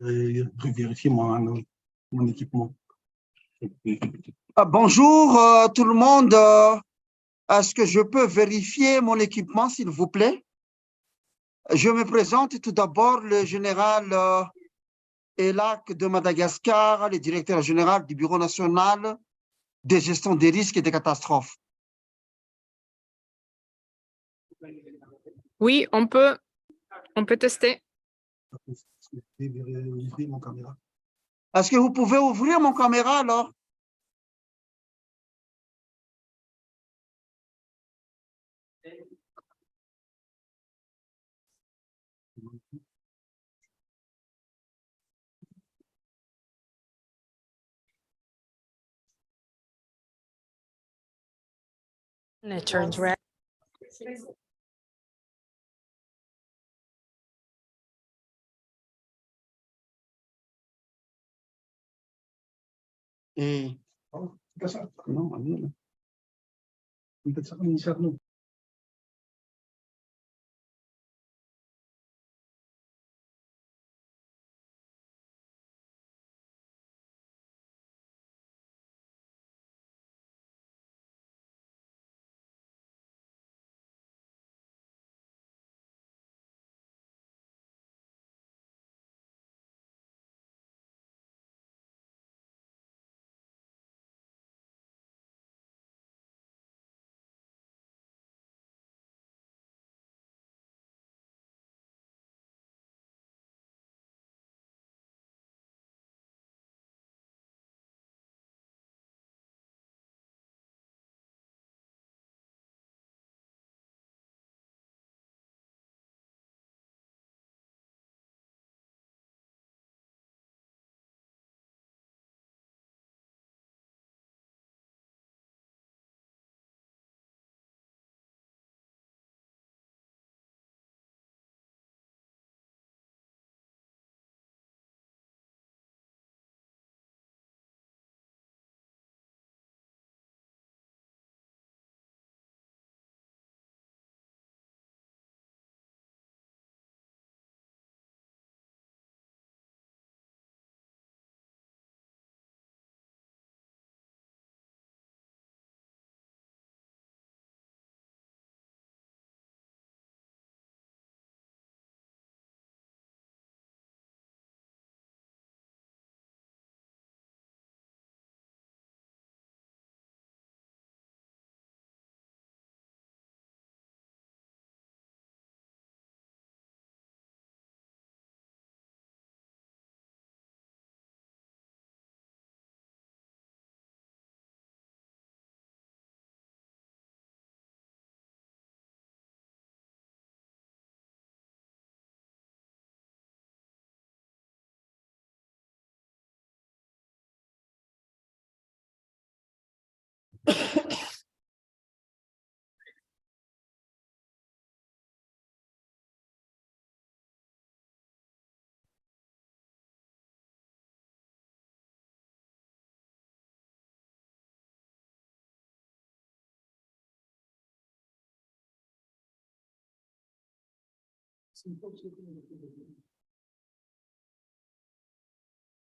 vérifier mon équipement. Bonjour tout le monde. Est-ce que je peux vérifier mon équipement, s'il vous plaît? Je me présente tout d'abord le général ELAC de Madagascar, le directeur général du Bureau national de gestion des risques et des catastrophes. Oui, on peut tester. Est-ce que vous pouvez ouvrir mon caméra alors? And it turns red.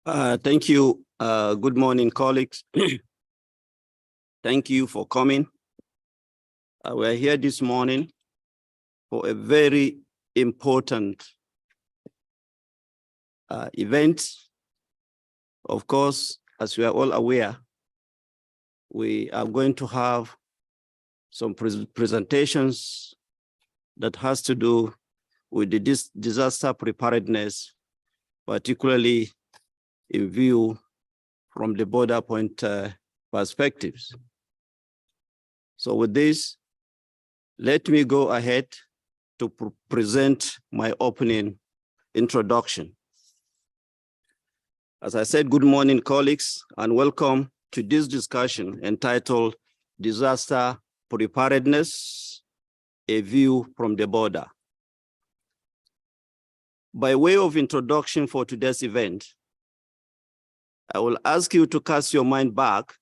Thank you. Good morning, colleagues. Thank you for coming. We're here this morning for a very important event. Of course, as we are all aware, we are going to have some presentations that has to do with the disaster preparedness, particularly in view from the border point perspectives. So with this, let me go ahead to present my opening introduction. As I said, good morning, colleagues, and welcome to this discussion entitled Disaster Preparedness, a View from the Border. By way of introduction for today's event, I will ask you to cast your mind back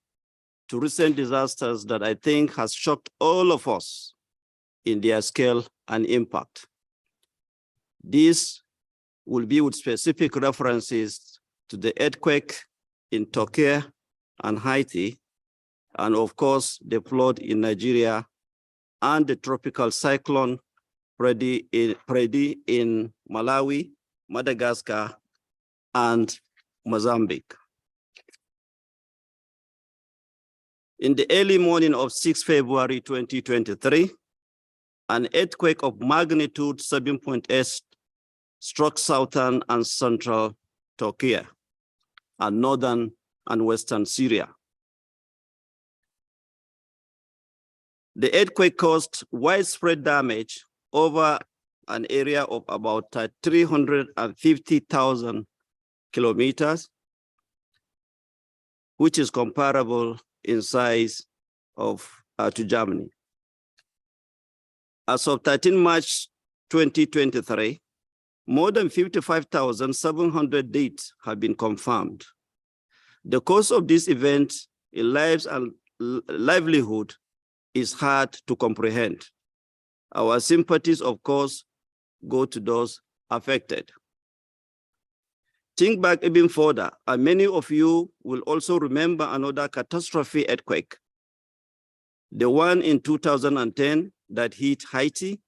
to recent disasters that I think has shocked all of us in their scale and impact. These will be with specific references to the earthquake in Turkey and Haiti, and of course, the flood in Nigeria and the tropical cyclone Freddy in Malawi, Madagascar, and Mozambique. In the early morning of 6 February 2023, an earthquake of magnitude 7.8 struck southern and central Turkey and northern and western Syria. The earthquake caused widespread damage over an area of about 350,000 kilometers, which is comparable in size to Germany. As of 13 March 2023, more than 55,700 deaths have been confirmed. The cause of this event in lives and livelihood is hard to comprehend. Our sympathies, of course, go to those affected. Think back even further, and many of you will also remember another catastrophe earthquake, the one in 2010 that hit Haiti,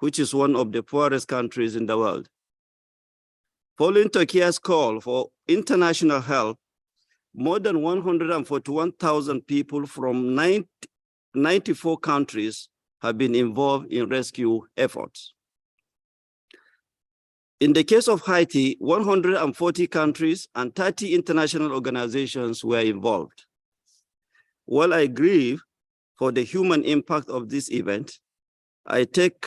which is one of the poorest countries in the world. Following Turkey's call for international help, more than 141,000 people from 94 countries have been involved in rescue efforts. In the case of Haiti, 140 countries and 30 international organizations were involved. While I grieve for the human impact of this event, I take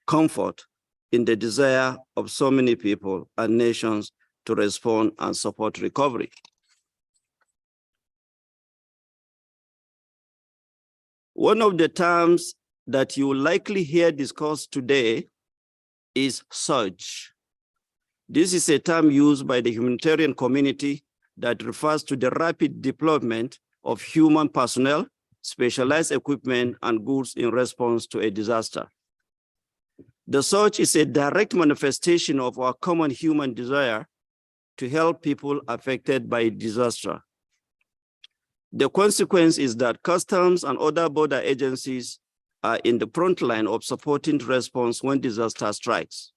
comfort in the desire of so many people and nations to respond and support recovery. One of the terms that you will likely hear discussed today is surge. This is a term used by the humanitarian community that refers to the rapid deployment of human personnel, specialized equipment, and goods in response to a disaster. The surge is a direct manifestation of our common human desire to help people affected by disaster. The consequence is that customs and other border agencies are in the front line of supporting response when disaster strikes.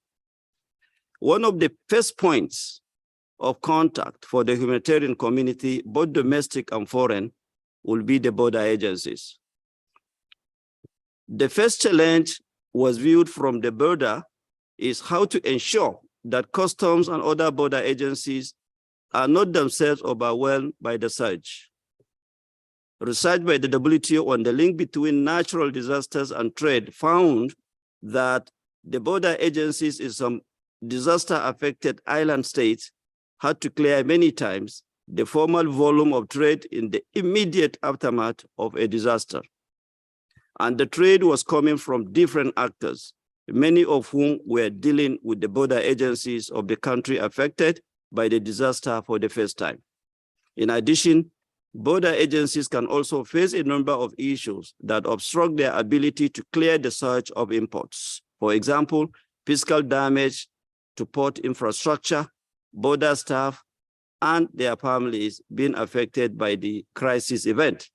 One of the first points of contact for the humanitarian community, both domestic and foreign, will be the border agencies. The first challenge was viewed from the border is how to ensure that customs and other border agencies are not themselves overwhelmed by the surge. Research by the WTO on the link between natural disasters and trade found that the border agencies in some disaster-affected island states had to clear many times the formal volume of trade in the immediate aftermath of a disaster. And the trade was coming from different actors, many of whom were dealing with the border agencies of the country affected by the disaster for the first time. In addition, border agencies can also face a number of issues that obstruct their ability to clear the surge of imports. For example, physical damage to port infrastructure, border staff, and their families being affected by the crisis event.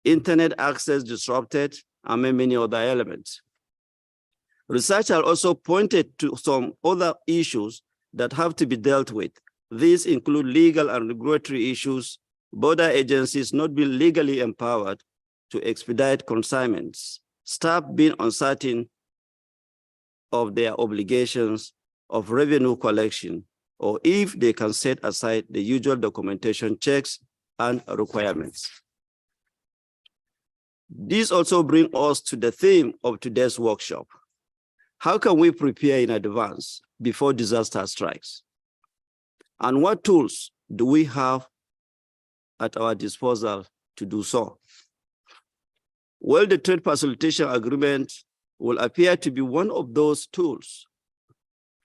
Internet access disrupted, and many other elements. Researchers also pointed to some other issues that have to be dealt with. These include legal and regulatory issues, border agencies not being legally empowered to expedite consignments, staff being uncertain of their obligations of revenue collection, or if they can set aside the usual documentation checks and requirements. This also brings us to the theme of today's workshop. How can we prepare in advance before disaster strikes? And what tools do we have at our disposal to do so? Well, the Trade Facilitation Agreement will appear to be one of those tools.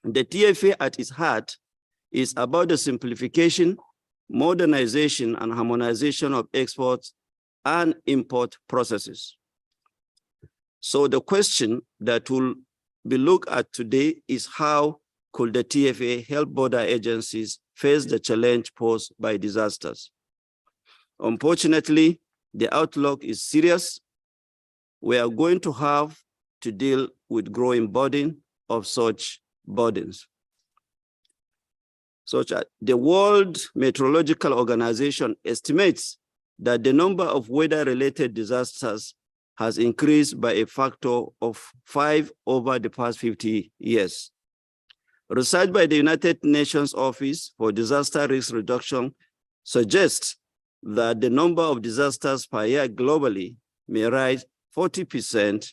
The TFA at its heart is about the simplification, modernization, and harmonization of exports and import processes. So the question that will be looked at today is how could the TFA help border agencies face the challenge posed by disasters? Unfortunately, the outlook is serious. We are going to have to deal with growing burden of such burdens. The World Meteorological Organization estimates that the number of weather-related disasters has increased by a factor of 5 over the past 50 years. Research by the United Nations Office for Disaster Risk Reduction suggests that the number of disasters per year globally may rise 40%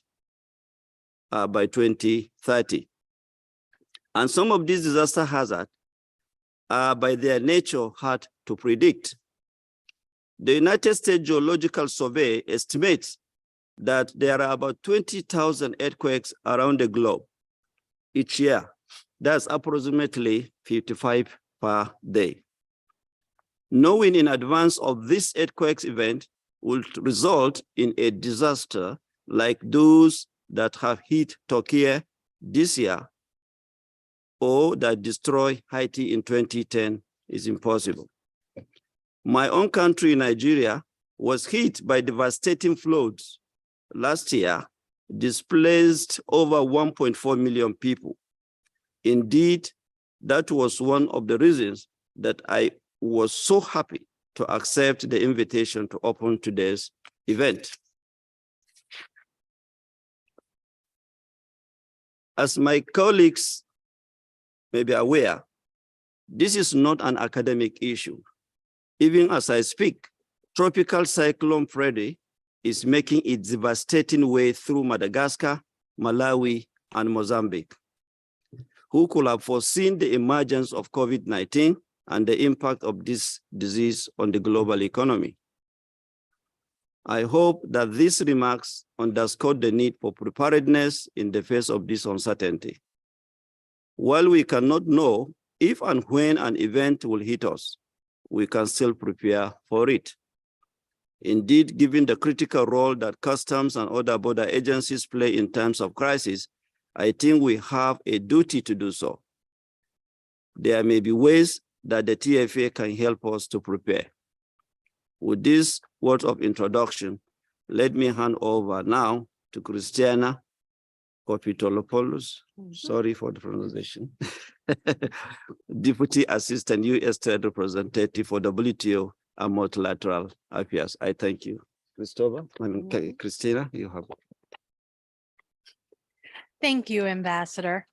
by 2030. And some of these disaster hazards are by their nature hard to predict. The United States Geological Survey estimates that there are about 20,000 earthquakes around the globe each year. That's approximately 55 per day. Knowing in advance of this earthquake event will result in a disaster like those that have hit Turkey this year or that destroy Haiti in 2010 is impossible. My own country, Nigeria, was hit by devastating floods last year, displaced over 1.4 million people. Indeed, that was one of the reasons that I was so happy to accept the invitation to open today's event. As my colleagues may be aware, this is not an academic issue. Even as I speak, Tropical Cyclone Freddy is making its devastating way through Madagascar, Malawi, and Mozambique. Who could have foreseen the emergence of COVID-19 and the impact of this disease on the global economy? I hope that these remarks underscore the need for preparedness in the face of this uncertainty. While we cannot know if and when an event will hit us, we can still prepare for it. Indeed, given the critical role that customs and other border agencies play in times of crisis, I think we have a duty to do so. There may be ways that the TFA can help us to prepare. With this word of introduction, let me hand over now to Christiana Kopitolopoulos. Sorry for the pronunciation. Deputy Assistant U.S. Trade Representative for WTO and Multilateral Affairs. I thank you. Christina, you have. Thank you, Ambassador.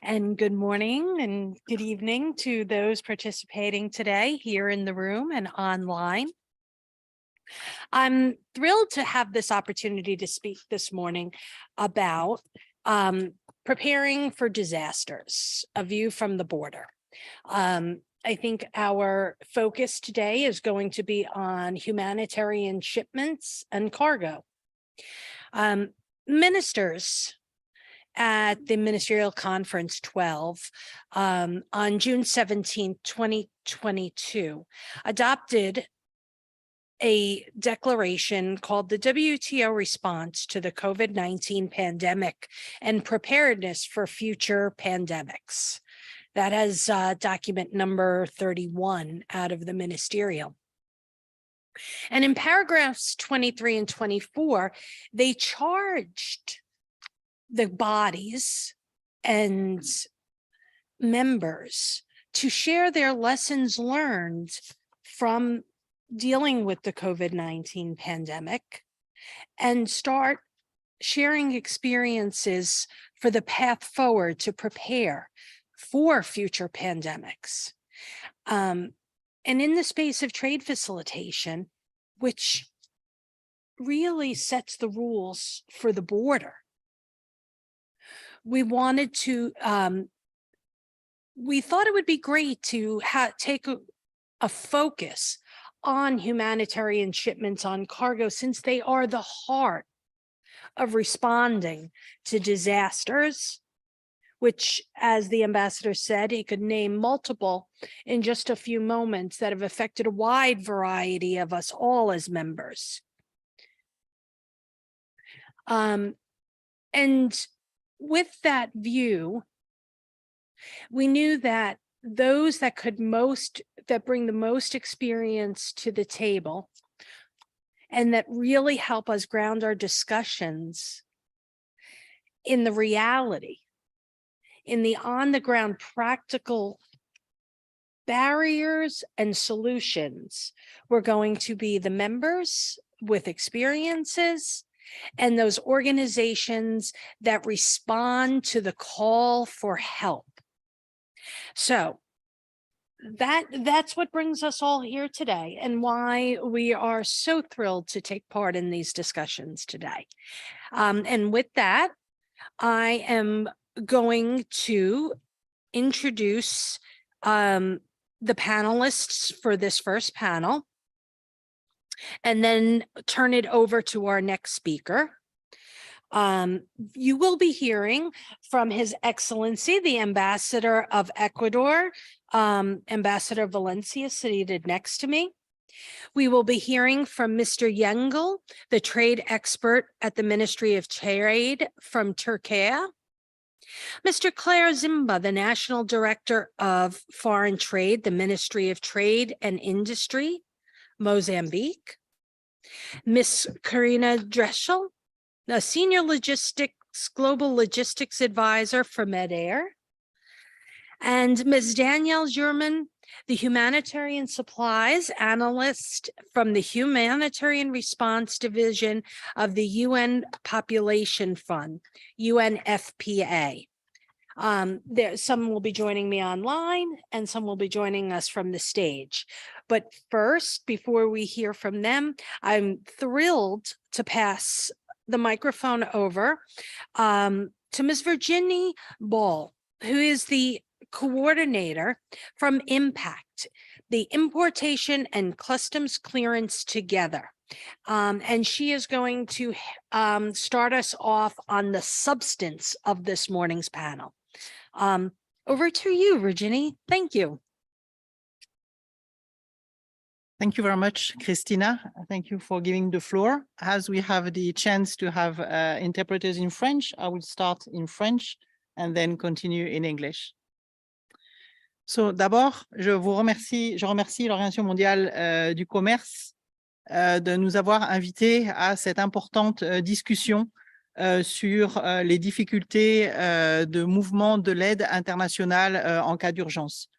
And good morning and good evening to those participating today here in the room and online. I'm thrilled to have this opportunity to speak this morning about preparing for disasters, a view from the border. I think our focus today is going to be on humanitarian shipments and cargo. Ministers at the Ministerial Conference 12 on June 17, 2022, adopted a declaration called the WTO Response to the COVID-19 Pandemic and Preparedness for Future Pandemics. That has document number 31 out of the ministerial. And in paragraphs 23 and 24, they charged the bodies and members to share their lessons learned from dealing with the COVID-19 pandemic and start sharing experiences for the path forward to prepare for future pandemics. And in the space of trade facilitation, which really sets the rules for the border, we wanted to, we thought it would be great to take a focus on humanitarian shipments on cargo, since they are the heart of responding to disasters, which, as the ambassador said, he could name multiple in just a few moments that have affected a wide variety of us all as members. And with that view, We knew that those that bring the most experience to the table and that really help us ground our discussions in the reality, in the on-the-ground practical barriers and solutions, were going to be the members with experiences and those organizations that respond to the call for help. So that's what brings us all here today and why we are so thrilled to take part in these discussions today. And with that, I am going to introduce the panelists for this first panel, and then turn it over to our next speaker. You will be hearing from His Excellency, the Ambassador of Ecuador, Ambassador Valencia, seated next to me. We will be hearing from Mr. Yengel, the trade expert at the Ministry of Trade from Turkey. Mr. Claire Zimba, the National Director of Foreign Trade, the Ministry of Trade and Industry, Mozambique. Ms. Karina Dreschel, a Senior Global Logistics Advisor for MedAir. And Ms. Danielle Jurman, the Humanitarian Supplies Analyst from the Humanitarian Response Division of the UN Population Fund, UNFPA. Some will be joining me online and some will be joining us from the stage. But first, before we hear from them, I'm thrilled to pass the microphone over to Ms. Virginie Ball, who is the coordinator from IMPACT, the Importation and Customs Clearance Together. And she is going to start us off on the substance of this morning's panel. Over to you, Virginie. Thank you. Thank you very much, Christina. Thank you for giving the floor. As we have the chance to have interpreters in French, I will start in French and then continue in English. So, d'abord, je remercie l'Organisation mondiale du commerce de nous avoir invités à cette importante discussion sur les difficultés de mouvement de l'aide internationale en cas d'urgence.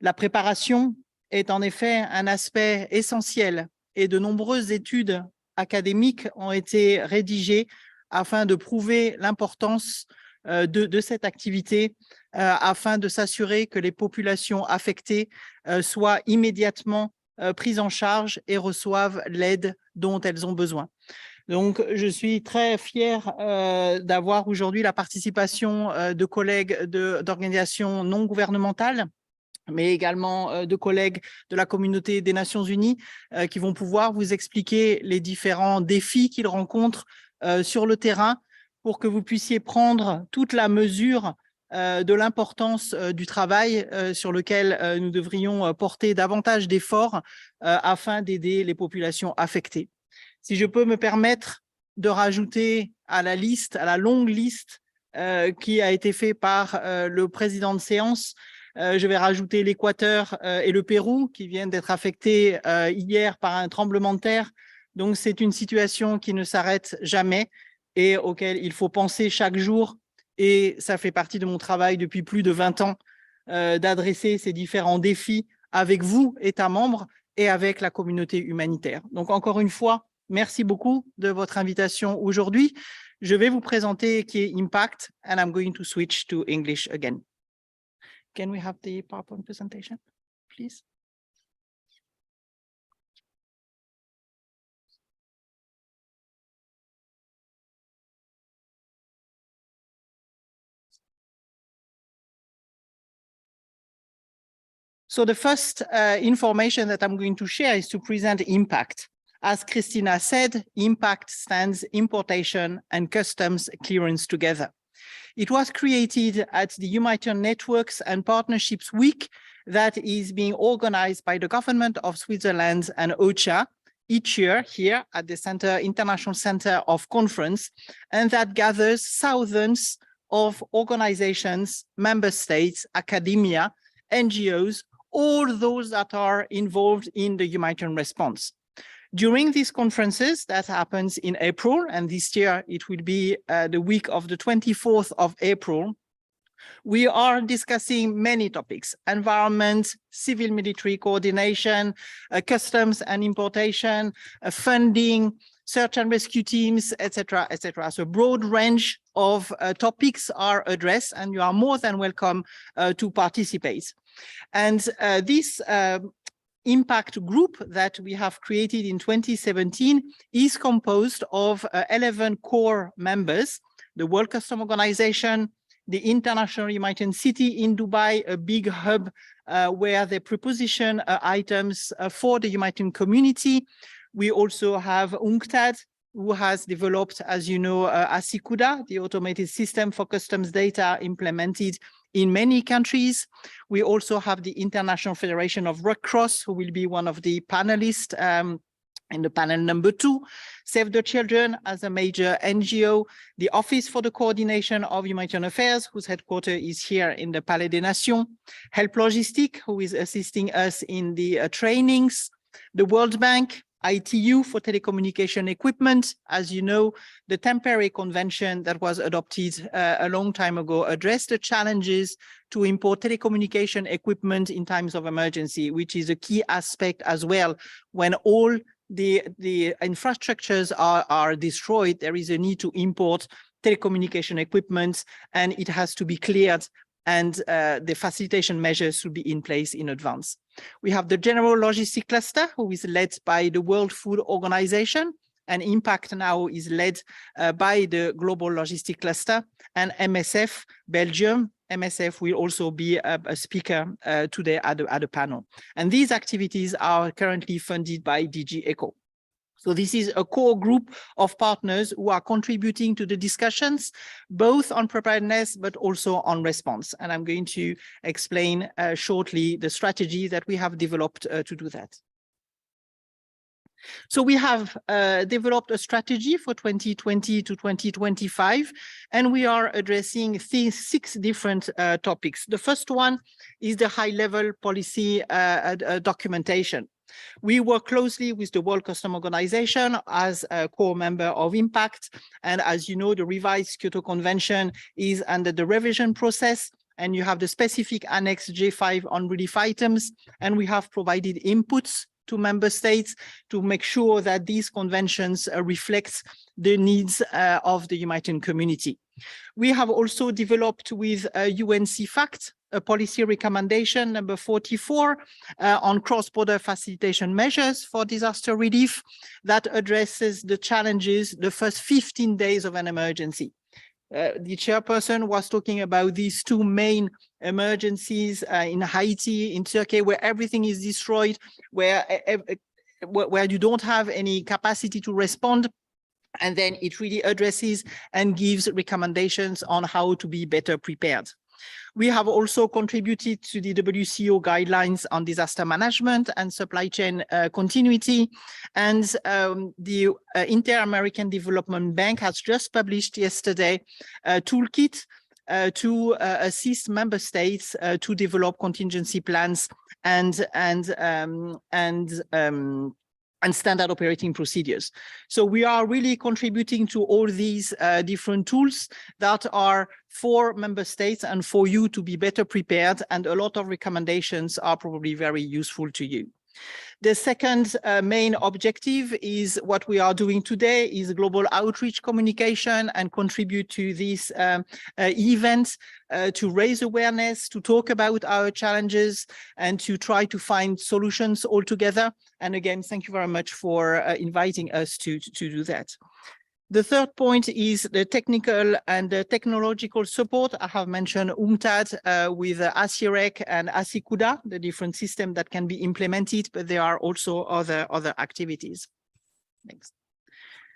La préparation est en effet un aspect essentiel et de nombreuses études académiques ont été rédigées afin de prouver l'importance de cette activité afin de s'assurer que les populations affectées soient immédiatement prises en charge et reçoivent l'aide dont elles ont besoin. Donc, je suis très fier d'avoir aujourd'hui la participation de collègues d'organisations non gouvernementales, mais également de collègues de la communauté des Nations Unies qui vont pouvoir vous expliquer les différents défis qu'ils rencontrent sur le terrain pour que vous puissiez prendre toute la mesure de l'importance du travail sur lequel nous devrions porter davantage d'efforts afin d'aider les populations affectées. Si je peux me permettre de rajouter à la liste, à la longue liste qui a été faite par le président de séance, je vais rajouter l'Équateur et le Pérou qui viennent d'être affectés hier par un tremblement de terre. Donc, c'est une situation qui ne s'arrête jamais et auquel il faut penser chaque jour. Et ça fait partie de mon travail depuis plus de 20 ans d'adresser ces différents défis avec vous, États membres, et avec la communauté humanitaire. Donc, encore une fois, merci beaucoup de votre invitation aujourd'hui. Je vais vous présenter qui est Impact and I'm going to switch to English again. Can we have the PowerPoint presentation, please? So the first information that I'm going to share is to present Impact. As Christina said, Impact stands Importation and Customs Clearance Together. It was created at the Humanitarian Networks and Partnerships Week that is being organized by the government of Switzerland and OCHA each year here at the International Center of Conference, and that gathers thousands of organizations, member states, academia, NGOs, all those that are involved in the humanitarian response. During these conferences that happens in April, and this year it will be the week of the 24th of April, we are discussing many topics: environment, civil-military coordination, customs and importation, funding, search and rescue teams, etc., etc. So a broad range of topics are addressed, and you are more than welcome to participate. And this impact group that we have created in 2017 is composed of 11 core members: the World Customs Organization, the International Humanitarian City in Dubai, a big hub where they preposition items for the humanitarian community. We also have UNCTAD, who has developed, as you know, ASICUDA, the automated system for customs data implemented in many countries. We also have the International Federation of Red Cross, who will be one of the panelists in the panel number 2, Save the Children as a major NGO, the Office for the Coordination of Humanitarian Affairs, whose headquarters is here in the Palais des Nations, Help Logistic, who is assisting us in the trainings, the World Bank, ITU for telecommunication equipment. As you know, the temporary convention that was adopted a long time ago addressed the challenges to import telecommunication equipment in times of emergency, which is a key aspect as well. When all the infrastructures are destroyed, there is a need to import telecommunication equipment, and it has to be cleared, and the facilitation measures should be in place in advance. We have the General Logistic Cluster, who is led by the World Food Organization, and Impact now is led by the Global Logistic Cluster, and MSF Belgium. MSF will also be a speaker today at the panel. And these activities are currently funded by DG ECHO. So this is a core group of partners who are contributing to the discussions, both on preparedness, but also on response. And I'm going to explain shortly the strategy that we have developed to do that. So we have developed a strategy for 2020 to 2025, and we are addressing 6 different topics. The first one is the high-level policy documentation. We work closely with the World Customs Organization as a core member of Impact. And as you know, the revised Kyoto Convention is under the revision process, and you have the specific Annex J5 on relief items. And we have provided inputs to member states to make sure that these conventions reflect the needs of the humanitarian community. We have also developed with UNCFACT a policy recommendation number 44 on cross-border facilitation measures for disaster relief that addresses the challenges the first 15 days of an emergency. The chairperson was talking about these 2 main emergencies in Haiti, in Turkey, where everything is destroyed, where you don't have any capacity to respond. And then it really addresses and gives recommendations on how to be better prepared. We have also contributed to the WCO guidelines on disaster management and supply chain continuity. And the Inter-American Development Bank has just published yesterday a toolkit to assist member states to develop contingency plans and standard operating procedures. So we are really contributing to all these different tools that are for member states and for you to be better prepared, and a lot of recommendations are probably very useful to you. The second main objective is what we are doing today is global outreach communication and contribute to this event to raise awareness, to talk about our challenges, and to try to find solutions all together. And again, thank you very much for inviting us to do that. The third point is the technical and the technological support. I have mentioned UNCTAD with ASIREC and ASICUDA, the different systems that can be implemented, but there are also other activities. Next.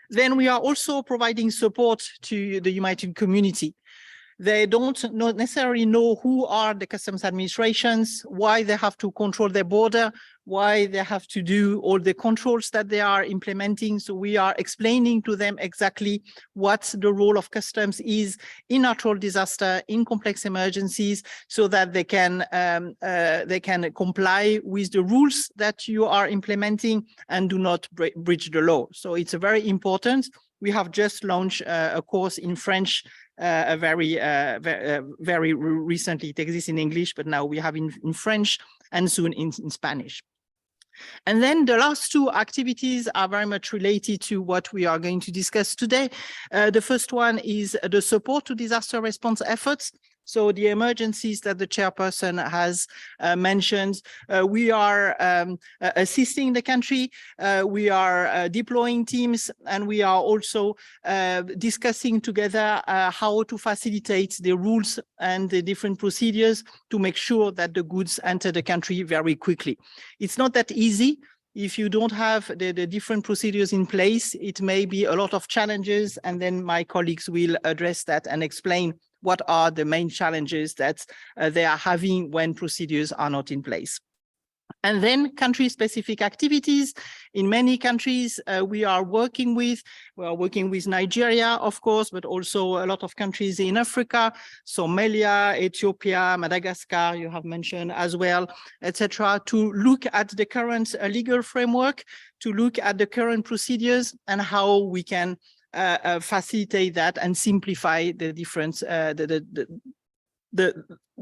Then we are also providing support to the humanitarian community. They don't necessarily know who are the customs administrations, why they have to control their border, why they have to do all the controls that they are implementing. So we are explaining to them exactly what the role of customs is in natural disaster, in complex emergencies, so that they can comply with the rules that you are implementing and do not breach the law. So it's very important. We have just launched a course in French very recently. It exists in English, but now we have in French and soon in Spanish. And then the last two activities are very much related to what we are going to discuss today. The first one is the support to disaster response efforts. So the emergencies that the chairperson has mentioned, we are assisting the country, we are deploying teams, and we are also discussing together how to facilitate the rules and the different procedures to make sure that the goods enter the country very quickly. It's not that easy. If you don't have the different procedures in place, it may be a lot of challenges, and then my colleagues will address that and explain what are the main challenges that they are having when procedures are not in place. And then country-specific activities. In many countries we are working with Nigeria, of course, but also a lot of countries in Africa, Somalia, Ethiopia, Madagascar, you have mentioned as well, etc., to look at the current legal framework, to look at the current procedures and how we can facilitate that and simplify the different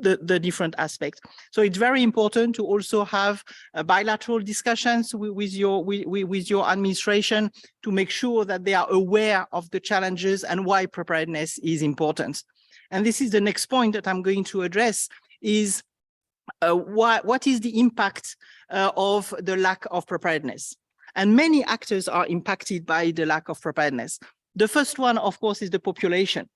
the different aspects. So it's very important to also have bilateral discussions with your administration to make sure that they are aware of the challenges and why preparedness is important. And this is the next point that I'm going to address is what is the impact of the lack of preparedness? And many actors are impacted by the lack of preparedness. The first one, of course, is the population.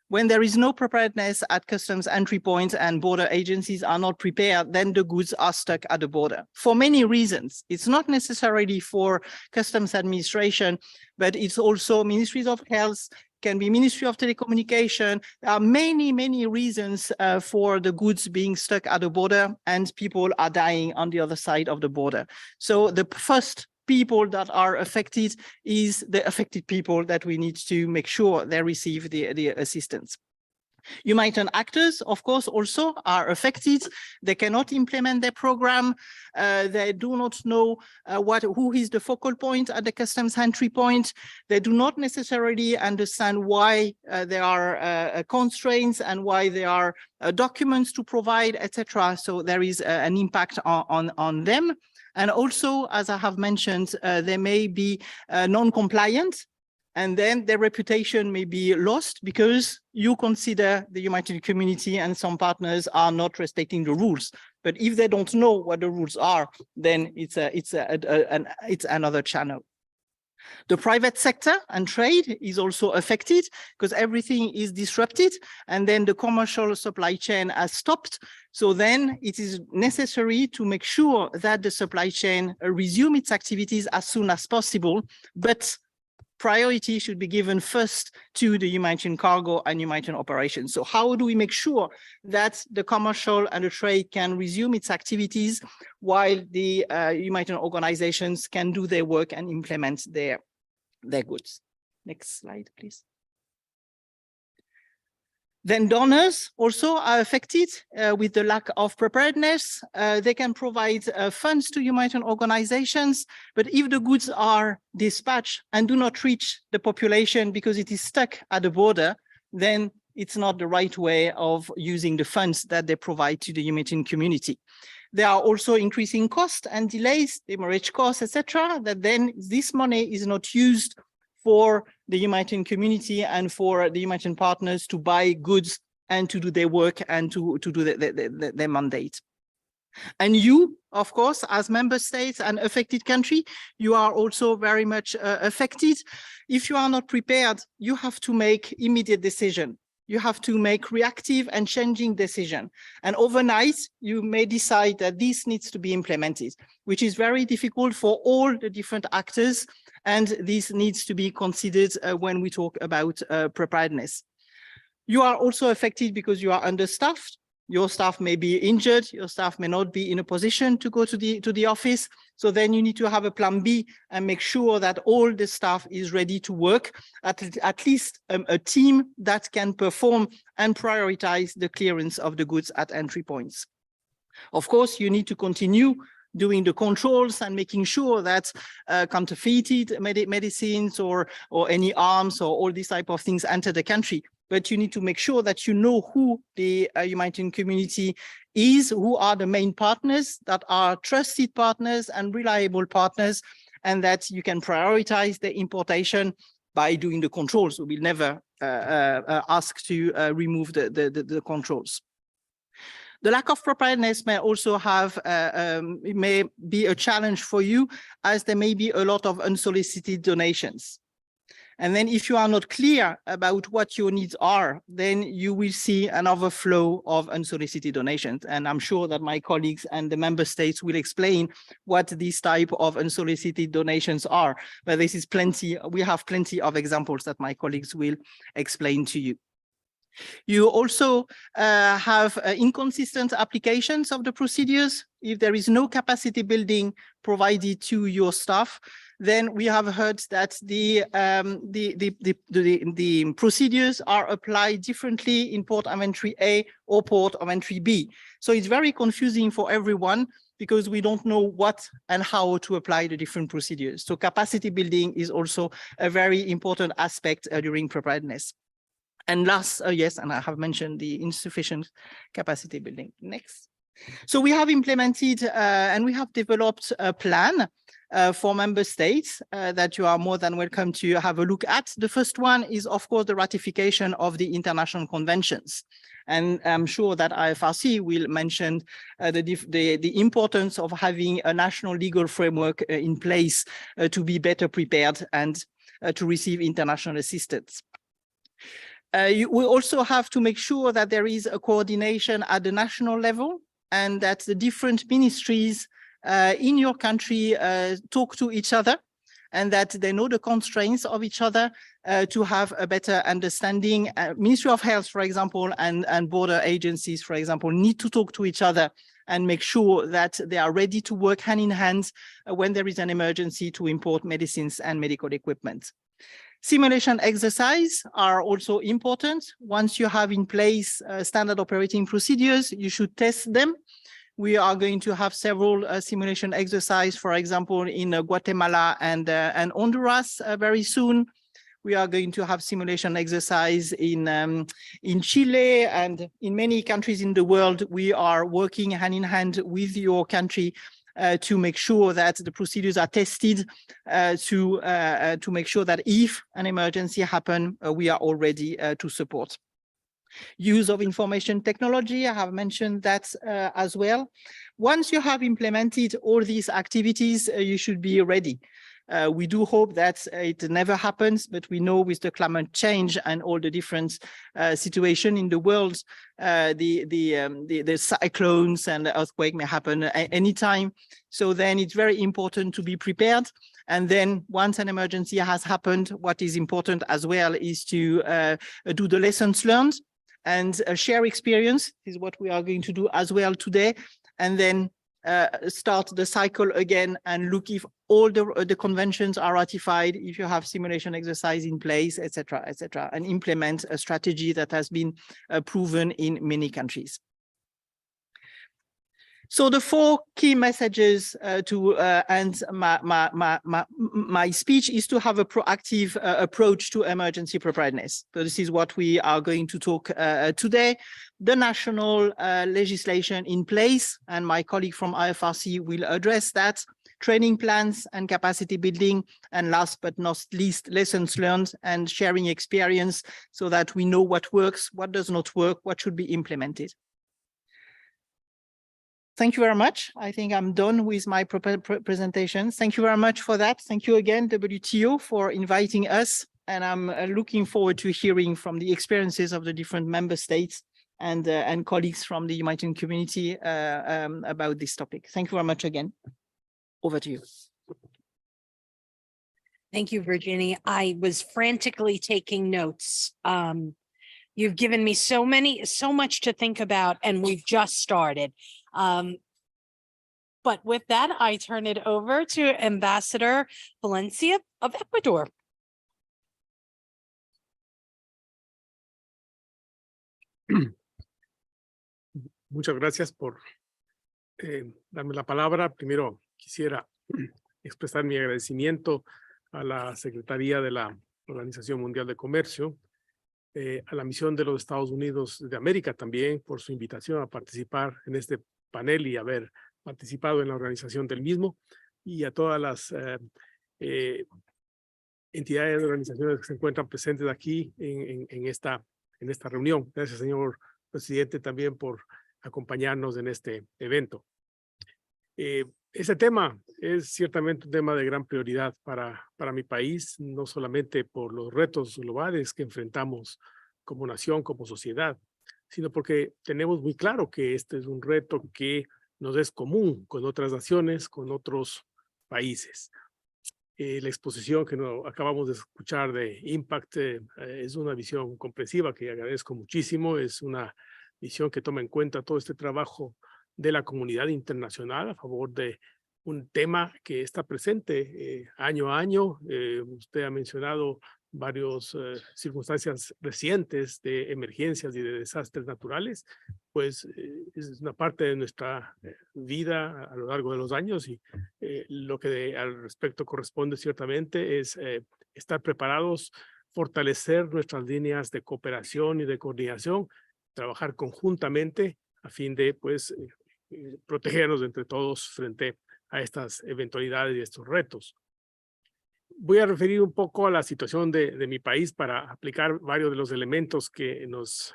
When there is no preparedness at customs entry points and border agencies are not prepared, then the goods are stuck at the border for many reasons. It's not necessarily for customs administration, but it's also ministries of health, can be Ministry of Telecommunication. There are many, many reasons for the goods being stuck at the border and people are dying on the other side of the border. So the first people that are affected is the affected people that we need to make sure they receive the assistance. Humanitarian actors, of course, also are affected. They cannot implement their program. They do not know who is the focal point at the customs entry point. They do not necessarily understand why there are constraints and why there are documents to provide, etc. So there is an impact on them. And also, as I have mentioned, they may be non-compliant, and then their reputation may be lost because you consider the humanitarian community and some partners are not respecting the rules. But if they don't know what the rules are, then it's another channel. The private sector and trade is also affected because everything is disrupted and then the commercial supply chain has stopped. So then it is necessary to make sure that the supply chain resume its activities as soon as possible, but priority should be given first to the humanitarian cargo and humanitarian operations. So how do we make sure that the commercial and the trade can resume its activities while the humanitarian organizations can do their work and implement their goods? Next slide, please. Then donors also are affected with the lack of preparedness. They can provide funds to humanitarian organizations, but if the goods are dispatched and do not reach the population because it is stuck at the border, then it's not the right way of using the funds that they provide to the humanitarian community. There are also increasing costs and delays, demurrage costs, etc., that then this money is not used for the humanitarian community and for the humanitarian partners to buy goods and to do their work and to do their mandate. And you, of course, as member states and affected country, you are also very much affected. If you are not prepared, you have to make immediate decision. You have to make reactive and changing decision. And overnight, you may decide that this needs to be implemented, which is very difficult for all the different actors. And this needs to be considered when we talk about preparedness. You are also affected because you are understaffed. Your staff may be injured, your staff may not be in a position to go to the office. So then you need to have a plan B and make sure that all the staff is ready to work, at least a team that can perform and prioritize the clearance of the goods at entry points. Of course, you need to continue doing the controls and making sure that counterfeited medicines or any arms or all these type of things enter the country. But you need to make sure that you know who the humanitarian community is, who are the main partners that are trusted partners and reliable partners, and that you can prioritize the importation by doing the controls. We will never ask to remove the controls. The lack of preparedness may also have, it may be a challenge for you, as there may be a lot of unsolicited donations. And then if you are not clear about what your needs are, then you will see an overflow of unsolicited donations. And I'm sure that my colleagues and the member states will explain what these type of unsolicited donations are. But this is plenty, we have plenty of examples that my colleagues will explain to you. You also have inconsistent applications of the procedures. If there is no capacity building provided to your staff, then we have heard that the procedures are applied differently in port of entry A or port of entry B. So it's very confusing for everyone because we don't know what and how to apply the different procedures. So capacity building is also a very important aspect during preparedness. And last, yes, and I have mentioned the insufficient capacity building. Next. So we have implemented and we have developed a plan for member states that you are more than welcome to have a look at. The first one is, of course, the ratification of the international conventions. And I'm sure that IFRC will mention the importance of having a national legal framework in place to be better prepared and to receive international assistance. We also have to make sure that there is a coordination at the national level and that the different ministries in your country talk to each other and that they know the constraints of each other to have a better understanding. Ministry of Health, for example, and border agencies, for example, need to talk to each other and make sure that they are ready to work hand in hand when there is an emergency to import medicines and medical equipment. Simulation exercise are also important. Once you have in place standard operating procedures, you should test them. We are going to have several simulation exercise, for example, in Guatemala and Honduras very soon. We are going to have simulation exercise in Chile and in many countries in the world. We are working hand in hand with your country to make sure that the procedures are tested to make sure that if an emergency happens, we are all ready to support. Use of information technology, I have mentioned that as well. Once you have implemented all these activities, you should be ready. We do hope that it never happens, but we know with the climate change and all the different situations in the world, the cyclones and the earthquake may happen anytime. So then it's very important to be prepared. And then once an emergency has happened, what is important as well is to do the lessons learned and share experience. This is what we are going to do as well today. And then start the cycle again and look if all the conventions are ratified, if you have simulation exercise in place, etc., and implement a strategy that has been proven in many countries. So the four key messages to end my speech is to have a proactive approach to emergency preparedness. So this is what we are going to talk today. The national legislation in place, and my colleague from IFRC will address that, training plans and capacity building, and last but not least, lessons learned and sharing experience so that we know what works, what does not work, what should be implemented. Thank you very much. I think I'm done with my presentation. Thank you very much for that. Thank you again, WTO, for inviting us. And I'm looking forward to hearing from the experiences of the different member states and colleagues from the humanitarian community about this topic. Thank you very much again. Over to you. Thank you, Virginie. I was frantically taking notes. You've given me so much to think about, and we've just started. But with that, I turn it over to Ambassador Valencia of Ecuador. Muchas gracias por darme la palabra. Primero quisiera expresar mi agradecimiento a la Secretaría de la Organización Mundial de Comercio, a la misión de los Estados Unidos de América también por su invitación a participar en este panel y haber participado en la organización del mismo, y a todas las entidades y organizaciones que se encuentran presentes aquí en esta reunión. Gracias, señor presidente, también por acompañarnos en este evento. Ese tema es ciertamente un tema de gran prioridad para mi país, no solamente por los retos globales que enfrentamos como nación, como sociedad, sino porque tenemos muy claro que este es un reto que nos es común con otras naciones, con otros países. La exposición que acabamos de escuchar de Impact es una visión comprensiva que agradezco muchísimo. Es una visión que toma en cuenta todo este trabajo de la comunidad internacional a favor de un tema que está presente año a año. Usted ha mencionado varias circunstancias recientes de emergencias y de desastres naturales, pues es una parte de nuestra vida a lo largo de los años, y lo que al respecto corresponde ciertamente es estar preparados, fortalecer nuestras líneas de cooperación y de coordinación, trabajar conjuntamente a fin de pues protegernos entre todos frente a estas eventualidades y estos retos. Voy a referir un poco a la situación de mi país para aplicar varios de los elementos que nos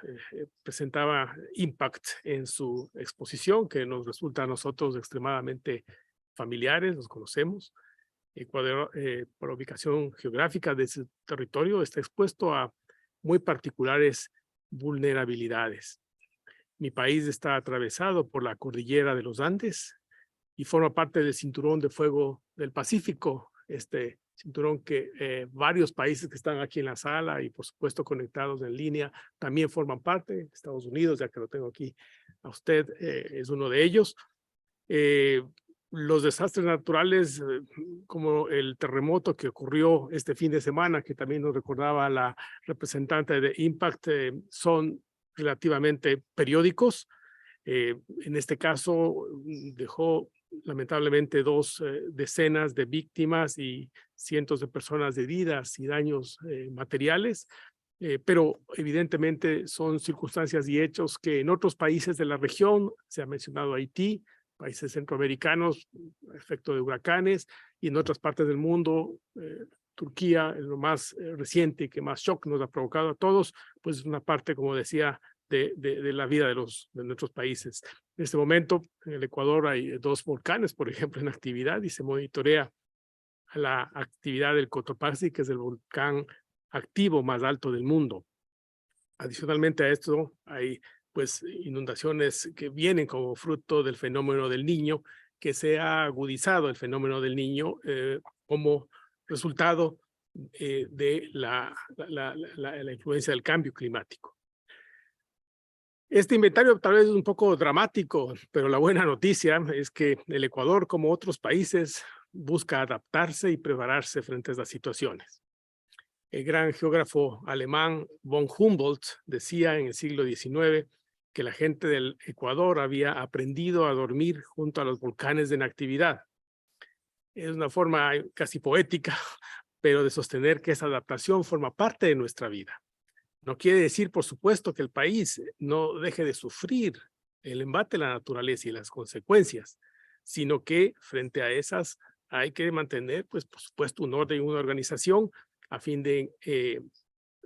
presentaba Impact en su exposición, que nos resulta a nosotros extremadamente familiares, los conocemos. Ecuador, por ubicación geográfica de su territorio, está expuesto a muy particulares vulnerabilidades. Mi país está atravesado por la cordillera de los Andes y forma parte del cinturón de fuego del Pacífico, este cinturón que varios países que están aquí en la sala y por supuesto conectados en línea también forman parte. Estados Unidos, ya que lo tengo aquí a usted, es uno de ellos. Los desastres naturales como el terremoto que ocurrió este fin de semana, que también nos recordaba la representante de Impact, son relativamente periódicos. En este caso dejó lamentablemente 2 decenas de víctimas y cientos de personas heridas y daños materiales, pero evidentemente son circunstancias y hechos que en otros países de la región, se ha mencionado Haití, países centroamericanos, efecto de huracanes, y en otras partes del mundo, Turquía es lo más reciente y que más shock nos ha provocado a todos, pues es una parte, como decía, de la vida de nuestros países. En este momento, en el Ecuador hay 2 volcanes, por ejemplo, en actividad, y se monitorea la actividad del Cotopaxi, que es el volcán activo más alto del mundo. Adicionalmente a esto, hay pues inundaciones que vienen como fruto del fenómeno del Niño, que se ha agudizado el fenómeno del Niño como resultado de la influencia del cambio climático. Este inventario tal vez es un poco dramático, pero la buena noticia es que el Ecuador, como otros países, busca adaptarse y prepararse frente a estas situaciones. El gran geógrafo alemán von Humboldt decía en el siglo XIX que la gente del Ecuador había aprendido a dormir junto a los volcanes en actividad. Es una forma casi poética, pero de sostener que esa adaptación forma parte de nuestra vida. No quiere decir, por supuesto, que el país no deje de sufrir el embate de la naturaleza y las consecuencias, sino que frente a esas hay que mantener, pues, por supuesto, un orden y una organización a fin de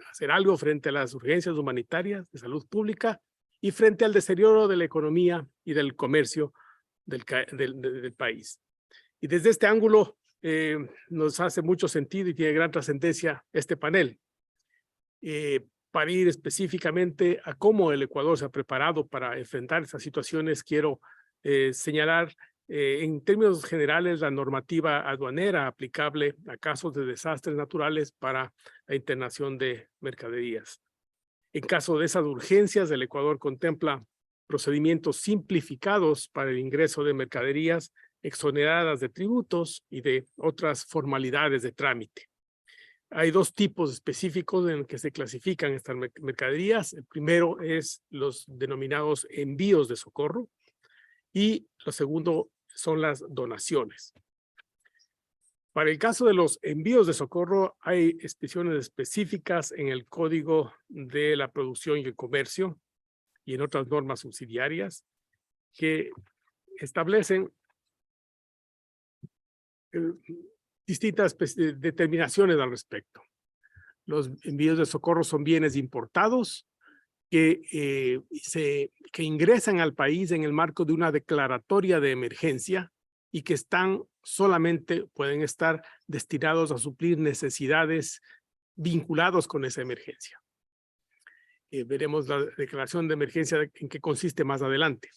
hacer algo frente a las urgencias humanitarias de salud pública y frente al deterioro de la economía y del comercio del país. Y desde este ángulo nos hace mucho sentido y tiene gran trascendencia este panel. Para ir específicamente a cómo el Ecuador se ha preparado para enfrentar estas situaciones, quiero señalar en términos generales la normativa aduanera aplicable a casos de desastres naturales para la internación de mercaderías. En caso de esas urgencias, el Ecuador contempla procedimientos simplificados para el ingreso de mercaderías exoneradas de tributos y de otras formalidades de trámite. Hay dos tipos específicos en que se clasifican estas mercaderías. El primero es los denominados envíos de socorro y lo segundo son las donaciones. Para el caso de los envíos de socorro, hay expresiones específicas en el Código de la Producción y el Comercio y en otras normas subsidiarias que establecen distintas determinaciones al respecto. Los envíos de socorro son bienes importados que ingresan al país en el marco de una declaratoria de emergencia y que pueden estar destinados a suplir necesidades vinculados con esa emergencia. Veremos la declaración de emergencia en qué consiste más adelante.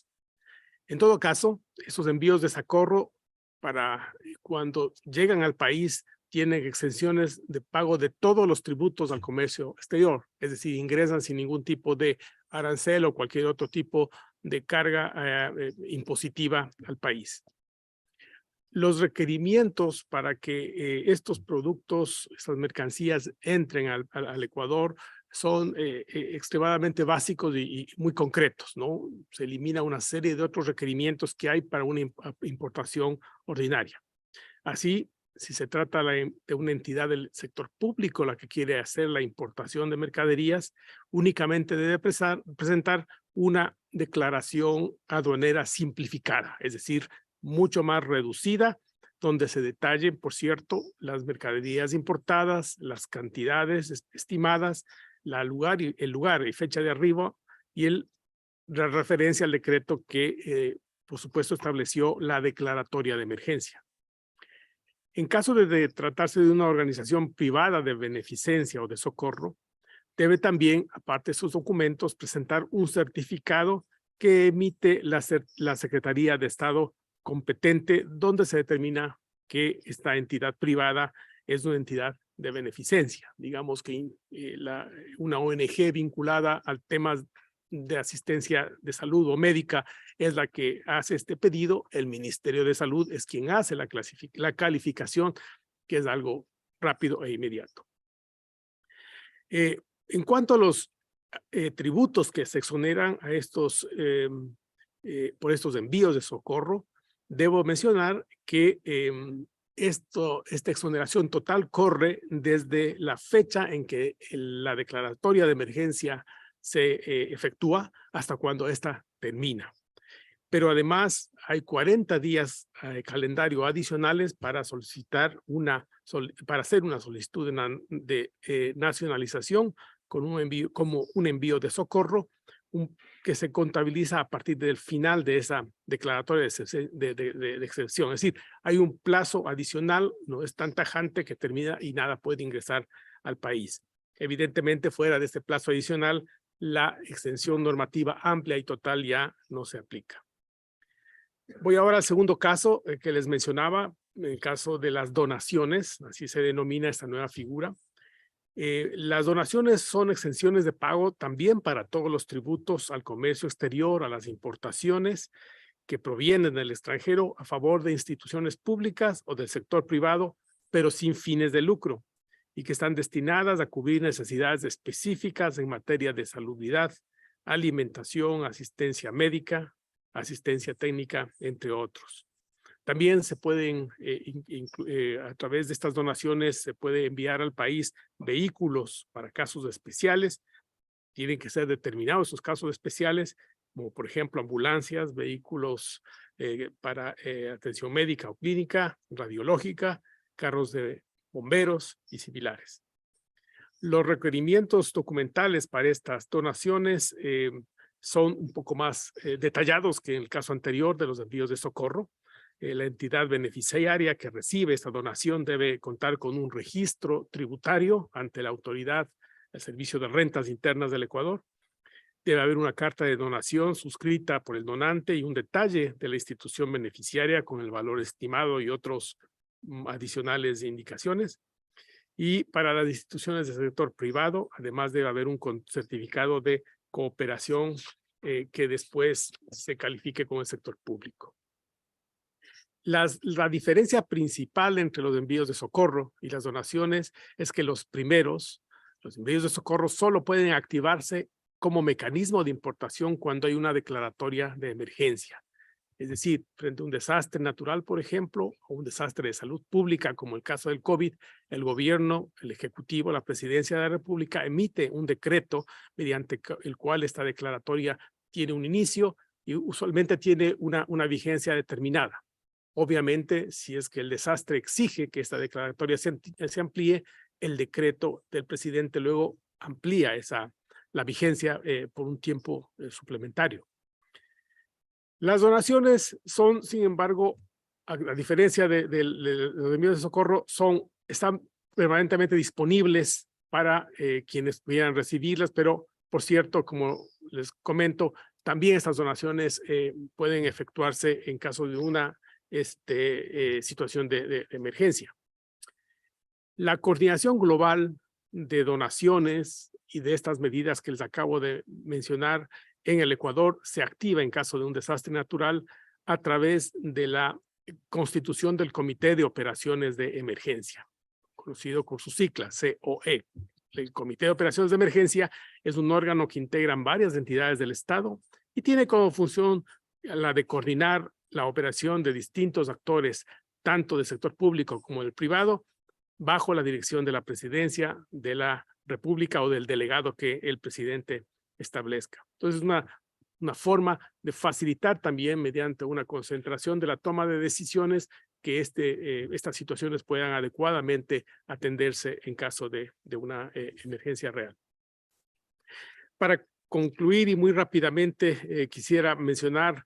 En todo caso, esos envíos de socorro para cuando llegan al país tienen exenciones de pago de todos los tributos al comercio exterior, es decir, ingresan sin ningún tipo de arancel o cualquier otro tipo de carga impositiva al país. Los requerimientos para que estos productos, estas mercancías entren al Ecuador son extremadamente básicos y muy concretos, ¿no? Se elimina una serie de otros requerimientos que hay para una importación ordinaria. Así, si se trata de una entidad del sector público la que quiere hacer la importación de mercaderías, únicamente debe presentar una declaración aduanera simplificada, es decir, mucho más reducida, donde se detallen, por cierto, las mercaderías importadas, las cantidades estimadas, el lugar y fecha de arribo y la referencia al decreto que, por supuesto, estableció la declaratoria de emergencia. En caso de tratarse de una organización privada de beneficencia o de socorro, debe también, aparte de sus documentos, presentar un certificado que emite la Secretaría de Estado competente, donde se determina que esta entidad privada es una entidad de beneficencia. Digamos que una ONG vinculada al tema de asistencia de salud o médica es la que hace este pedido. El Ministerio de Salud es quien hace la calificación, que es algo rápido e inmediato. En cuanto a los tributos que se exoneran a por estos envíos de socorro, debo mencionar que esta exoneración total corre desde la fecha en que la declaratoria de emergencia se efectúa hasta cuando ésta termina. Pero además hay 40 días calendario adicionales para solicitar para hacer una solicitud de nacionalización con como un envío de socorro que se contabiliza a partir del final de esa declaratoria de excepción. Es decir, hay un plazo adicional, no es tan tajante que termina y nada puede ingresar al país. Evidentemente, fuera de este plazo adicional, la extensión normativa amplia y total ya no se aplica. Voy ahora al segundo caso que les mencionaba, el caso de las donaciones, así se denomina esta nueva figura. Las donaciones son exenciones de pago también para todos los tributos al comercio exterior, a las importaciones que provienen del extranjero a favor de instituciones públicas o del sector privado, pero sin fines de lucro, y que están destinadas a cubrir necesidades específicas en materia de salubridad, alimentación, asistencia médica, asistencia técnica, entre otros. También se pueden, a través de estas donaciones, se puede enviar al país vehículos para casos especiales. Tienen que ser determinados esos casos especiales, como por ejemplo ambulancias, vehículos para atención médica o clínica, radiológica, carros de bomberos y similares. Los requerimientos documentales para estas donaciones son un poco más detallados que en el caso anterior de los envíos de socorro. La entidad beneficiaria que recibe esta donación debe contar con un registro tributario ante la autoridad del Servicio de Rentas Internas del Ecuador. Debe haber una carta de donación suscrita por el donante y un detalle de la institución beneficiaria con el valor estimado y otros adicionales indicaciones. Y para las instituciones del sector privado, además debe haber un certificado de cooperación que después se califique con el sector público. La diferencia principal entre los envíos de socorro y las donaciones es que los envíos de socorro solo pueden activarse como mecanismo de importación cuando hay una declaratoria de emergencia. Es decir, frente a un desastre natural, por ejemplo, o un desastre de salud pública, como el caso del COVID, el gobierno, el ejecutivo, la presidencia de la República emite un decreto mediante el cual esta declaratoria tiene un inicio y usualmente tiene una vigencia determinada. Obviamente, si es que el desastre exige que esta declaratoria se amplíe, el decreto del presidente luego amplía la vigencia por un tiempo suplementario. Las donaciones son, sin embargo, a diferencia de los envíos de socorro, están permanentemente disponibles para quienes pudieran recibirlas, pero, por cierto, como les comento, también estas donaciones pueden efectuarse en caso de una situación de emergencia. La coordinación global de donaciones y de estas medidas que les acabo de mencionar en el Ecuador se activa en caso de un desastre natural a través de la constitución del Comité de Operaciones de Emergencia, conocido por su sigla, COE. El Comité de Operaciones de Emergencia es un órgano que integran varias entidades del Estado y tiene como función la de coordinar la operación de distintos actores, tanto del sector público como del privado, bajo la dirección de la Presidencia de la República o del delegado que el presidente establezca. Entonces, es una forma de facilitar también mediante una concentración de la toma de decisiones que estas situaciones puedan adecuadamente atenderse en caso de una emergencia real. Para concluir y muy rápidamente quisiera mencionar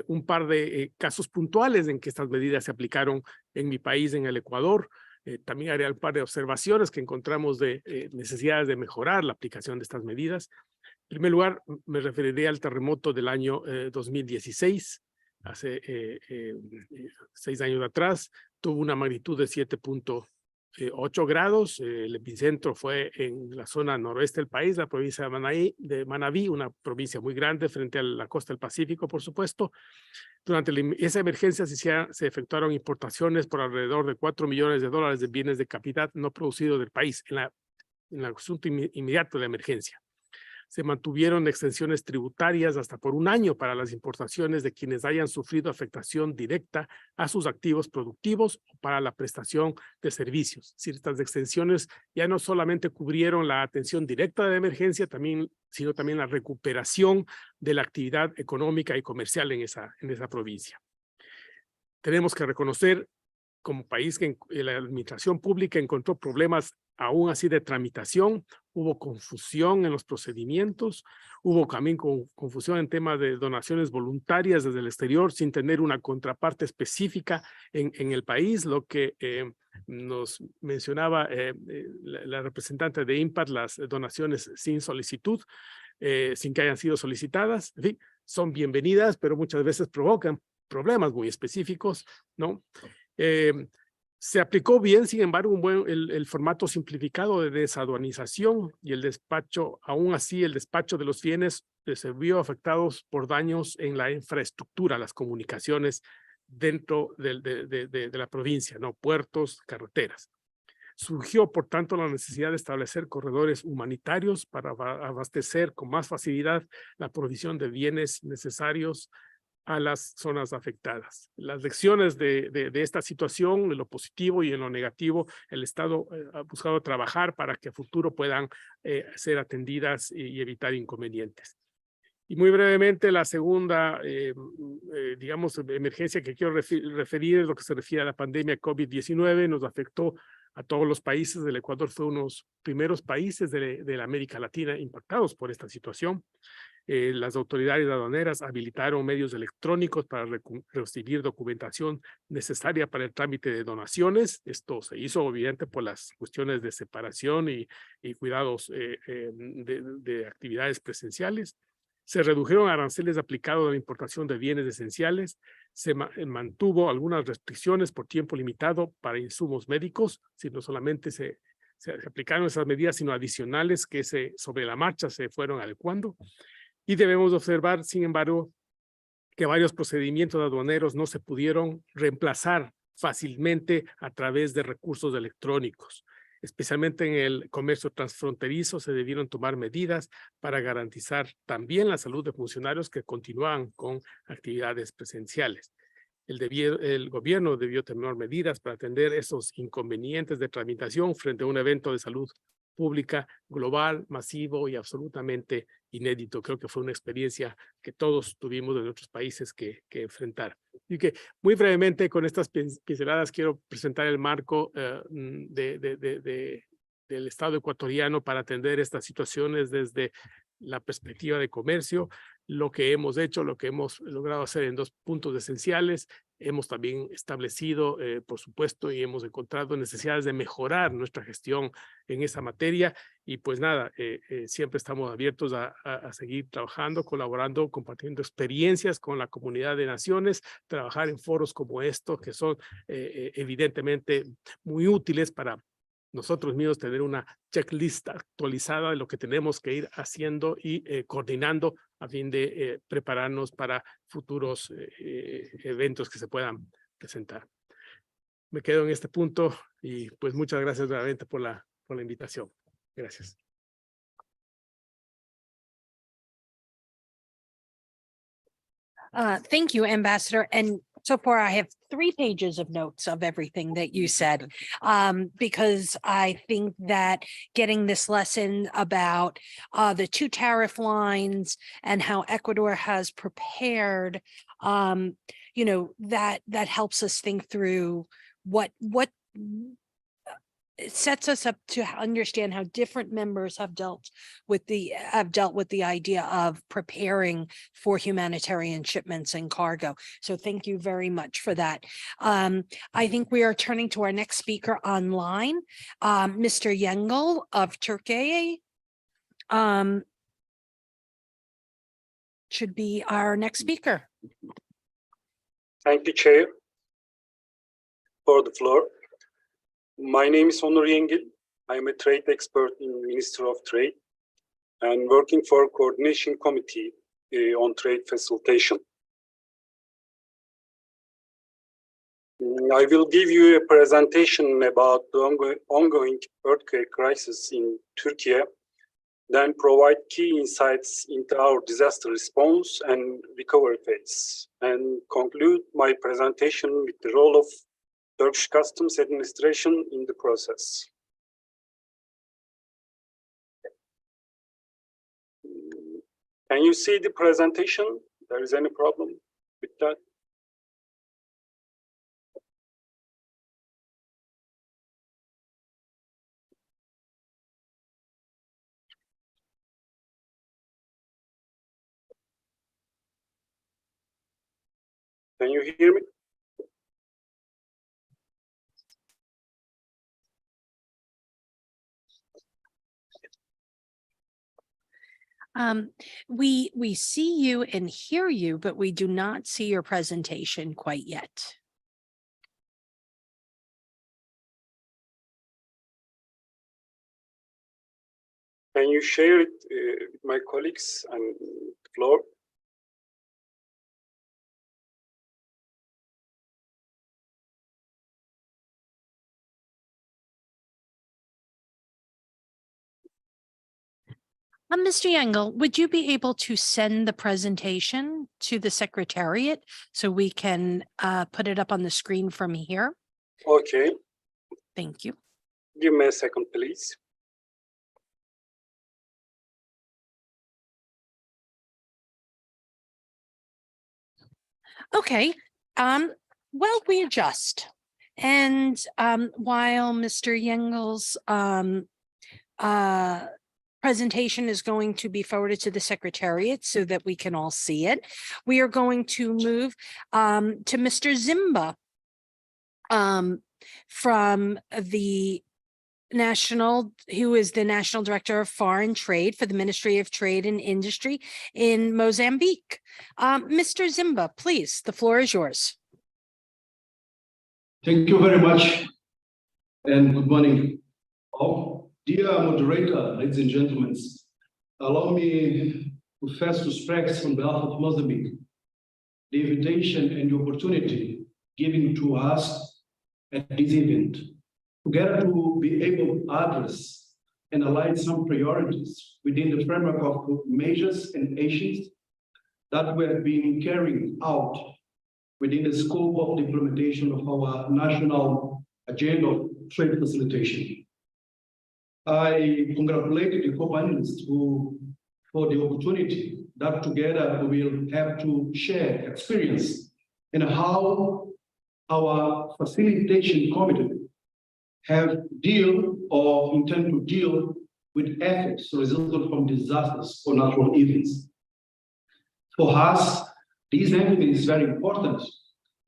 un par de casos puntuales en que estas medidas se aplicaron en mi país, en el Ecuador. También haré un par de observaciones que encontramos de necesidades de mejorar la aplicación de estas medidas. En primer lugar, me referiré al terremoto del año 2016, hace 6 años atrás. Tuvo una magnitud de 7.8 grados. El epicentro fue en la zona noroeste del país, la provincia de Manabí, una provincia muy grande frente a la costa del Pacífico, por supuesto. Durante esa emergencia se efectuaron importaciones por alrededor de $4 millones de bienes de capital no producidos del país en el asunto inmediato de la emergencia. Se mantuvieron extensiones tributarias hasta por 1 año para las importaciones de quienes hayan sufrido afectación directa a sus activos productivos o para la prestación de servicios. Es decir, estas extensiones ya no solamente cubrieron la atención directa de la emergencia, sino también la recuperación de la actividad económica y comercial en esa provincia. Tenemos que reconocer como país que la administración pública encontró problemas aún así de tramitación, hubo confusión en los procedimientos, hubo también confusión en temas de donaciones voluntarias desde el exterior sin tener una contraparte específica en el país, lo que nos mencionaba la representante de IMPACT, las donaciones sin solicitud, sin que hayan sido solicitadas, en fin, son bienvenidas, pero muchas veces provocan problemas muy específicos, ¿no? Se aplicó bien, sin embargo, el formato simplificado de desaduanización y el despacho, aún así el despacho de los bienes se vio afectados por daños en la infraestructura, las comunicaciones dentro de la provincia, ¿no? Puertos, carreteras. Surgió, por tanto, la necesidad de establecer corredores humanitarios para abastecer con más facilidad la provisión de bienes necesarios a las zonas afectadas. Las lecciones de esta situación, en lo positivo y en lo negativo, el Estado ha buscado trabajar para que a futuro puedan ser atendidas y evitar inconvenientes. Y muy brevemente, la segunda, digamos, emergencia que quiero referir es lo que se refiere a la pandemia COVID-19. Nos afectó a todos los países. El Ecuador fue uno de los primeros países de la América Latina impactados por esta situación. Las autoridades aduaneras habilitaron medios electrónicos para recibir documentación necesaria para el trámite de donaciones. Esto se hizo obviamente por las cuestiones de separación y cuidados de actividades presenciales. Se redujeron aranceles aplicados a la importación de bienes esenciales. Se mantuvo algunas restricciones por tiempo limitado para insumos médicos, si no solamente se se aplicaron esas medidas, sino adicionales que sobre la marcha se fueron adecuando. Y debemos observar, sin embargo, que varios procedimientos aduaneros no se pudieron reemplazar fácilmente a través de recursos electrónicos. Especialmente en el comercio transfronterizo se debieron tomar medidas para garantizar también la salud de funcionarios que continúan con actividades presenciales. El gobierno debió tomar medidas para atender esos inconvenientes de tramitación frente a un evento de salud pública global, masivo y absolutamente inédito. Creo que fue una experiencia que todos tuvimos en otros países que enfrentar. Y que muy brevemente con estas pinceladas quiero presentar el marco del Estado ecuatoriano para atender estas situaciones desde la perspectiva de comercio, lo que hemos hecho, lo que hemos logrado hacer en 2 puntos esenciales. Hemos también establecido, por supuesto, y hemos encontrado necesidades de mejorar nuestra gestión en esa materia. Y pues nada, siempre estamos abiertos a seguir trabajando, colaborando, compartiendo experiencias con la comunidad de naciones, trabajar en foros como estos que son evidentemente muy útiles para nosotros mismos tener una checklist actualizada de lo que tenemos que ir haciendo y coordinando a fin de prepararnos para futuros eventos que se puedan presentar. Me quedo en este punto y pues muchas gracias nuevamente por la invitación. Gracias. Thank you, Ambassador. And so far, I have 3 pages of notes of everything that you said, because I think that getting this lesson about the 2 tariff lines and how Ecuador has prepared, you know, that helps us think through what it sets us up to understand how different members have dealt with the idea of preparing for humanitarian shipments and cargo. So thank you very much for that. I think we are turning to our next speaker online, Mr. Yengel of Turkey. Should be our next speaker. Thank you, Chair, for the floor. My name is Onur Yengil. I'm a trade expert in Ministry of Trade and working for Coordination Committee on Trade Facilitation. I will give you a presentation about the ongoing earthquake crisis in Turkey, then provide key insights into our disaster response and recovery phase, and conclude my presentation with the role of Turkish Customs Administration in the process. Can you see the presentation? There is any problem with that? Can you hear me? We see you and hear you, but we do not see your presentation quite yet. Can you share it with my colleagues and the floor? Mr. Yengel, would you be able to send the presentation to the Secretariat so we can put it up on the screen from here? Okay. Thank you. Give me a second, please. Okay. Well, we adjust. And while Mr. Yengel's presentation is going to be forwarded to the Secretariat so that we can all see it, we are going to move to Mr. Zimba from the who is the National Director of Foreign Trade for the Ministry of Trade and Industry in Mozambique. Mr. Zimba, please, the floor is yours. Thank you very much, and good morning, Dear moderator, ladies and gentlemen, allow me to first express on behalf of Mozambique the invitation and the opportunity given to us at this event, together to be able to address and align some priorities within the framework of measures and actions that we have been carrying out within the scope of the implementation of our national agenda of trade facilitation. I congratulate the co-panelists for the opportunity that together we will have to share experience in how our facilitation committee have deal or intend to deal with effects resulting from disasters or natural events. For us, this element is very important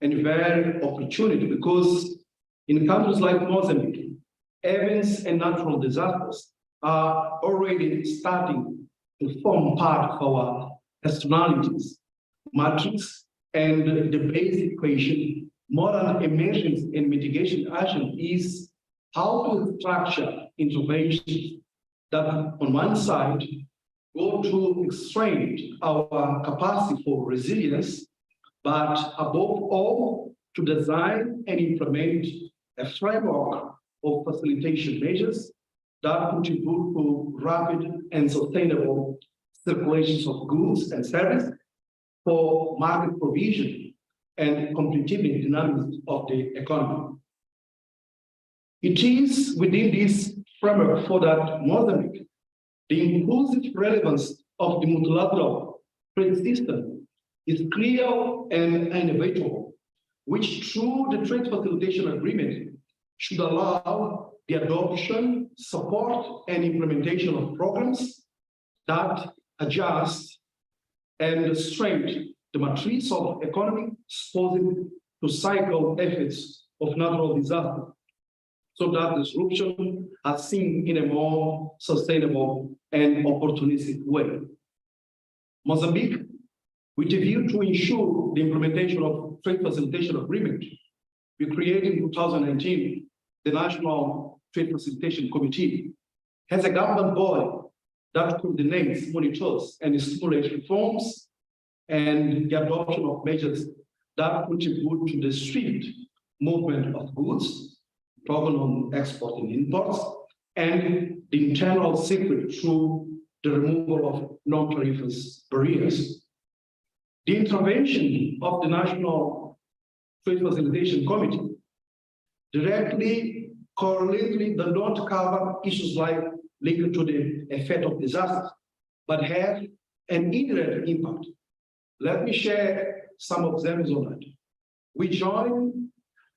and very opportunity because in countries like Mozambique, events and natural disasters are already starting to form part of our externalities, matrix, and the basic equation, modern emergency and mitigation action is how to structure interventions that on one side go to strengthen our capacity for resilience, but above all, to design and implement a framework of facilitation measures that contribute to rapid and sustainable circulations of goods and services for market provision and competitive dynamics of the economy. It is within this framework for that Mozambique, the inclusive relevance of the multilateral trade system is clear and inevitable, which through the trade facilitation agreement should allow the adoption, support, and implementation of programs that adjust and strengthen the matrix of economy exposed to cycle effects of natural disaster, so that disruption are seen in a more sustainable and opportunistic way. Mozambique, with a view to ensure the implementation of trade facilitation agreement, we created in 2019 the National Trade Facilitation Committee, has a government body that coordinates, monitors, and stimulates reforms and the adoption of measures that contribute to the swift movement of goods, talking on export and imports, and the internal circuit through the removal of non-tariffous barriers. The intervention of the National Trade Facilitation Committee directly, correlately, does not cover issues like linked to the effect of disasters, but have an indirect impact. Let me share some examples on that. We joined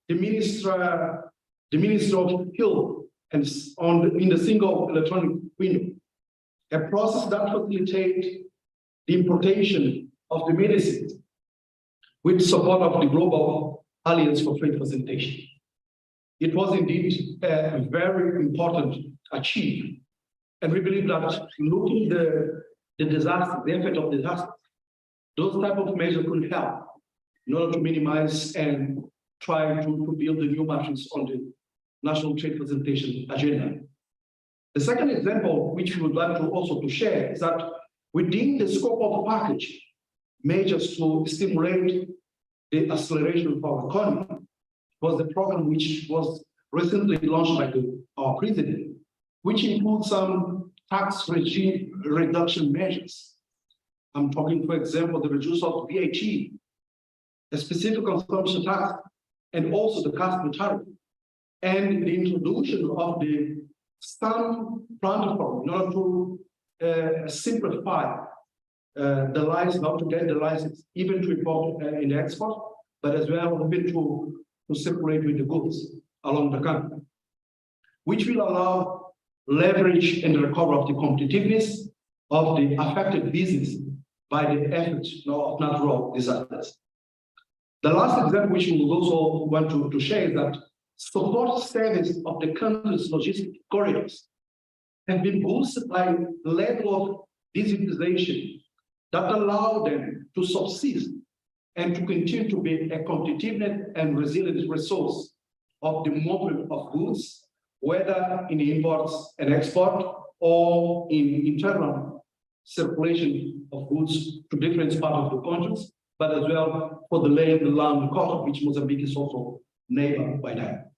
the Minister of Health and in the single electronic window, a process that facilitates the importation of the medicines with support of the Global Alliance for Trade Facilitation. It was indeed a very important achievement. And we believe that looking the disaster, the effect of disaster, those type of measures could help in order to minimize and try to build the new matrix on the National Trade Facilitation agenda. The second example, which we would like to also to share, is that within the scope of the package, measures to stimulate the acceleration of our economy was the program which was recently launched by our president, which includes some tax regime reduction measures. I'm talking, for example, the reduction of VAT, the specific consumption tax, and also the customer tariff, and the introduction of the stamp platform in order to simplify the license, how to get the license, even to import and export, but as well even to circulate with the goods along the country, which will allow leverage and recovery of the competitiveness of the affected business by the efforts of natural disasters. The last example which we will also want to share is that support service of the country's logistic corridors have been boosted by the level of digitization that allow them to subsist and to continue to be a competitive and resilient resource of the movement of goods whether in imports and export or in internal circulation of goods to different parts of the countries, but as well for the land coast, which Mozambique is also neighbor by that.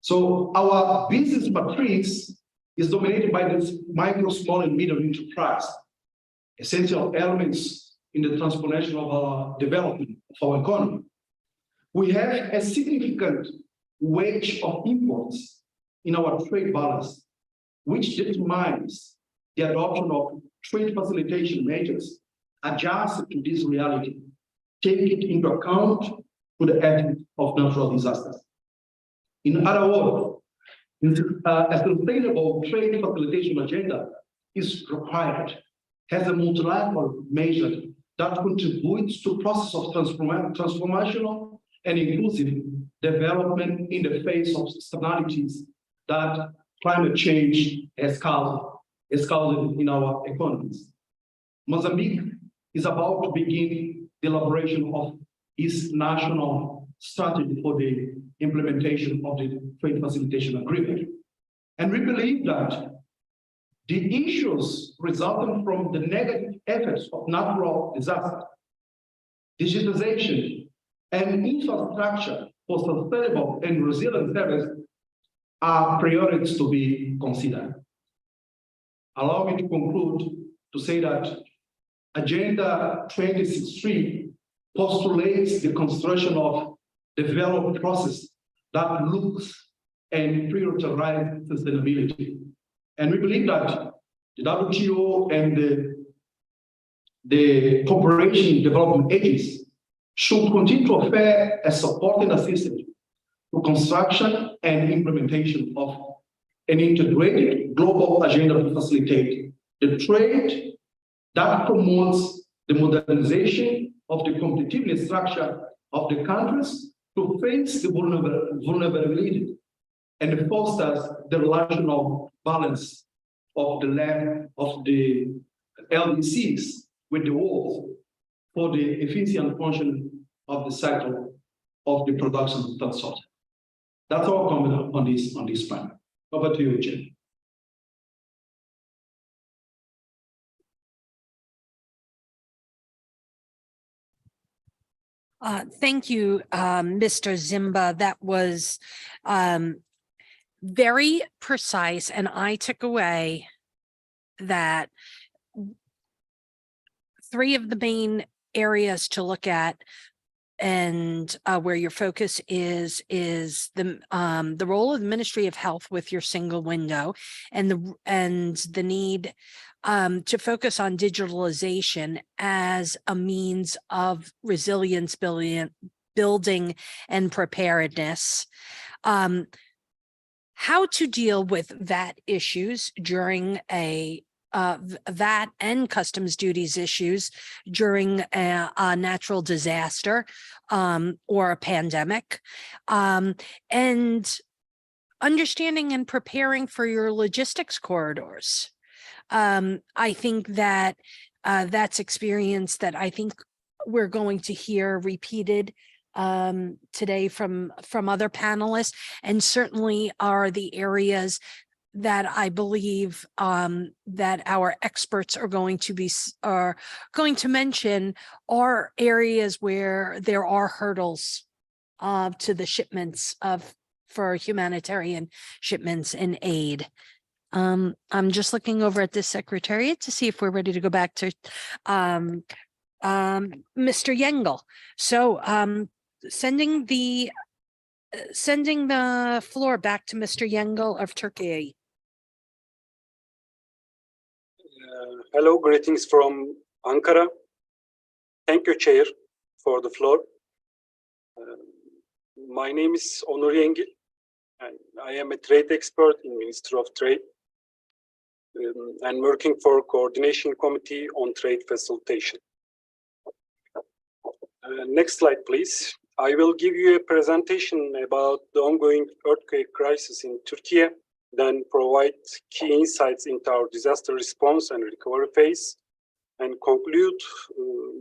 So our business matrix is dominated by this micro, small, and medium enterprise, essential elements in the transformation of our development of our economy. We have a significant weight of imports in our trade balance, which determines the adoption of trade facilitation measures adjusted to this reality, taking into account to the effect of natural disasters. In other words, a sustainable trade facilitation agenda is required as a multilateral measure that contributes to the process of transformational and inclusive development in the face of externalities that climate change has caused in our economies. Mozambique is about to begin the elaboration of its national strategy for the implementation of the trade facilitation agreement. And we believe that the issues resulting from the negative effects of natural disaster, digitization, and infrastructure for sustainable and resilient service are priorities to be considered. Allow me to conclude to say that Agenda 2063 postulates the construction of development process that looks and prioritizes sustainability. And we believe that the WTO and the cooperation development agencies should continue to offer a supporting assistance to construction and implementation of an integrated global agenda to facilitate the trade that promotes the modernization of the competitiveness structure of the countries to face the vulnerability and fosters the relational balance of the land of the LDCs with the world for the efficient function of the cycle of the production of that sort. That's all comment on this plan. Over to you, Jim. Thank you, Mr. Zimba. That was very precise, and I took away that three of the main areas to look at and where your focus is the role of the Ministry of Health with your single window and the need to focus on digitalization as a means of resilience building and preparedness. How to deal with VAT issues during VAT and customs duties issues during a natural disaster or a pandemic, and understanding and preparing for your logistics corridors. I think that that's experience that I think we're going to hear repeated today from other panelists, and certainly are the areas that I believe that our experts are going to mention are areas where there are hurdles to the shipments for humanitarian shipments and aid. I'm just looking over at this secretariat to see if we're ready to go back to Mr. Yengel. So sending the floor back to Mr. Yengel of Turkey. Hello, greetings from Ankara. Thank you, Chair, for the floor. My name is Onur Yengil, and I am a trade expert in Ministry of Trade and working for Coordination Committee on Trade Facilitation. Next slide, please. I will give you a presentation about the ongoing earthquake crisis in Turkey, then provide key insights into our disaster response and recovery phase, and conclude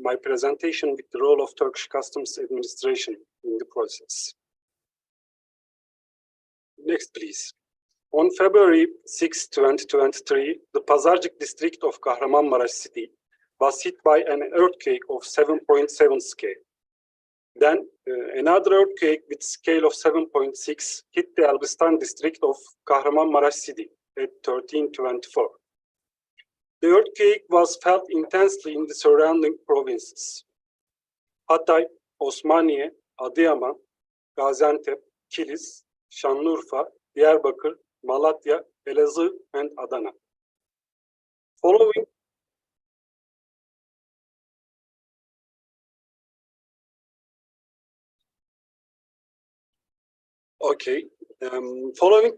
my presentation with the role of Turkish Customs Administration in the process. Next, please. On February 6, 2023, the Pazarcık district of Kahramanmaraş city was hit by an earthquake of 7.7 scale. Then another earthquake with scale of 7.6 hit the Elbistan district of Kahramanmaraş city at 1324. The earthquake was felt intensely in the surrounding provinces. Hatay, Osmaniye, Adıyaman, Gaziantep, Kilis, Şanlıurfa, Diyarbakır, Malatya, Elazığ, and Adana. Following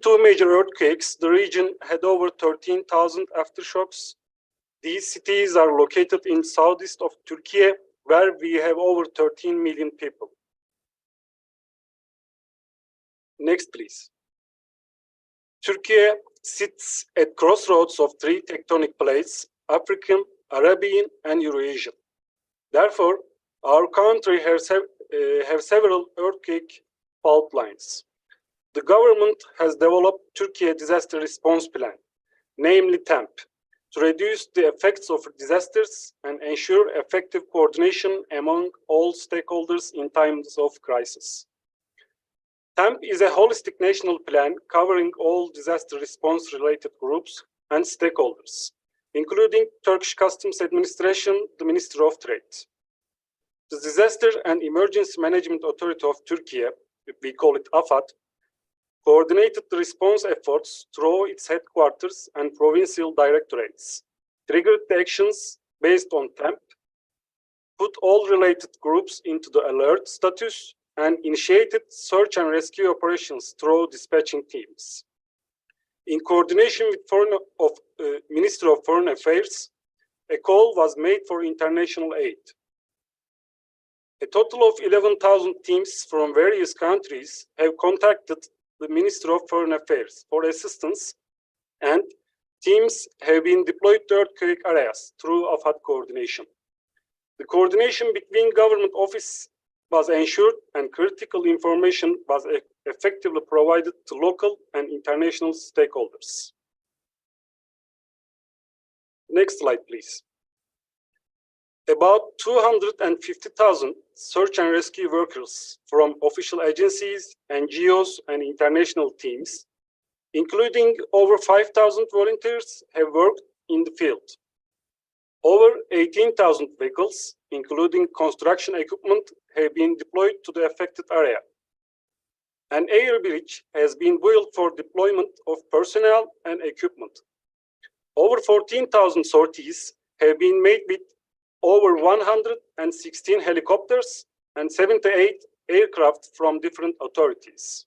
two major earthquakes, the region had over 13,000 aftershocks. These cities are located in southeast of Turkey, where we have over 13 million people. Next, please. Turkey sits at crossroads of three tectonic plates: African, Arabian, and Eurasian. Therefore, our country have several earthquake fault lines. The government has developed Turkey Disaster Response Plan, namely TEMP, to reduce the effects of disasters and ensure effective coordination among all stakeholders in times of crisis. TEMP is a holistic national plan covering all disaster response related groups and stakeholders, including Turkish Customs Administration, the Ministry of Trade. The Disaster and Emergency Management Authority of Turkey, we call it AFAD, coordinated the response efforts through its headquarters and provincial directorates, triggered the actions based on TEMP, put all related groups into the alert status, and initiated search and rescue operations through dispatching teams. In coordination with Ministry of Foreign Affairs, a call was made for international aid. A total of 11,000 teams from various countries have contacted the Ministry of Foreign Affairs for assistance, and teams have been deployed to earthquake areas through AFAD coordination. The coordination between government offices was ensured and critical information was effectively provided to local and international stakeholders. Next slide, please. About 250,000 search and rescue workers from official agencies, NGOs, and international teams, including over 5,000 volunteers, have worked in the field. Over 18,000 vehicles, including construction equipment, have been deployed to the affected area. An air bridge has been built for deployment of personnel and equipment. Over 14,000 sorties have been made with over 116 helicopters and 78 aircraft from different authorities.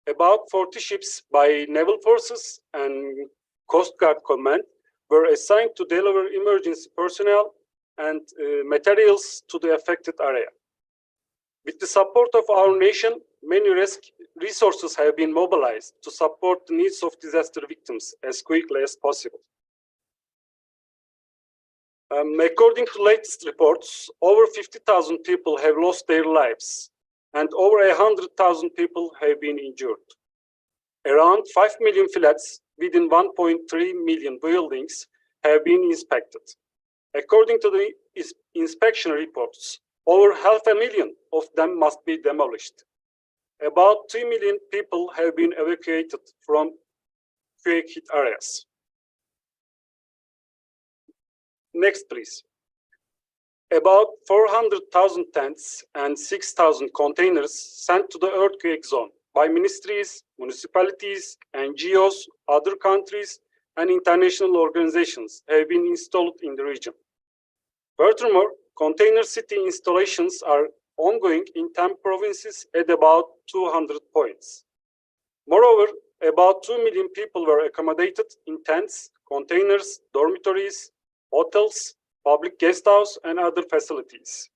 About 40 ships by naval forces and Coast Guard Command were assigned to deliver emergency personnel and materials to the affected area. With the support of our nation, many resources have been mobilized to support the needs of disaster victims as quickly as possible. According to latest reports, over 50,000 people have lost their lives and over 100,000 people have been injured. Around 5 million flats within 1.3 million buildings have been inspected. According to the inspection reports, over 500,000 of them must be demolished. About 2 million people have been evacuated from quake-hit areas. Next, please. About 400,000 tents and 6,000 containers sent to the earthquake zone by ministries, municipalities, NGOs, other countries, and international organizations have been installed in the region. Furthermore, container city installations are ongoing in 10 provinces at about 200 points. Moreover, about 2 million people were accommodated in tents, containers, dormitories, hotels, public guest house, and other facilities.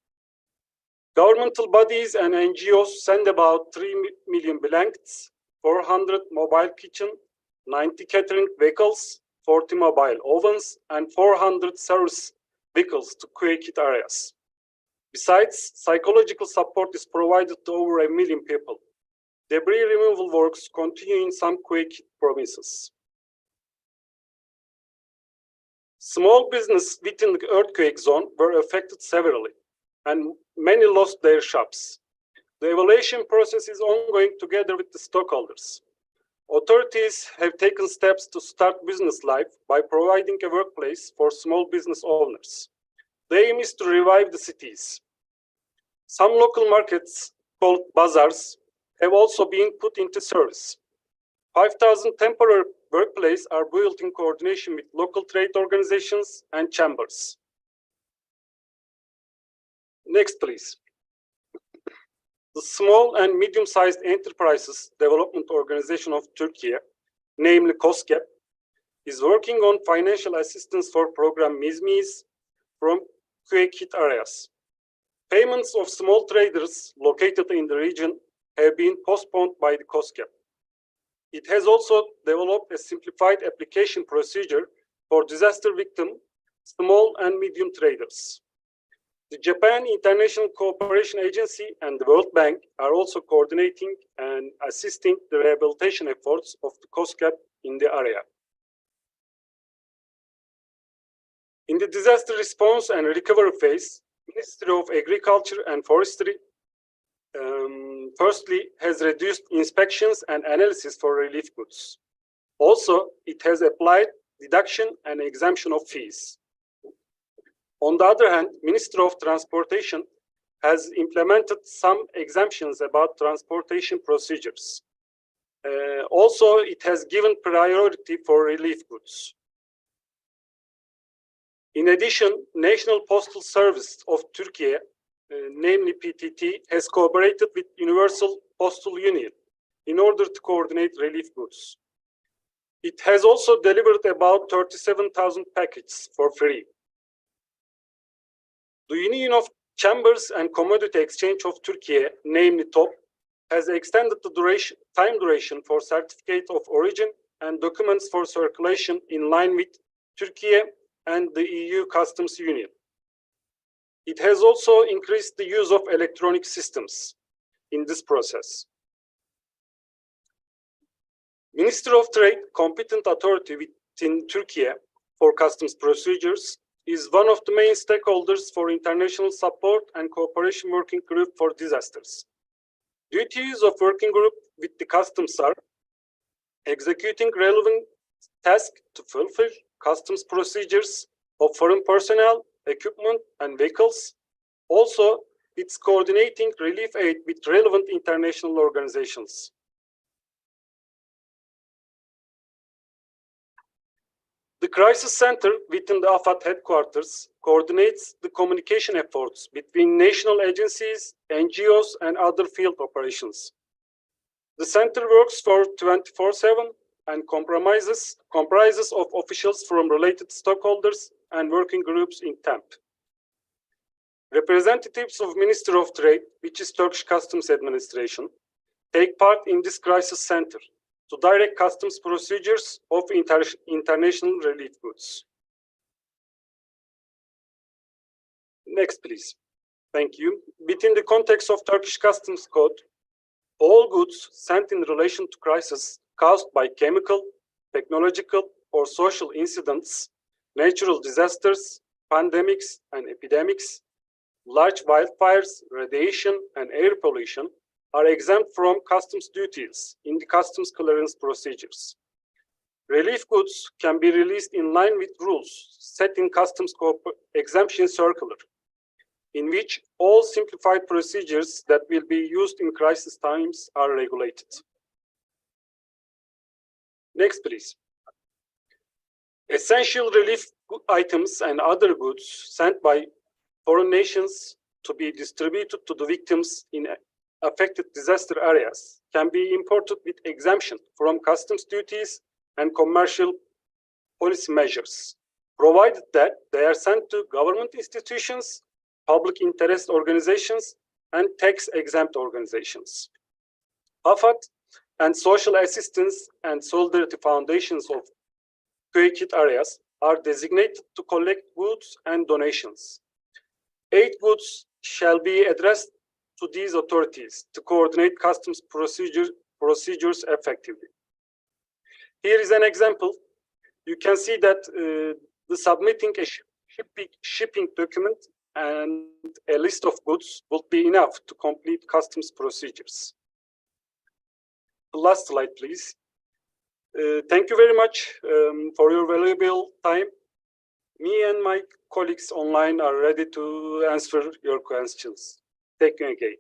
Governmental bodies and NGOs send about 3 million blankets, 400 mobile kitchen, 90 catering vehicles, 40 mobile ovens, and 400 service vehicles to quake-hit areas. Besides, psychological support is provided to over 1 million people. Debris removal works continue in some quake provinces. Small businesses within the earthquake zone were affected severely, and many lost their shops. The evaluation process is ongoing together with the stockholders. Authorities have taken steps to start business life by providing a workplace for small business owners. The aim is to revive the cities. Some local markets, called bazaars, have also been put into service. 5,000 temporary workplaces are built in coordination with local trade organizations and chambers. Next, please. The Small and Medium-Sized Enterprises Development Organization of Turkey, namely KOSGEB, is working on financial assistance for program MISMIs from quake-hit areas. Payments of small traders located in the region have been postponed by the KOSGEB. It has also developed a simplified application procedure for disaster victim small and medium traders. The Japan International Cooperation Agency and the World Bank are also coordinating and assisting the rehabilitation efforts of the KOSGEB in the area. In the disaster response and recovery phase, Ministry of Agriculture and Forestry firstly has reduced inspections and analysis for relief goods. Also, it has applied deduction and exemption of fees. On the other hand, Ministry of Transportation has implemented some exemptions about transportation procedures. Also, it has given priority for relief goods. In addition, National Postal Service of Turkey, namely PTT, has cooperated with Universal Postal Union in order to coordinate relief goods. It has also delivered about 37,000 packets for free. The Union of Chambers and Commodity Exchange of Turkey, namely TOP, has extended the time duration for certificate of origin and documents for circulation in line with Turkey and the EU Customs Union. It has also increased the use of electronic systems in this process. Ministry of Trade, competent authority within Turkey for customs procedures, is one of the main stakeholders for international support and cooperation working group for disasters. Duties of working group with the customs are executing relevant tasks to fulfill customs procedures of foreign personnel, equipment, and vehicles. Also, it's coordinating relief aid with relevant international organizations. The Crisis Center within the AFAD headquarters coordinates the communication efforts between national agencies, NGOs, and other field operations. The center works for 24/7 and comprises of officials from related stockholders and working groups in TAMP. Representatives of Ministry of Trade, which is Turkish Customs Administration, take part in this crisis center to direct customs procedures of international relief goods. Next, please. Thank you. Within the context of Turkish Customs Code, all goods sent in relation to crisis caused by chemical, technological, or social incidents, natural disasters, pandemics and epidemics, large wildfires, radiation, and air pollution are exempt from customs duties in the customs clearance procedures. Relief goods can be released in line with rules set in customs exemption circular, in which all simplified procedures that will be used in crisis times are regulated. Next, please. Essential relief items and other goods sent by foreign nations to be distributed to the victims in affected disaster areas can be imported with exemption from customs duties and commercial policy measures, provided that they are sent to government institutions, public interest organizations, and tax-exempt organizations. AFAD and social assistance and solidarity foundations of quake-hit areas are designated to collect goods and donations. Aid goods shall be addressed to these authorities to coordinate customs procedures effectively. Here is an example. You can see that the submitting a shipping document and a list of goods would be enough to complete customs procedures. The last slide, please. Thank you very much for your valuable time. Me and my colleagues online are ready to answer your questions. Thank you again.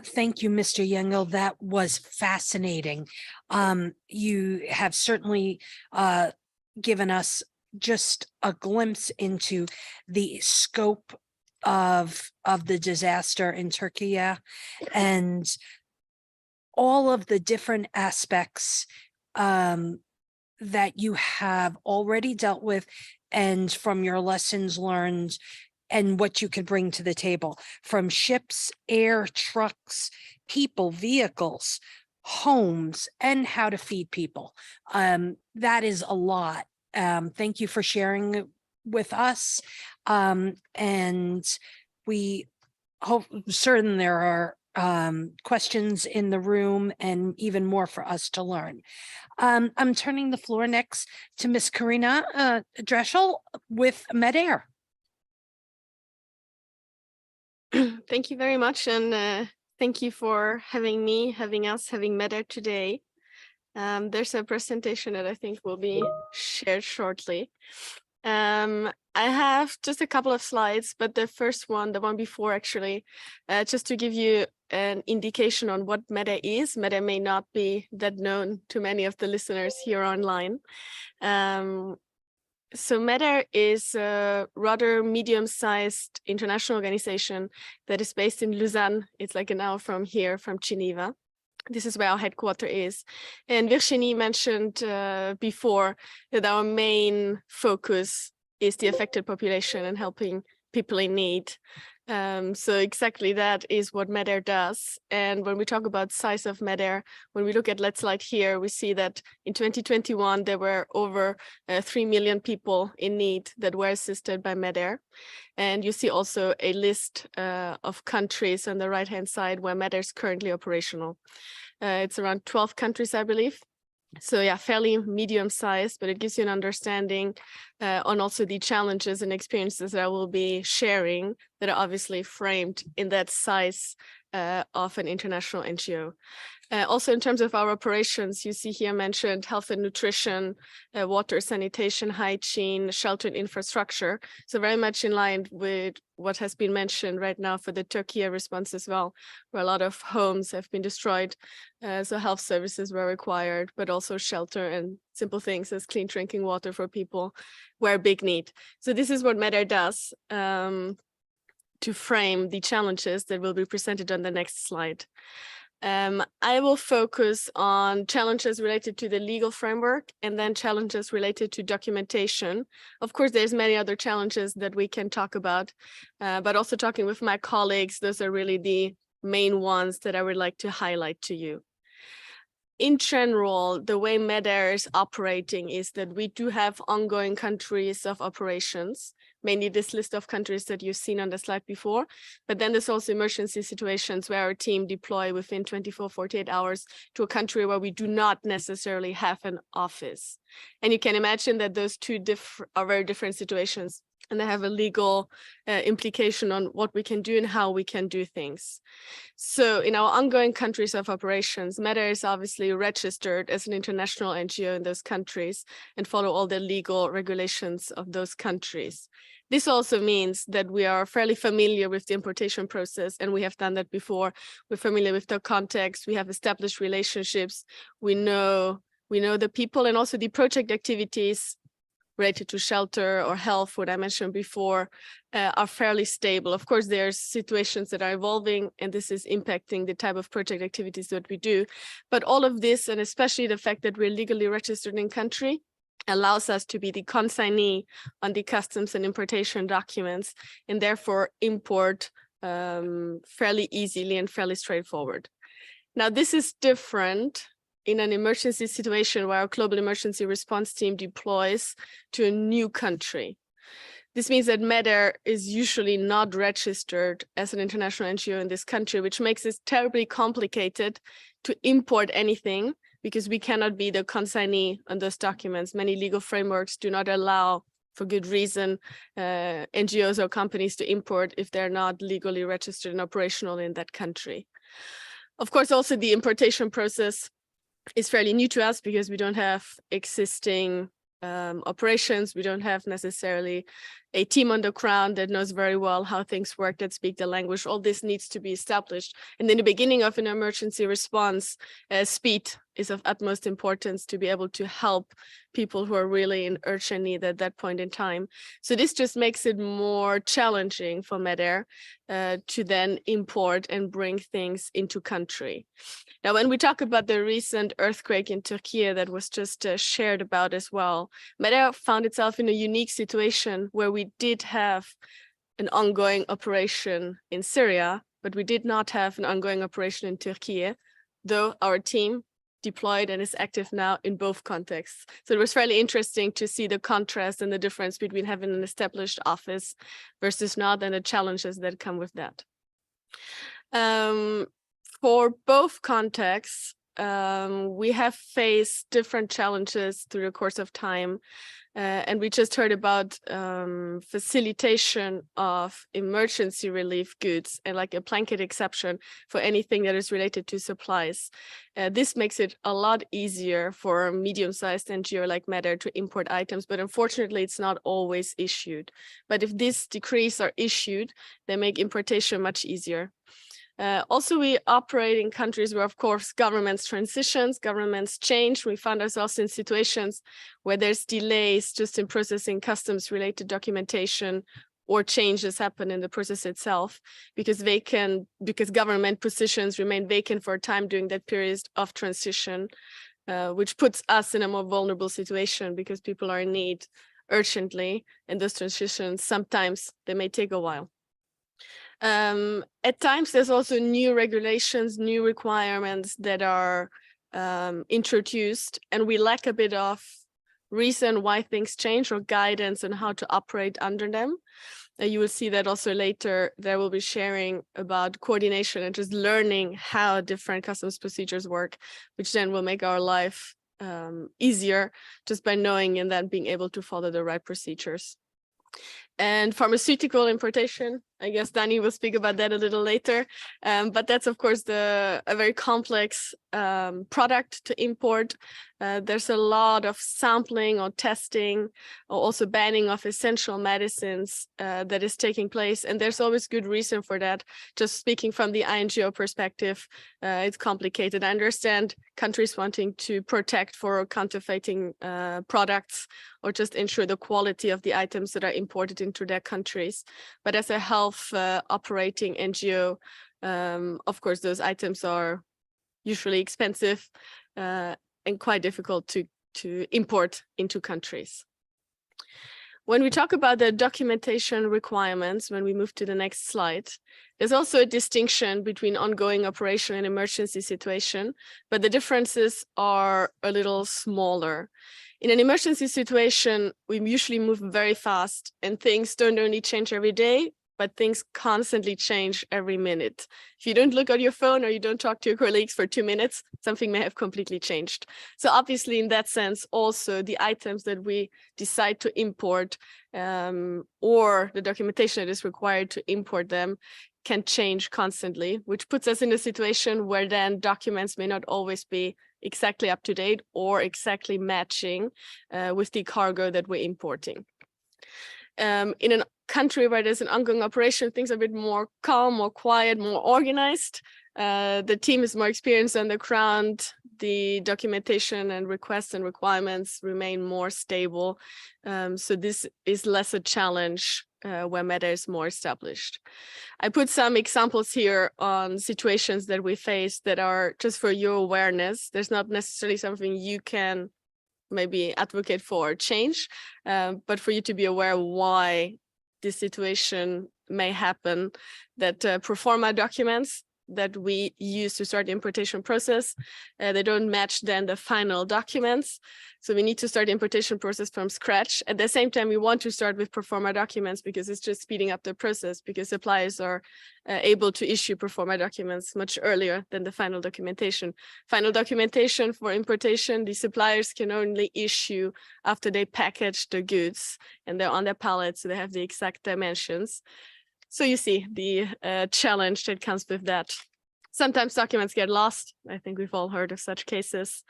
Thank you, Mr. Yengel. That was fascinating. You have certainly given us just a glimpse into the scope of the disaster in Turkey and all of the different aspects that you have already dealt with, and from your lessons learned and what you could bring to the table, from ships, air, trucks, people, vehicles, homes, and how to feed people. That is a lot. Thank you for sharing with us. And we hope certain there are questions in the room and even more for us to learn. I'm turning the floor next to Ms. Karina Dreschel with MEDAIR. Thank you very much, and thank you for having us, having MEDAIR today. There's a presentation that I think will be shared shortly. I have just a couple of slides, but the first one, the one before actually, just to give you an indication on what MEDAIR is. MEDAIR may not be that known to many of the listeners here online. So MEDAIR is a rather medium-sized international organization that is based in Lausanne. It's like an hour from here, from Geneva. This is where our headquarters is. And Virginie mentioned before that our main focus is the affected population and helping people in need. So exactly that is what MEDAIR does. And when we talk about size of MEDAIR, when we look at Let's Slide here, we see that in 2021, there were over 3 million people in need that were assisted by MEDAIR. And you see also a list of countries on the right-hand side where MEDAIR is currently operational. It's around 12 countries, I believe. So yeah, fairly medium-sized, but it gives you an understanding on also the challenges and experiences that I will be sharing that are obviously framed in that size of an international NGO. Also, in terms of our operations, you see here mentioned health and nutrition, water, sanitation, hygiene, shelter and infrastructure. So very much in line with what has been mentioned right now for the Turkey response as well, where a lot of homes have been destroyed. So health services were required, but also shelter and simple things as clean drinking water for people were a big need. So this is what MEDAIR does to frame the challenges that will be presented on the next slide. I will focus on challenges related to the legal framework and then challenges related to documentation. Of course, there's many other challenges that we can talk about, but also talking with my colleagues, those are really the main ones that I would like to highlight to you. In general, the way MEDAIR is operating is that we do have ongoing countries of operations, mainly this list of countries that you've seen on the slide before, but then there's also emergency situations where our team deploy within 24, 48 hours to a country where we do not necessarily have an office. And you can imagine that those two are very different situations, and they have a legal implication on what we can do and how we can do things. So in our ongoing countries of operations, MEDAIR is obviously registered as an international NGO in those countries and follow all the legal regulations of those countries. This also means that we are fairly familiar with the importation process, and we have done that before. We're familiar with the context, we have established relationships, we know the people, and also the project activities related to shelter or health, what I mentioned before, are fairly stable. Of course, there's situations that are evolving, and this is impacting the type of project activities that we do. But all of this, and especially the fact that we're legally registered in country, allows us to be the consignee on the customs and importation documents, and therefore import fairly easily and fairly straightforward. Now, this is different in an emergency situation where our global emergency response team deploys to a new country. This means that MEDER is usually not registered as an international NGO in this country, which makes it terribly complicated to import anything because we cannot be the consignee on those documents. Many legal frameworks do not allow, for good reason, NGOs or companies to import if they're not legally registered and operational in that country. Of course, also the importation process is fairly new to us because we don't have existing operations. We don't have necessarily a team on the ground that knows very well how things work, that speak the language. All this needs to be established. And in the beginning of an emergency response, speed is of utmost importance to be able to help people who are really in urgent need at that point in time. So this just makes it more challenging for MEDER to then import and bring things into country. Now, when we talk about the recent earthquake in Turkey that was just shared about as well, MEDER found itself in a unique situation where we did have an ongoing operation in Syria, but we did not have an ongoing operation in Turkey, though our team deployed and is active now in both contexts. So it was fairly interesting to see the contrast and the difference between having an established office versus not, and the challenges that come with that. For both contexts, we have faced different challenges through the course of time. And we just heard about facilitation of emergency relief goods and like a blanket exception for anything that is related to supplies. This makes it a lot easier for a medium-sized NGO like MEDER to import items, but unfortunately it's not always issued. But if these decrees are issued, they make importation much easier. Also, we operate in countries where, of course, governments transitions, governments change. We found ourselves in situations where there's delays just in processing customs-related documentation, or changes happen in the process itself because government positions remain vacant for a time during that period of transition, which puts us in a more vulnerable situation because people are in need urgently, and those transitions, sometimes they may take a while. At times, there's also new regulations, new requirements that are introduced, and we lack a bit of reason why things change or guidance on how to operate under them. You will see that also later. There will be sharing about coordination and just learning how different customs procedures work, which then will make our life easier just by knowing and then being able to follow the right procedures. And pharmaceutical importation, I guess Danny will speak about that a little later, but that's of course a very complex product to import. There's a lot of sampling or testing, or also banning of essential medicines that is taking place, and there's always good reason for that. Just speaking from the INGO perspective, it's complicated. I understand countries wanting to protect for counterfeiting products or just ensure the quality of the items that are imported into their countries. But as a health operating NGO, of course, those items are usually expensive and quite difficult to import into countries. When we talk about the documentation requirements, when we move to the next slide, there's also a distinction between ongoing operation and emergency situation, but the differences are a little smaller. In an emergency situation, we usually move very fast, and things don't only change every day, but things constantly change every minute. If you don't look at your phone or you don't talk to your colleagues for 2 minutes, something may have completely changed. So obviously, in that sense, also the items that we decide to import or the documentation that is required to import them can change constantly, which puts us in a situation where then documents may not always be exactly up to date or exactly matching with the cargo that we're importing. In a country where there's an ongoing operation, things are a bit more calm, more quiet, more organized. The team is more experienced on the ground. The documentation and requests and requirements remain more stable. So this is less a challenge where MEDER is more established. I put some examples here on situations that we face that are just for your awareness. There's not necessarily something you can maybe advocate for or change, but for you to be aware why this situation may happen, that pro forma documents that we use to start the importation process. They don't match then the final documents. So we need to start the importation process from scratch. At the same time, we want to start with pro forma documents because it's just speeding up the process, because suppliers are able to issue pro forma documents much earlier than the final documentation. Final documentation for importation, the suppliers can only issue after they package the goods and they're on their pallets, so they have the exact dimensions. So you see the challenge that comes with that. Sometimes documents get lost. I think we've all heard of such cases.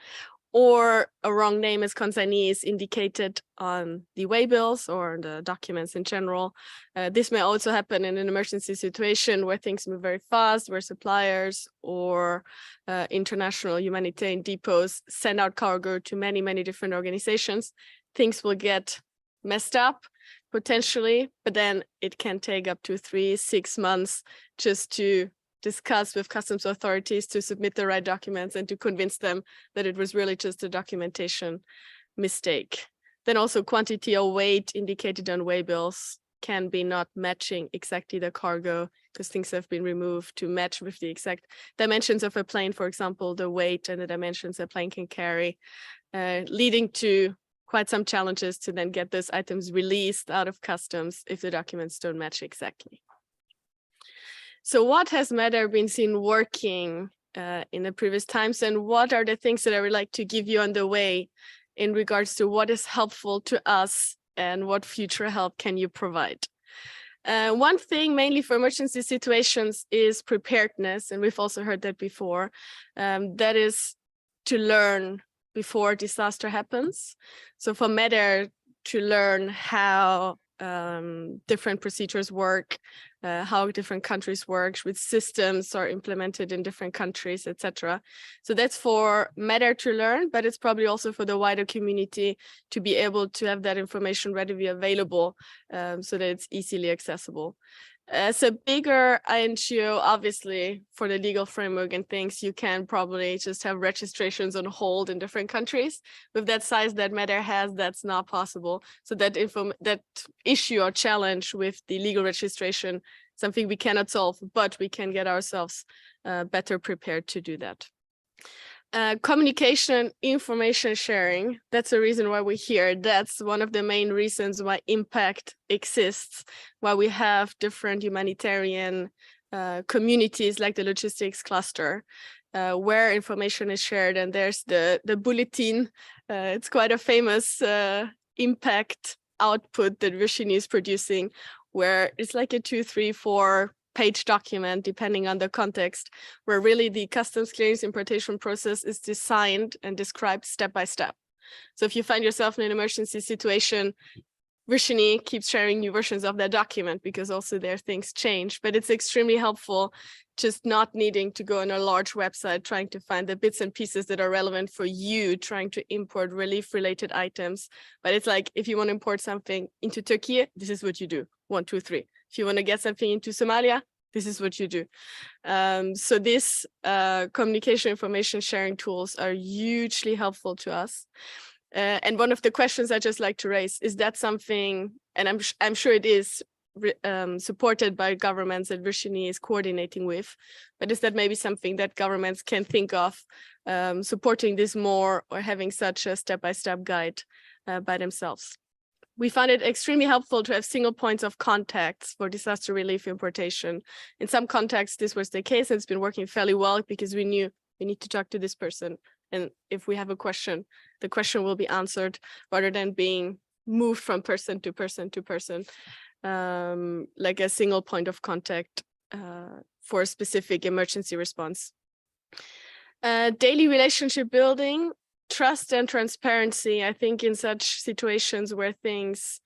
Or a wrong name as consignee is indicated on the waybills or the documents in general. This may also happen in an emergency situation where things move very fast, where suppliers or international humanitarian depots send out cargo to many, many different organizations. Things will get messed up potentially, but then it can take up to 3-6 months just to discuss with customs authorities to submit the right documents and to convince them that it was really just a documentation mistake. Then also quantity or weight indicated on waybills can be not matching exactly the cargo because things have been removed to match with the exact dimensions of a plane, for example, the weight and the dimensions a plane can carry, leading to quite some challenges to then get those items released out of customs if the documents don't match exactly. So what has MEDER been seen working in the previous times, and what are the things that I would like to give you on the way in regards to what is helpful to us and what future help can you provide? One thing mainly for emergency situations is preparedness, and we've also heard that before. That is to learn before disaster happens. So for MEDER to learn how different procedures work, how different countries work, which systems are implemented in different countries, etc. So that's for MEDER to learn, but it's probably also for the wider community to be able to have that information readily available so that it's easily accessible. As a bigger INGO, obviously, for the legal framework and things, you can probably just have registrations on hold in different countries. With that size that MEDER has, that's not possible. So that issue or challenge with the legal registration, something we cannot solve, but we can get ourselves better prepared to do that. Communication, information sharing, that's the reason why we're here. That's one of the main reasons why impact exists, why we have different humanitarian communities like the logistics cluster, where information is shared. And there's the bulletin. It's quite a famous impact output that Virginie is producing, where it's like a 2, 3, 4 page document, depending on the context, where really the customs clearance importation process is designed and described step by step. So if you find yourself in an emergency situation, Virginie keeps sharing new versions of that document because also there things change, but it's extremely helpful just not needing to go on a large website, trying to find the bits and pieces that are relevant for you, trying to import relief related items. But it's like, if you want to import something into Turkey, this is what you do, 1, 2, 3. If you want to get something into Somalia, this is what you do. So this communication information sharing tools are hugely helpful to us. And one of the questions I just like to raise, is that something, and I'm sure it is supported by governments that Virginie is coordinating with, but is that maybe something that governments can think of supporting this more, or having such a step-by-step guide by themselves? We found it extremely helpful to have single points of contacts for disaster relief importation. In some contexts, this was the case, and it's been working fairly well because we knew we need to talk to this person. And if we have a question, the question will be answered rather than being moved from person to person to person, like a single point of contact for a specific emergency response. Daily relationship building. Trust and transparency. I think in such situations where things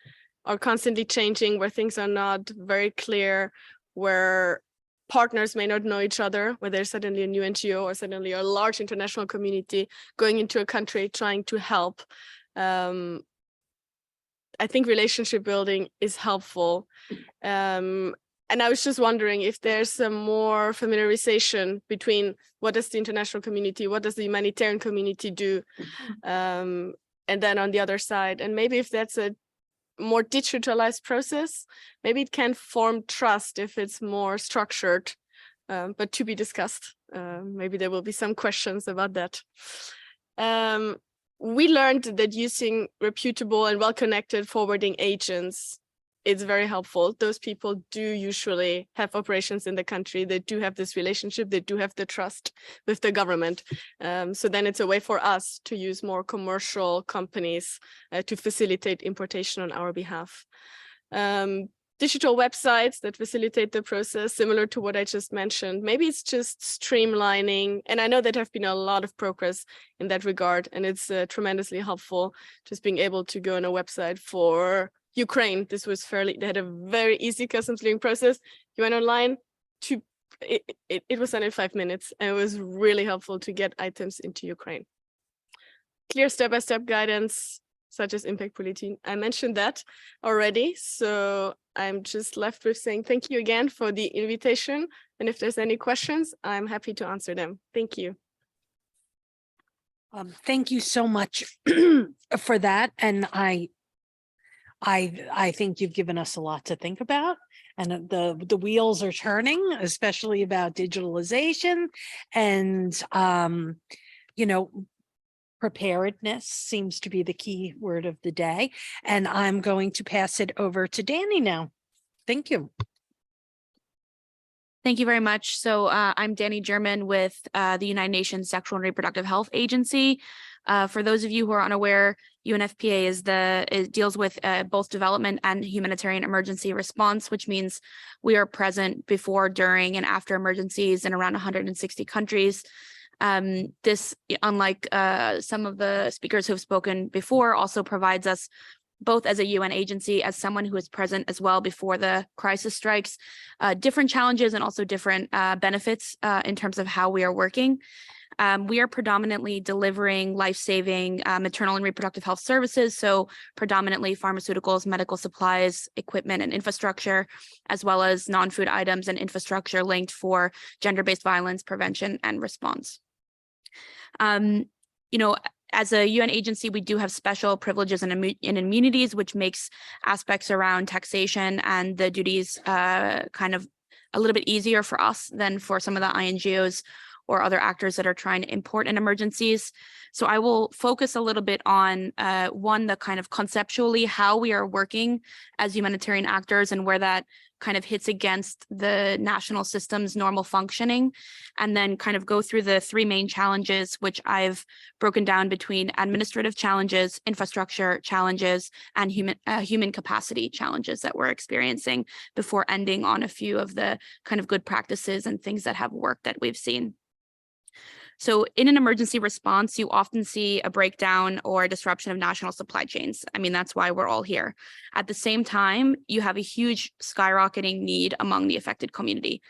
are constantly changing, where things are not very clear, where partners may not know each other, where there's suddenly a new NGO or suddenly a large international community going into a country trying to help, I think relationship building is helpful. And I was just wondering if there's some more familiarization between what does the international community, what does the humanitarian community do, and then on the other side, and maybe if that's a more digitalized process, maybe it can form trust if it's more structured but to be discussed. Maybe there will be some questions about that. We learned that using reputable and well-connected forwarding agents is very helpful. Those people do usually have operations in the country. They do have this relationship. They do have the trust with the government. So then it's a way for us to use more commercial companies to facilitate importation on our behalf. Digital websites that facilitate the process, similar to what I just mentioned. Maybe it's just streamlining. And I know that have been a lot of progress in that regard. And it's tremendously helpful just being able to go on a website for Ukraine. This was they had a very easy customs clearing process. You went online, it was done in 5 minutes. And it was really helpful to get items into Ukraine. Clear step-by-step guidance, such as impact bulletin. I mentioned that already. So I'm just left with saying thank you again for the invitation. And if there's any questions, I'm happy to answer them. Thank you. Thank you so much for that. And I think you've given us a lot to think about, and the wheels are turning, especially about digitalization and, you know, preparedness seems to be the key word of the day. And I'm going to pass it over to Danny now. Thank you. Thank you very much. So I'm Danny German with the United Nations Sexual and Reproductive Health Agency. For those of you who are unaware, UNFPA deals with both development and humanitarian emergency response, which means we are present before, during, and after emergencies in around 160 countries. This, unlike some of the speakers who have spoken before, also provides us, both as a UN agency, as someone who is present as well before the crisis strikes, different challenges and also different benefits in terms of how we are working. We are predominantly delivering life-saving maternal and reproductive health services, so predominantly pharmaceuticals, medical supplies, equipment, and infrastructure, as well as non-food items and infrastructure linked for gender-based violence prevention and response. You know, as a UN agency, we do have special privileges and immunities, which makes aspects around taxation and the duties kind of a little bit easier for us than for some of the INGOs or other actors that are trying to import in emergencies. So I will focus a little bit on the kind of conceptually how we are working as humanitarian actors and where that kind of hits against the national system's normal functioning, and then kind of go through the three main challenges, which I've broken down between administrative challenges, infrastructure challenges, and human capacity challenges that we're experiencing, before ending on a few of the kind of good practices and things that have worked that we've seen. So in an emergency response, you often see a breakdown or a disruption of national supply chains. I mean, that's why we're all here. At the same time, you have a huge skyrocketing need among the affected community.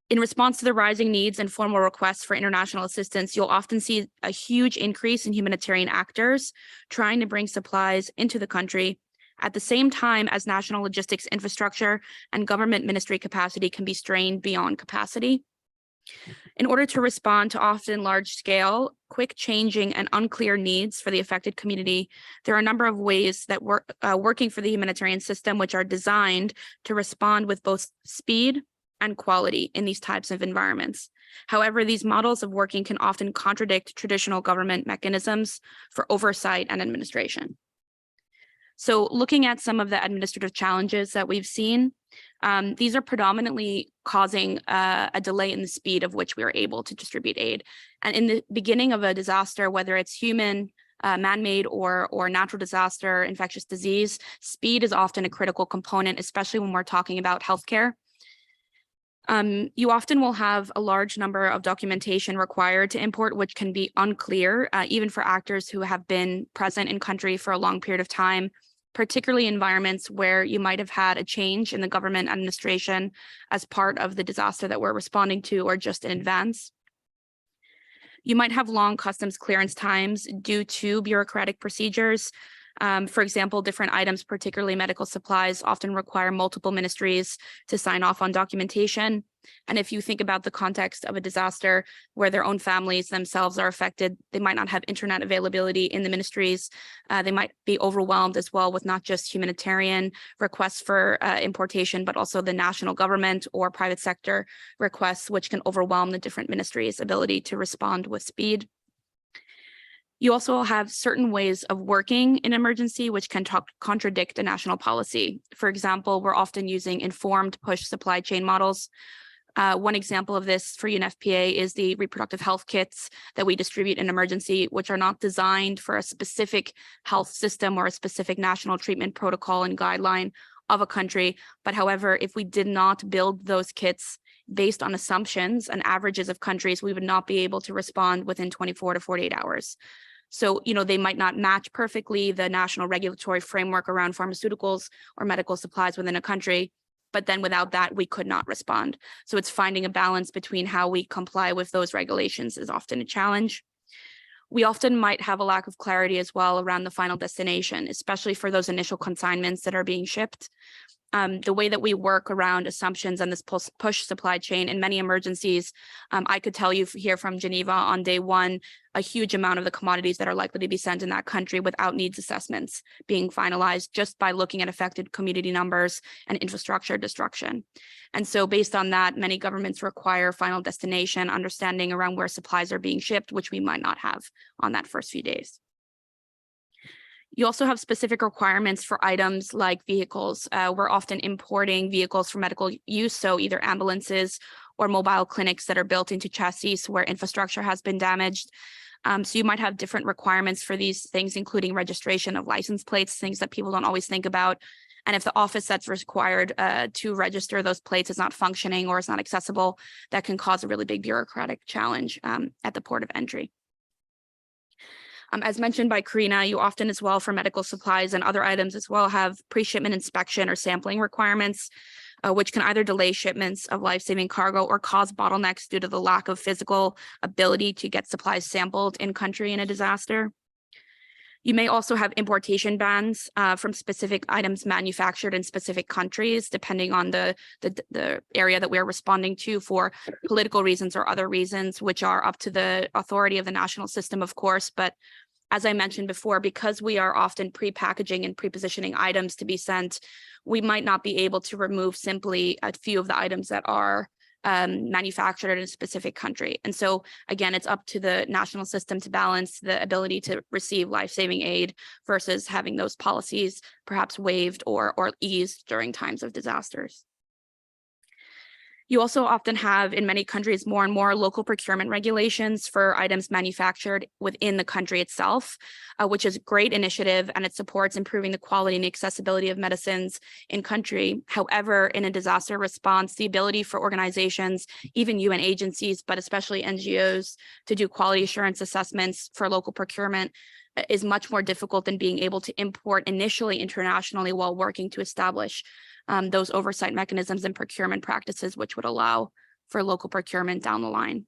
In response to the rising needs and formal requests for international assistance, you'll often see a huge increase in humanitarian actors trying to bring supplies into the country, at the same time as national logistics infrastructure and government ministry capacity can be strained beyond capacity. In order to respond to often large-scale, quick changing and unclear needs for the affected community, there are a number of ways that working for the humanitarian system, which are designed to respond with both speed and quality in these types of environments. However, these models of working can often contradict traditional government mechanisms for oversight and administration. So looking at some of the administrative challenges that we've seen, these are predominantly causing a delay in the speed of which we are able to distribute aid. And in the beginning of a disaster, whether it's human, man-made or natural disaster, infectious disease, speed is often a critical component, especially when we're talking about healthcare. You often will have a large number of documentation required to import, which can be unclear, even for actors who have been present in country for a long period of time, particularly environments where you might have had a change in the government administration as part of the disaster that we're responding to or just in advance. You might have long customs clearance times due to bureaucratic procedures. For example, different items, particularly medical supplies, often require multiple ministries to sign off on documentation. And if you think about the context of a disaster where their own families themselves are affected, they might not have internet availability in the ministries. They might be overwhelmed as well with not just humanitarian requests for importation, but also the national government or private sector requests, which can overwhelm the different ministries' ability to respond with speed. You also have certain ways of working in emergency, which can contradict a national policy. For example, we're often using informed push supply chain models. One example of this for UNFPA is the reproductive health kits that we distribute in emergency, which are not designed for a specific health system or a specific national treatment protocol and guideline of a country. But however, if we did not build those kits based on assumptions and averages of countries, we would not be able to respond within 24 to 48 hours. So, they might not match perfectly the national regulatory framework around pharmaceuticals or medical supplies within a country, but then without that, we could not respond. So it's finding a balance between how we comply with those regulations is often a challenge. We often might have a lack of clarity as well around the final destination, especially for those initial consignments that are being shipped. The way that we work around assumptions and this push supply chain in many emergencies, I could tell you here from Geneva on day one, a huge amount of the commodities that are likely to be sent in that country without needs assessments being finalized just by looking at affected community numbers and infrastructure destruction. And so based on that, many governments require final destination understanding around where supplies are being shipped, which we might not have on that first few days. You also have specific requirements for items like vehicles. We're often importing vehicles for medical use, so either ambulances or mobile clinics that are built into chassis where infrastructure has been damaged. So you might have different requirements for these things, including registration of license plates, things that people don't always think about. And if the office that's required to register those plates is not functioning or is not accessible, that can cause a really big bureaucratic challenge at the port of entry. As mentioned by Karina, you often as well for medical supplies and other items as well have pre-shipment inspection or sampling requirements, which can either delay shipments of life-saving cargo or cause bottlenecks due to the lack of physical ability to get supplies sampled in country in a disaster. You may also have importation bans from specific items manufactured in specific countries, depending on the area that we're responding to for political reasons or other reasons, which are up to the authority of the national system, of course. But as I mentioned before, because we are often pre-packaging and pre-positioning items to be sent, we might not be able to remove simply a few of the items that are manufactured in a specific country. And so again, it's up to the national system to balance the ability to receive life-saving aid versus having those policies perhaps waived or eased during times of disasters. You also often have in many countries more and more local procurement regulations for items manufactured within the country itself, which is a great initiative and it supports improving the quality and accessibility of medicines in country. However, in a disaster response, the ability for organizations, even UN agencies, but especially NGOs, to do quality assurance assessments for local procurement is much more difficult than being able to import initially internationally while working to establish those oversight mechanisms and procurement practices, which would allow for local procurement down the line.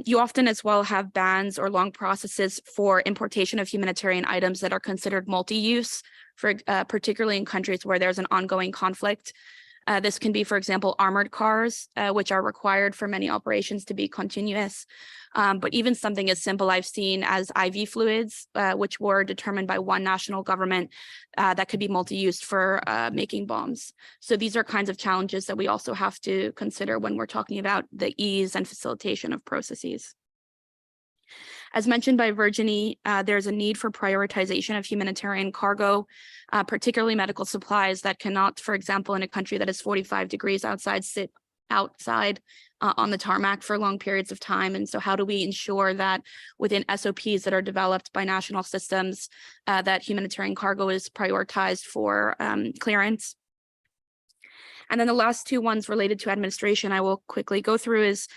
You often as well have bans or long processes for importation of humanitarian items that are considered multi-use, particularly in countries where there's an ongoing conflict. This can be, for example, armored cars, which are required for many operations to be continuous. But even something as simple I've seen as IV fluids, which were determined by one national government that could be multi-used for making bombs. So these are kinds of challenges that we also have to consider when we're talking about the ease and facilitation of processes. As mentioned by Virginie, there's a need for prioritization of humanitarian cargo, particularly medical supplies that cannot, for example, in a country that is 45 degrees outside, sit outside on the tarmac for long periods of time. And so how do we ensure that within SOPs that are developed by national systems, that humanitarian cargo is prioritized for clearance? And then the last two ones related to administration I will quickly go through is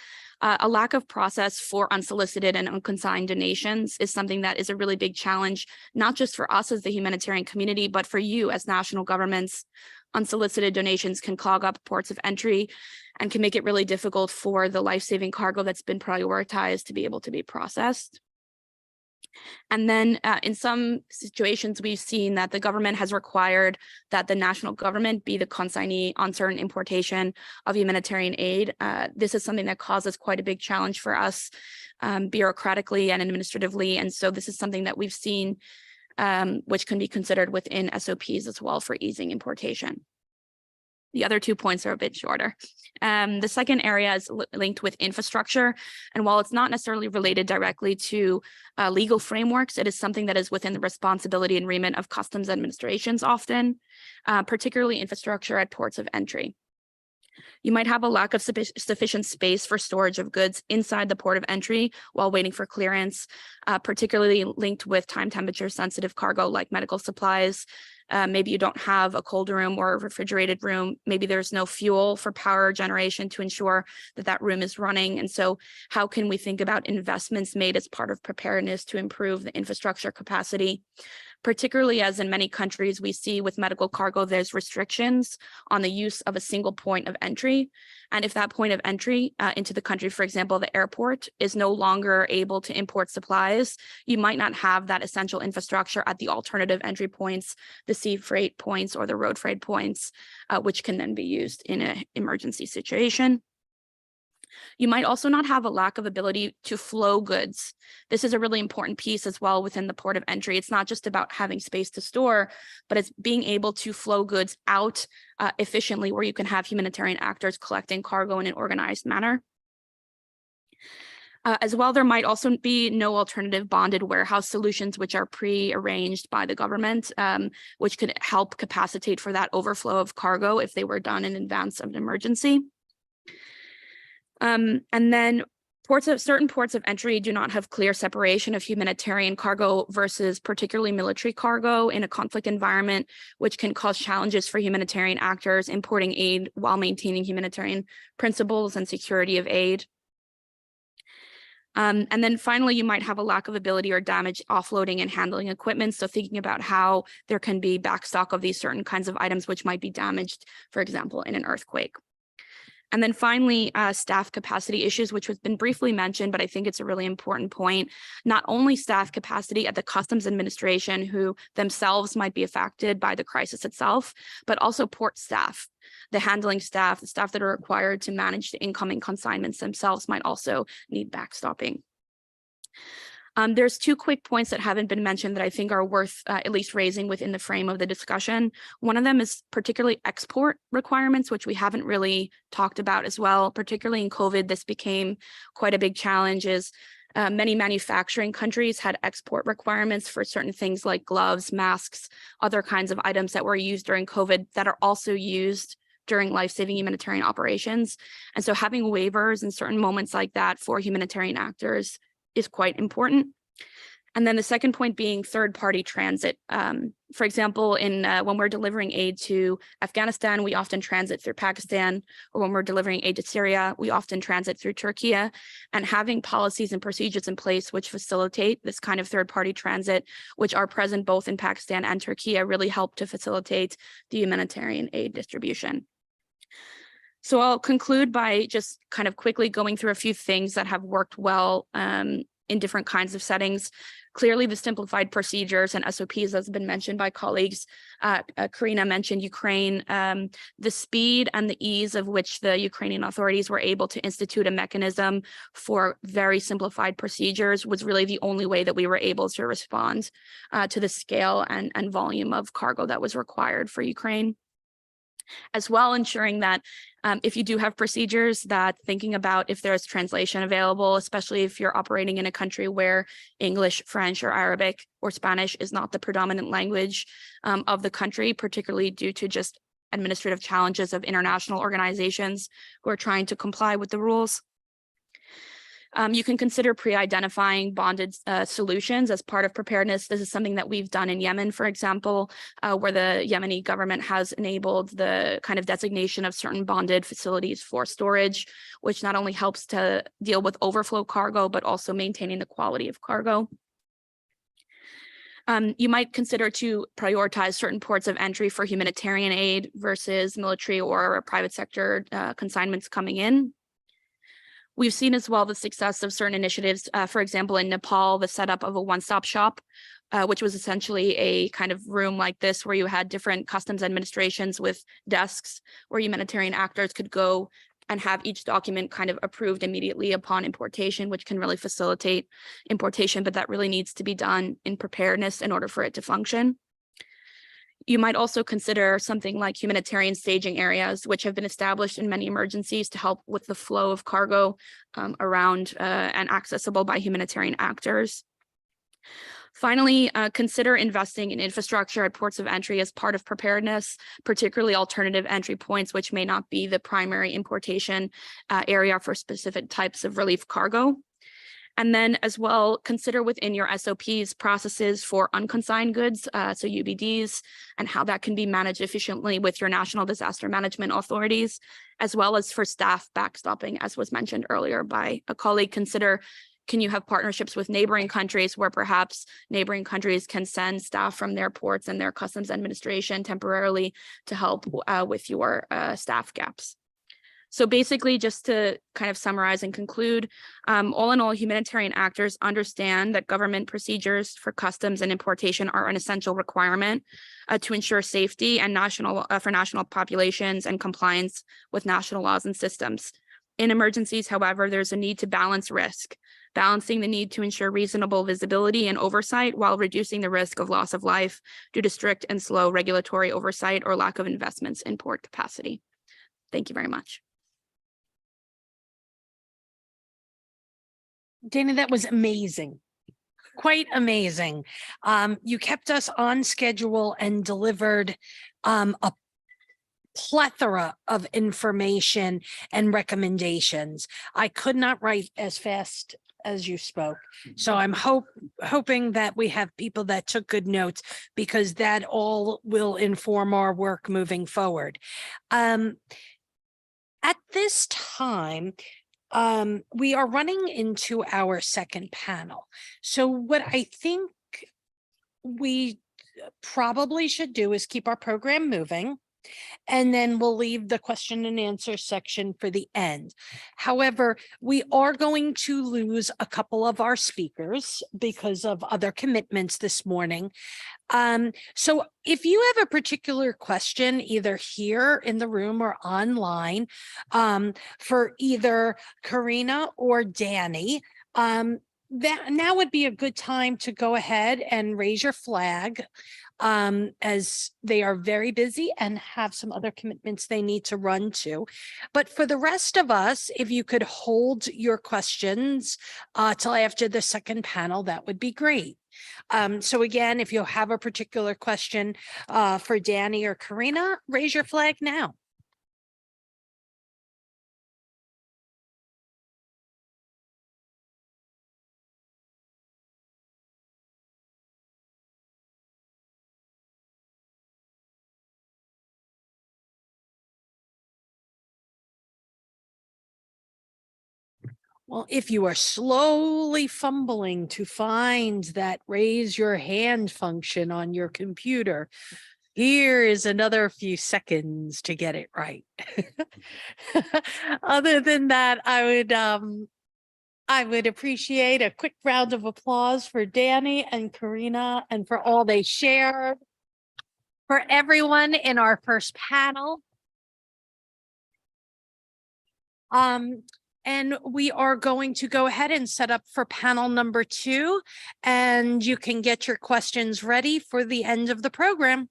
a lack of process for unsolicited and unconsigned donations is something that is a really big challenge, not just for us as the humanitarian community, but for you as national governments. Unsolicited donations can clog up ports of entry and can make it really difficult for the life-saving cargo that's been prioritized to be able to be processed. And then in some situations, we've seen that the government has required that the national government be the consignee on certain importation of humanitarian aid. This is something that causes quite a big challenge for us bureaucratically and administratively. And so this is something that we've seen which can be considered within SOPs as well for easing importation. The other 2 points are a bit shorter. The second area is linked with infrastructure. And while it's not necessarily related directly to legal frameworks, it is something that is within the responsibility and remit of customs administrations often, particularly infrastructure at ports of entry. You might have a lack of sufficient space for storage of goods inside the port of entry while waiting for clearance, particularly linked with time temperature sensitive cargo like medical supplies. Maybe you don't have a cold room or a refrigerated room. Maybe there's no fuel for power generation to ensure that that room is running. And so how can we think about investments made as part of preparedness to improve the infrastructure capacity? Particularly as in many countries we see with medical cargo, there's restrictions on the use of a single point of entry. And if that point of entry into the country, for example, the airport, is no longer able to import supplies, you might not have that essential infrastructure at the alternative entry points, the sea freight points or the road freight points, which can then be used in an emergency situation. You might also not have a lack of ability to flow goods. This is a really important piece as well within the port of entry. It's not just about having space to store, but it's being able to flow goods out efficiently where you can have humanitarian actors collecting cargo in an organized manner. As well, there might also be no alternative bonded warehouse solutions which are pre-arranged by the government, which could help capacitate for that overflow of cargo if they were done in advance of an emergency. And then certain ports of entry do not have clear separation of humanitarian cargo versus particularly military cargo in a conflict environment, which can cause challenges for humanitarian actors importing aid while maintaining humanitarian principles and security of aid. And then finally, you might have a lack of ability or damage offloading and handling equipment. So thinking about how there can be backstock of these certain kinds of items which might be damaged, for example, in an earthquake. And then finally, staff capacity issues, which has been briefly mentioned, but I think it's a really important point. Not only staff capacity at the Customs Administration, who themselves might be affected by the crisis itself, but also port staff. The handling staff, the staff that are required to manage the incoming consignments themselves might also need backstopping. There's 2 quick points that haven't been mentioned that I think are worth at least raising within the frame of the discussion. One of them is particularly export requirements, which we haven't really talked about as well. Particularly in COVID, this became quite a big challenge as many manufacturing countries had export requirements for certain things like gloves, masks, other kinds of items that were used during COVID that are also used during life-saving humanitarian operations. And so having waivers in certain moments like that for humanitarian actors is quite important. And then the second point being third-party transit. For example, when we're delivering aid to Afghanistan, we often transit through Pakistan, or when we're delivering aid to Syria, we often transit through Turkey. And having policies and procedures in place which facilitate this kind of third-party transit, which are present both in Pakistan and Turkey, really help to facilitate the humanitarian aid distribution. So I'll conclude by just kind of quickly going through a few things that have worked well in different kinds of settings. Clearly, the simplified procedures and SOPs, as has been mentioned by colleagues. Karina mentioned Ukraine. The speed and the ease of which the Ukrainian authorities were able to institute a mechanism for very simplified procedures was really the only way that we were able to respond to the scale and volume of cargo that was required for Ukraine. As well, ensuring that if you do have procedures, that thinking about if there's translation available, especially if you're operating in a country where English, French, or Arabic or Spanish is not the predominant language of the country, particularly due to just administrative challenges of international organizations who are trying to comply with the rules. You can consider pre-identifying bonded solutions as part of preparedness. This is something that we've done in Yemen, for example, where the Yemeni government has enabled the kind of designation of certain bonded facilities for storage, which not only helps to deal with overflow cargo, but also maintaining the quality of cargo. You might consider to prioritize certain ports of entry for humanitarian aid versus military or private sector consignments coming in. We've seen as well the success of certain initiatives, for example, in Nepal, the setup of a one-stop shop, which was essentially a kind of room like this where you had different customs administrations with desks where humanitarian actors could go and have each document kind of approved immediately upon importation, which can really facilitate importation, but that really needs to be done in preparedness in order for it to function. You might also consider something like humanitarian staging areas, which have been established in many emergencies to help with the flow of cargo around and accessible by humanitarian actors. Finally, consider investing in infrastructure at ports of entry as part of preparedness, particularly alternative entry points, which may not be the primary importation area for specific types of relief cargo. And then as well, consider within your SOPs processes for unconsigned goods, so UBDs, and how that can be managed efficiently with your national disaster management authorities, as well as for staff backstopping, as was mentioned earlier by a colleague. Consider, can you have partnerships with neighboring countries where perhaps neighboring countries can send staff from their ports and their customs administration temporarily to help with your staff gaps? So basically, just to kind of summarize and conclude, all in all, humanitarian actors understand that government procedures for customs and importation are an essential requirement to ensure safety and for national populations and compliance with national laws and systems. In emergencies, however, there's a need to balance risk, balancing the need to ensure reasonable visibility and oversight while reducing the risk of loss of life due to strict and slow regulatory oversight or lack of investments in port capacity. Thank you very much. Dana, that was amazing. Quite amazing. You kept us on schedule and delivered a plethora of information and recommendations. I could not write as fast as you spoke. So I'm hoping that we have people that took good notes, because that all will inform our work moving forward. At this time, we are running into our second panel. So what I think we probably should do is keep our program moving, and then we'll leave the question and answer section for the end. However, we are going to lose a couple of our speakers because of other commitments this morning. So if you have a particular question, either here in the room or online, for either Karina or Danny, that now would be a good time to go ahead and raise your flag, as they are very busy and have some other commitments they need to run to. But for the rest of us, if you could hold your questions till after the second panel, that would be great. So again, if you have a particular question for Danny or Karina, raise your flag now. Well, if you are slowly fumbling to find that raise your hand function on your computer, here is another few seconds to get it right. Other than that, I would appreciate a quick round of applause for Danny and Karina and for all they shared. For everyone in our first panel. And we are going to go ahead and set up for panel number 2, and you can get your questions ready for the end of the program.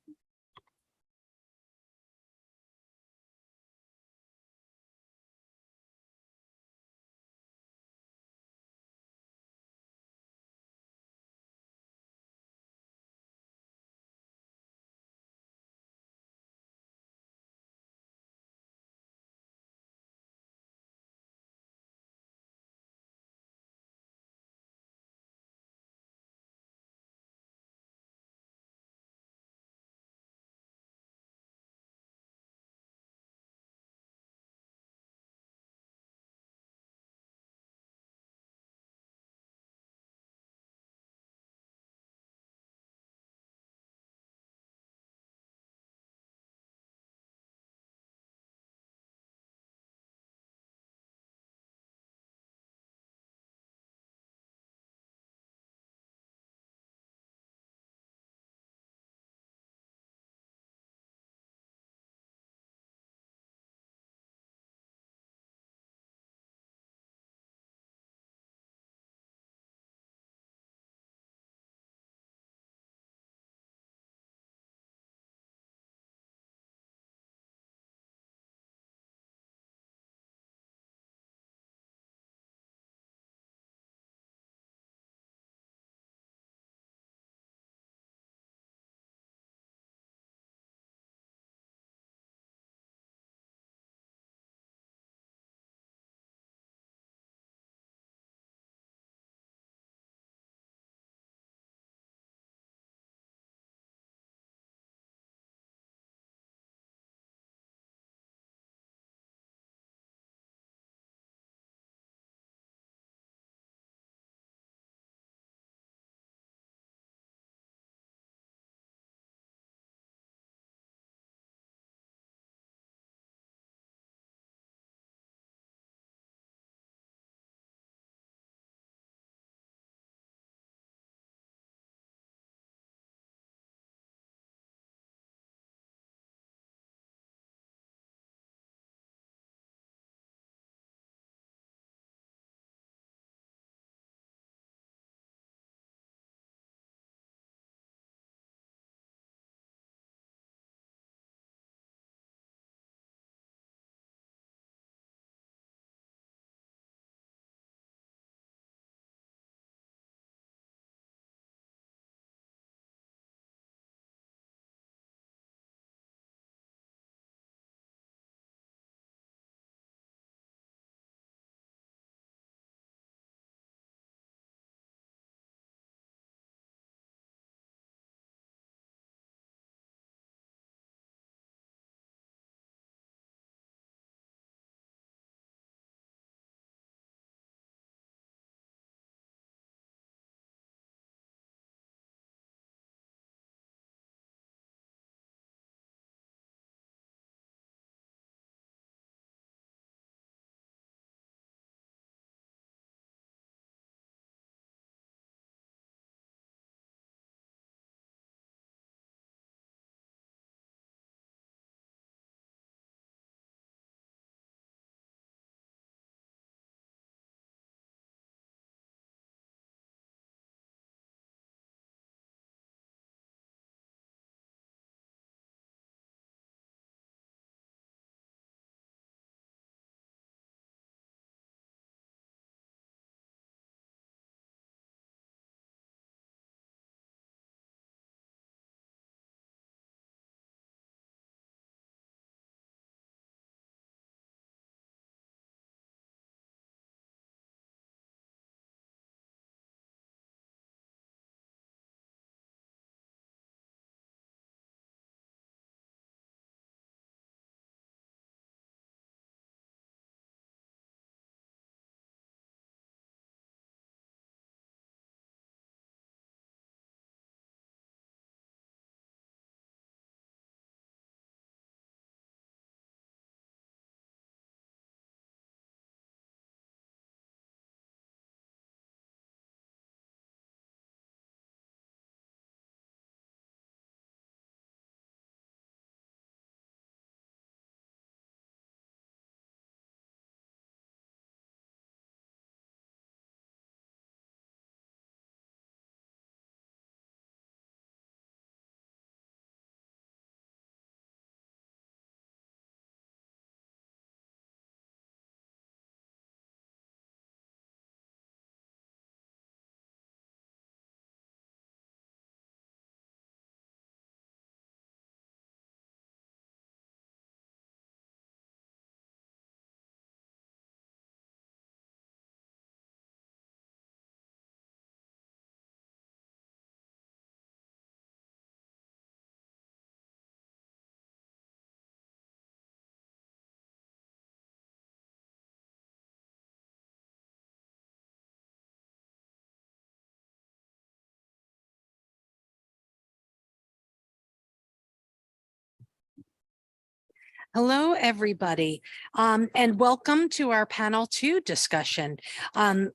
Hello, everybody, and welcome to our panel 2 discussion.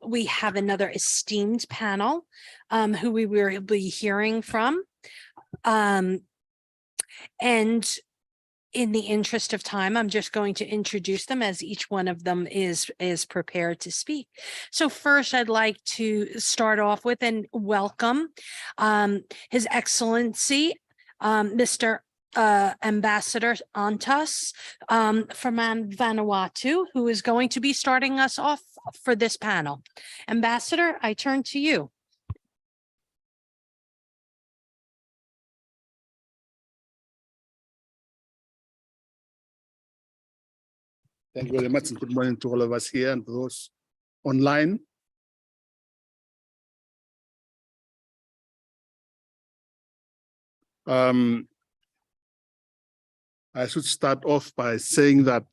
We have another esteemed panel who we will be hearing from. And in the interest of time, I'm just going to introduce them as each one of them is prepared to speak. So first, I'd like to start off with and welcome His Excellency, Mr. Ambassador Antas from Vanuatu, who is going to be starting us off for this panel. Ambassador, I turn to you. Thank you very much, and good morning to all of us here and those online. I should start off by saying that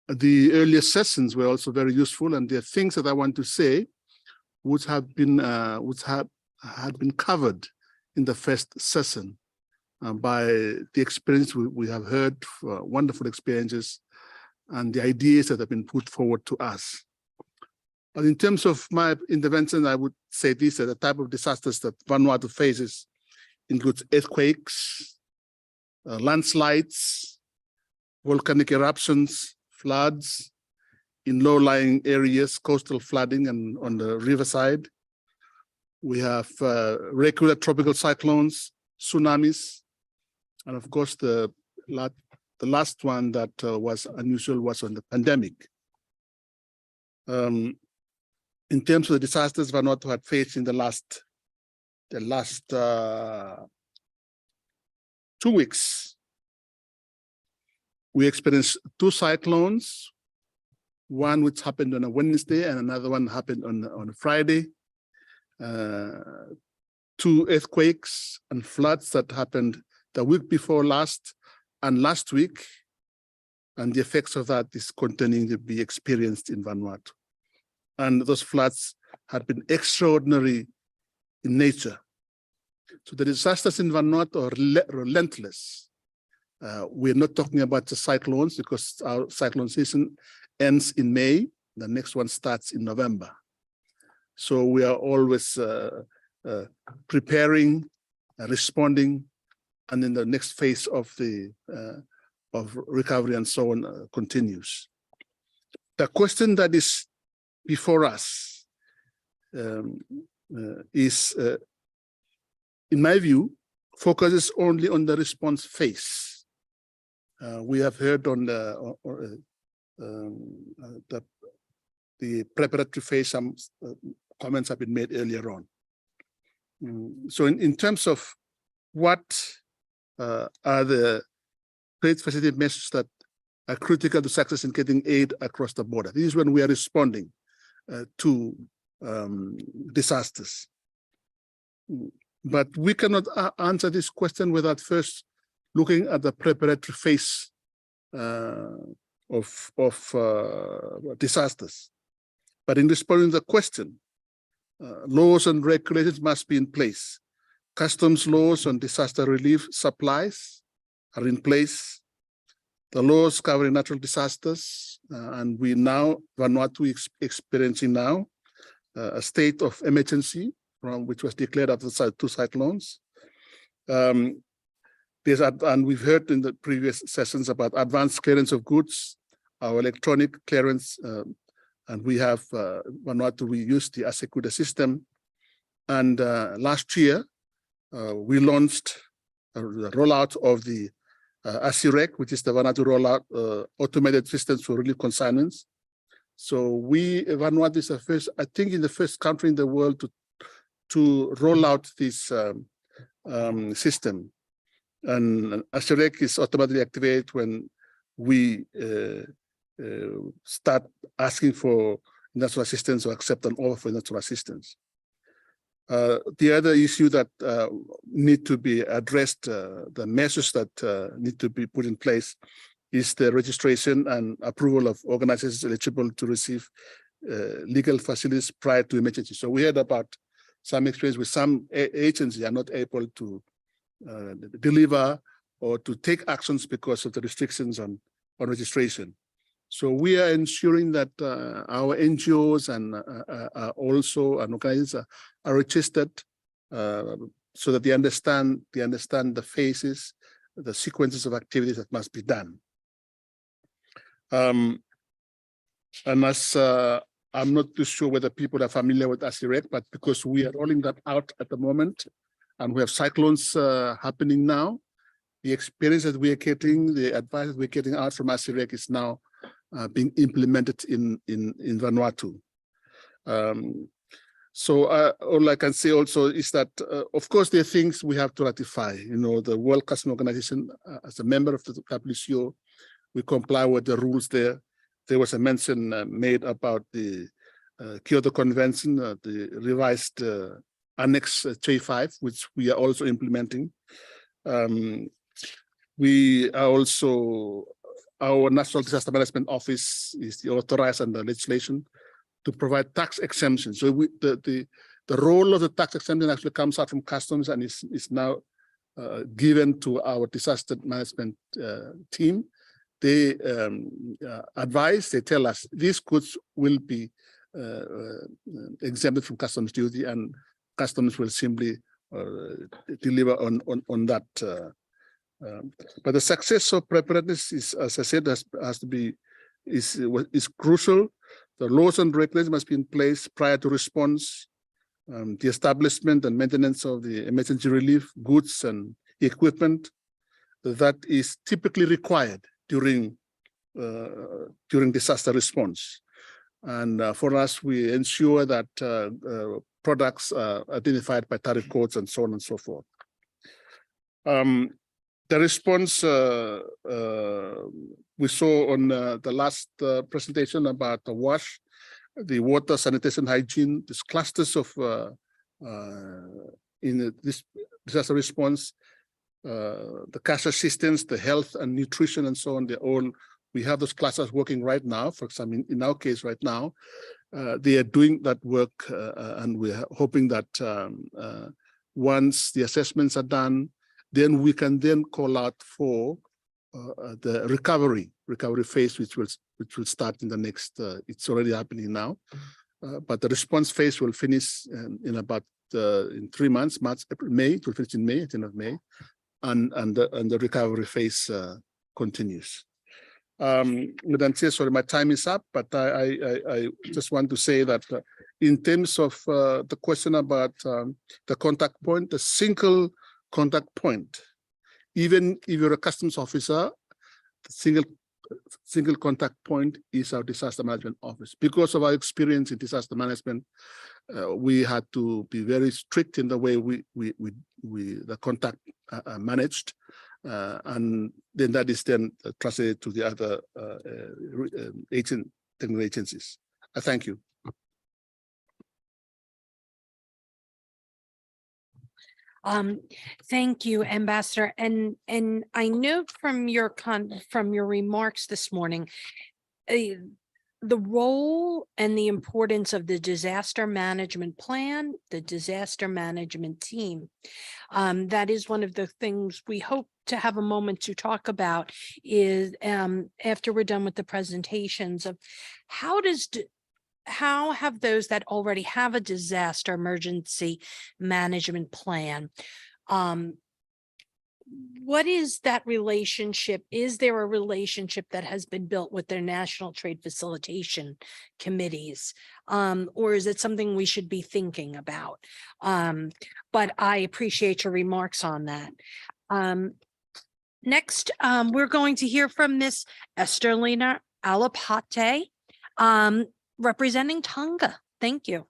the earlier sessions were also very useful, and there are things that I want to say which had been covered in the first session. By the experience we have heard, wonderful experiences, and the ideas that have been put forward to us. But in terms of my intervention, I would say this: that the type of disasters that Vanuatu faces includes earthquakes, landslides, volcanic eruptions, floods in low-lying areas, coastal flooding, and on the riverside. We have regular tropical cyclones, tsunamis, and of course, the last one that was unusual was on the pandemic. In terms of the disasters Vanuatu had faced in the last 2 weeks, we experienced 2 cyclones, one which happened on a Wednesday and another one happened on a Friday. 2 earthquakes and floods that happened the week before last and last week, and the effects of that is continuing to be experienced in Vanuatu. And those floods had been extraordinary in nature. So the disasters in Vanuatu are relentless. We're not talking about the cyclones because our cyclone season ends in May. The next one starts in November. So we are always preparing, responding, and then the next phase of the of recovery and so on continues. The question that is before us is, in my view, focuses only on the response phase. We have heard on the preparatory phase, some comments have been made earlier on. So in terms of what are the trade facility measures that are critical to success in getting aid across the border? This is when we are responding to disasters. But we cannot answer this question without first looking at the preparatory phase of disasters. But in responding to the question, laws and regulations must be in place. Customs laws on disaster relief supplies are in place. The laws covering natural disasters, and we now, Vanuatu experiencing now a state of emergency, which was declared after the 2 cyclones. And we've heard in the previous sessions about advanced clearance of goods, our electronic clearance, and we have Vanuatu, we use the Asekuda system. And last year, we launched the rollout of the ASIREC, which is the Vanuatu rollout automated systems for relief consignments. So Vanuatu is the first, I think, in the first country in the world to roll out this system. And ASIREC is automatically activated when we start asking for natural assistance or accept an offer for natural assistance. The other issue that need to be addressed, the measures that need to be put in place, is the registration and approval of organizations eligible to receive legal facilities prior to emergency. So we heard about some experience with some agencies are not able to deliver or to take actions because of the restrictions on registration. So we are ensuring that our NGOs and organizations are registered so that they understand the phases, the sequences of activities that must be done. And as I'm not too sure whether people are familiar with ASIREC, but because we are rolling that out at the moment, and we have cyclones happening now, the experience that we are getting, the advice that we're getting out from ASIREC is now being implemented in Vanuatu. So all I can say also is that, of course, there are things we have to ratify. You know, the World Customs Organization, as a member of the WCO, we comply with the rules there. There was a mention made about the Kyoto Convention, the revised Annex J5, which we are also implementing. We are also, our National Disaster Management Office is authorized under legislation to provide tax exemptions. So the role of the tax exemption actually comes out from customs and is now given to our disaster management team. They advise, they tell us these goods will be exempted from customs duty, and customs will simply deliver on that. But the success of preparedness is, as I said, has to be is crucial. The laws and regulations must be in place prior to response. The establishment and maintenance of the emergency relief goods and equipment that is typically required during disaster response. And for us, we ensure that products are identified by tariff codes and so on and so forth. The response we saw on the last presentation about the WASH, the water, sanitation, hygiene, these clusters of in this disaster response, the cash assistance, the health and nutrition and so on, we have those clusters working right now. For example, in our case right now, they are doing that work and we're hoping that once the assessments are done, then we can then call out for the recovery phase, which will start in the next, it's already happening now, but the response phase will finish in about in 3 months, March, April, May. It will finish in May, at the end of May, and the recovery phase continues. Madam Chair, sorry, my time is up, but I just want to say that in terms of the question about the contact point, the single contact point, even if you're a customs officer, the single contact point is our disaster management office. Because of our experience in disaster management, we had to be very strict in the way the contact managed, and then that is then translated to the other technical agencies. Thank you. Thank you, Ambassador. And I note from your remarks this morning, the role and the importance of the disaster management plan, the disaster management team. That is one of the things we hope to have a moment to talk about is after we're done with the presentations of how have those that already have a disaster emergency management plan, what is that relationship? Is there a relationship that has been built with their national trade facilitation committees? Or is it something we should be thinking about? But I appreciate your remarks on that. Next, we're going to hear from Ms. Esterlina Alapate, representing Tonga. Thank you.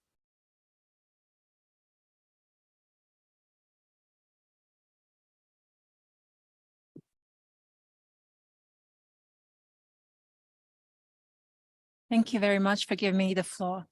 Thank you very much for giving me the floor.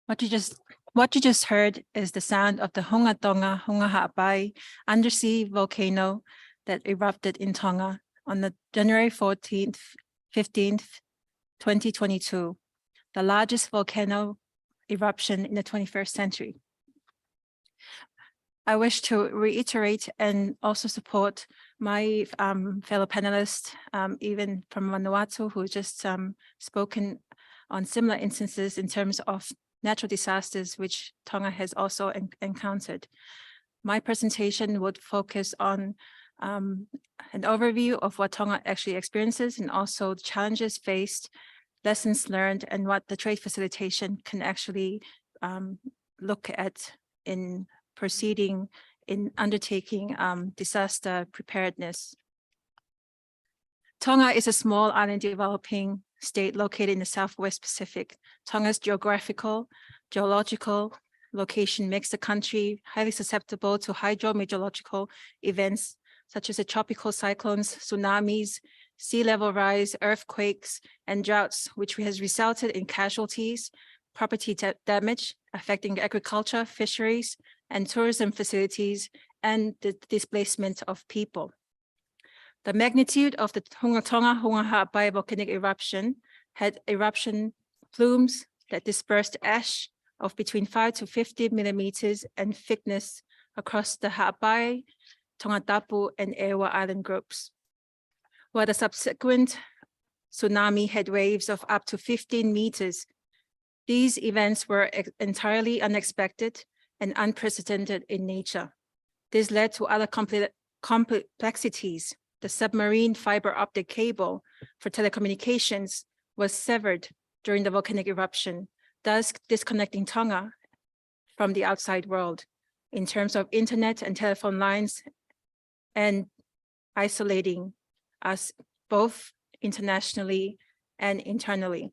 What you just heard is the sound of the Hunga Tonga Hunga Ha'apai undersea volcano that erupted in Tonga on the January 14th, 15th, 2022, the largest volcano eruption in the 21st century. I wish to reiterate and also support my fellow panelists, even from Vanuatu, who just spoken on similar instances in terms of natural disasters, which Tonga has also encountered. My presentation would focus on an overview of what Tonga actually experiences and also the challenges faced, lessons learned, and what the trade facilitation can actually look at in proceeding in undertaking disaster preparedness. Tonga is a small island developing state located in the Southwest Pacific. Tonga's geographical, geological location makes the country highly susceptible to hydrometeorological events such as the tropical cyclones, tsunamis, sea level rise, earthquakes, and droughts, which has resulted in casualties, property damage affecting agriculture, fisheries, and tourism facilities, and the displacement of people. The magnitude of the Hunga Tonga Hunga Ha'apai volcanic eruption had eruption plumes that dispersed ash of between 5 to 50 millimeters and thickness across the Ha'apai, Tongatapu, and Ewa island groups, while the subsequent tsunami had waves of up to 15 meters. These events were entirely unexpected and unprecedented in nature. This led to other complexities. The submarine fiber optic cable for telecommunications was severed during the volcanic eruption, thus disconnecting Tonga from the outside world in terms of internet and telephone lines, and isolating us both internationally and internally.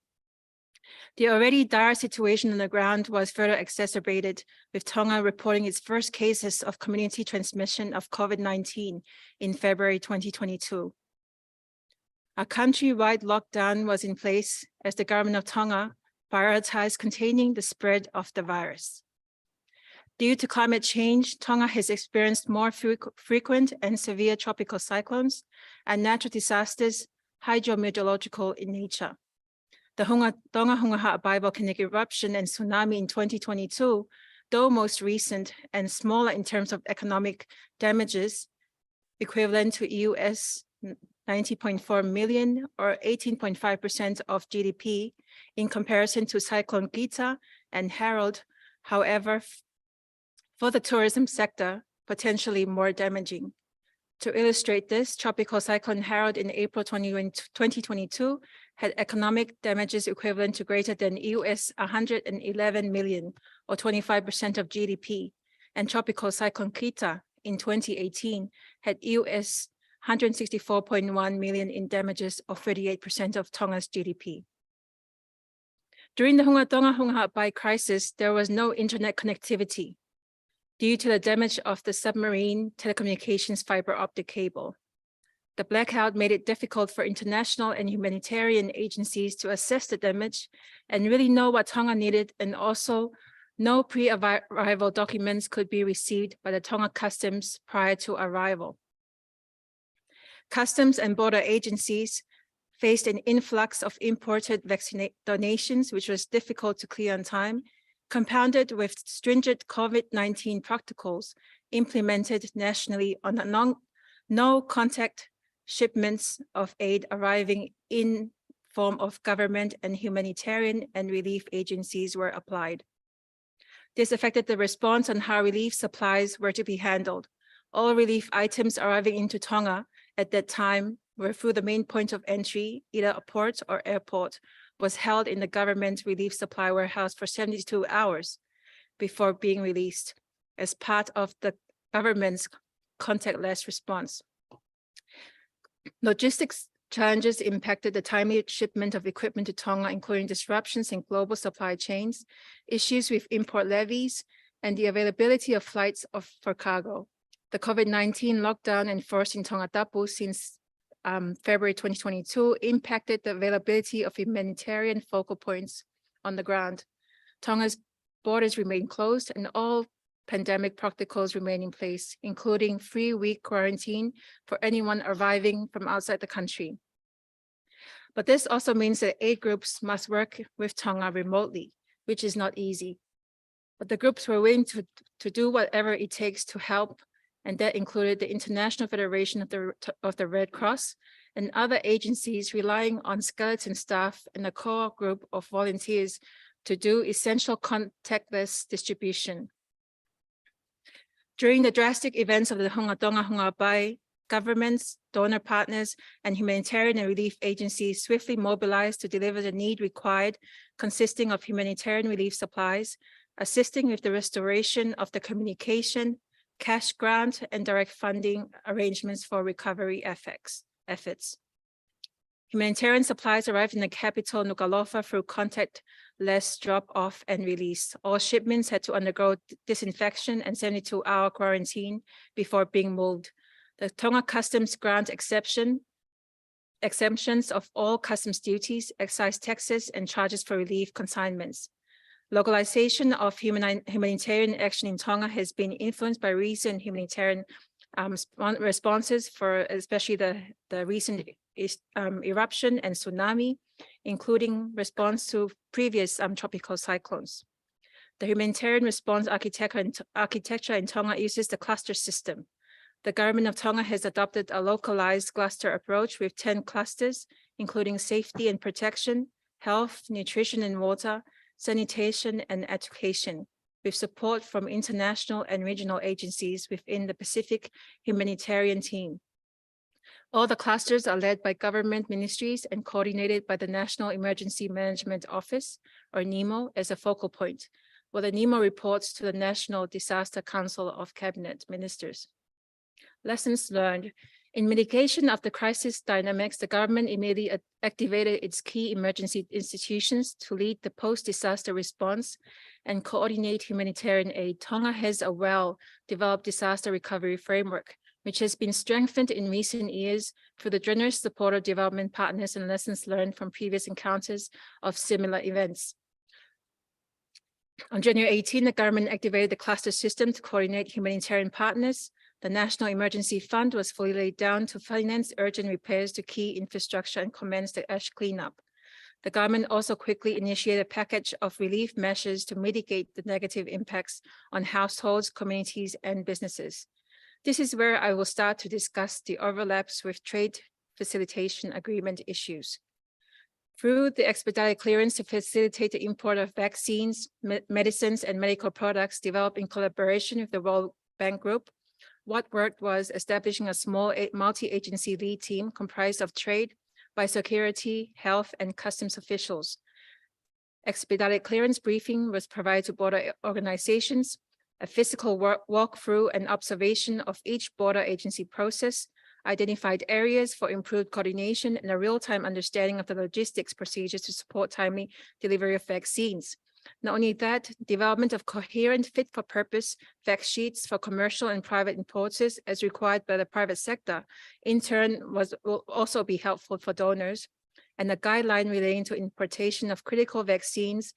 The already dire situation on the ground was further exacerbated, with Tonga reporting its first cases of community transmission of COVID-19 in February 2022. A countrywide lockdown was in place as the government of Tonga prioritized containing the spread of the virus. Due to climate change, Tonga has experienced more frequent and severe tropical cyclones and natural disasters, hydrometeorological in nature. The Tonga Hunga Ha'apai volcanic eruption and tsunami in 2022, though most recent and smaller in terms of economic damages, equivalent to US 90.4 million or 18.5% of GDP in comparison to Cyclone Gita and Harold, however, for the tourism sector, potentially more damaging. To illustrate this, Tropical Cyclone Harold in April 2022 had economic damages equivalent to greater than US 111 million or 25% of GDP, and Tropical Cyclone Kita in 2018 had US 164.1 million in damages or 38% of Tonga's GDP. During the Hunga Tonga Hunga Ha'apai crisis, there was no internet connectivity due to the damage of the submarine telecommunications fiber optic cable. The blackout made it difficult for international and humanitarian agencies to assess the damage and really know what Tonga needed, and also no pre-arrival documents could be received by the Tonga Customs prior to arrival. Customs and border agencies faced an influx of imported vaccine donations, which was difficult to clear on time, compounded with stringent COVID-19 protocols implemented nationally on no contact shipments of aid arriving in form of government and humanitarian and relief agencies were applied. This affected the response on how relief supplies were to be handled. All relief items arriving into Tonga at that time were through the main point of entry, either a port or airport, was held in the government relief supply warehouse for 72 hours before being released as part of the government's contactless response. Logistics challenges impacted the timely shipment of equipment to Tonga, including disruptions in global supply chains, issues with import levies, and the availability of flights for cargo. The COVID-19 lockdown enforced in Tongatapu since February 2022 impacted the availability of humanitarian focal points on the ground. Tonga's borders remain closed, and all pandemic protocols remain in place, including 3-week quarantine for anyone arriving from outside the country. But this also means that aid groups must work with Tonga remotely, which is not easy. But the groups were willing to do whatever it takes to help, and that included the International Federation of the Red Cross and other agencies relying on skeleton staff and a core group of volunteers to do essential contactless distribution. During the drastic events of the Hunga Tonga Hunga Bai, governments, donor partners, and humanitarian and relief agencies swiftly mobilized to deliver the need required, consisting of humanitarian relief supplies, assisting with the restoration of the communication, cash grant, and direct funding arrangements for recovery efforts. Humanitarian supplies arrived in the capital, Nuku'alofa, through contactless drop-off and release. All shipments had to undergo disinfection and 72-hour quarantine before being moved. The Tonga Customs grant exemptions of all customs duties, excise taxes, and charges for relief consignments. Localization of humanitarian action in Tonga has been influenced by recent humanitarian responses, for especially the recent eruption and tsunami, including response to previous tropical cyclones. The humanitarian response architecture in Tonga uses the cluster system. The government of Tonga has adopted a localized cluster approach with 10 clusters, including safety and protection, health, nutrition and water, sanitation, and education, with support from international and regional agencies within the Pacific Humanitarian Team. All the clusters are led by government ministries and coordinated by the National Emergency Management Office, or NEMO, as a focal point, while the NEMO reports to the National Disaster Council of Cabinet Ministers. Lessons learned. In mitigation of the crisis dynamics, the government immediately activated its key emergency institutions to lead the post-disaster response and coordinate humanitarian aid. Tonga has a well-developed disaster recovery framework, which has been strengthened in recent years through the generous support of development partners and lessons learned from previous encounters of similar events. On January 18, the government activated the cluster system to coordinate humanitarian partners. The National Emergency Fund was fully laid down to finance urgent repairs to key infrastructure and commence the ash cleanup. The government also quickly initiated a package of relief measures to mitigate the negative impacts on households, communities, and businesses. This is where I will start to discuss the overlaps with trade facilitation agreement issues. Through the expedited clearance to facilitate the import of vaccines, medicines, and medical products developed in collaboration with the World Bank Group, what worked was establishing a small multi-agency lead team comprised of trade, biosecurity, health, and customs officials. Expedited clearance briefing was provided to border organizations, a physical walkthrough and observation of each border agency process, identified areas for improved coordination, and a real-time understanding of the logistics procedures to support timely delivery of vaccines. Not only that, development of coherent fit-for-purpose fact sheets for commercial and private importers as required by the private sector, in turn, will also be helpful for donors, and a guideline relating to importation of critical vaccines,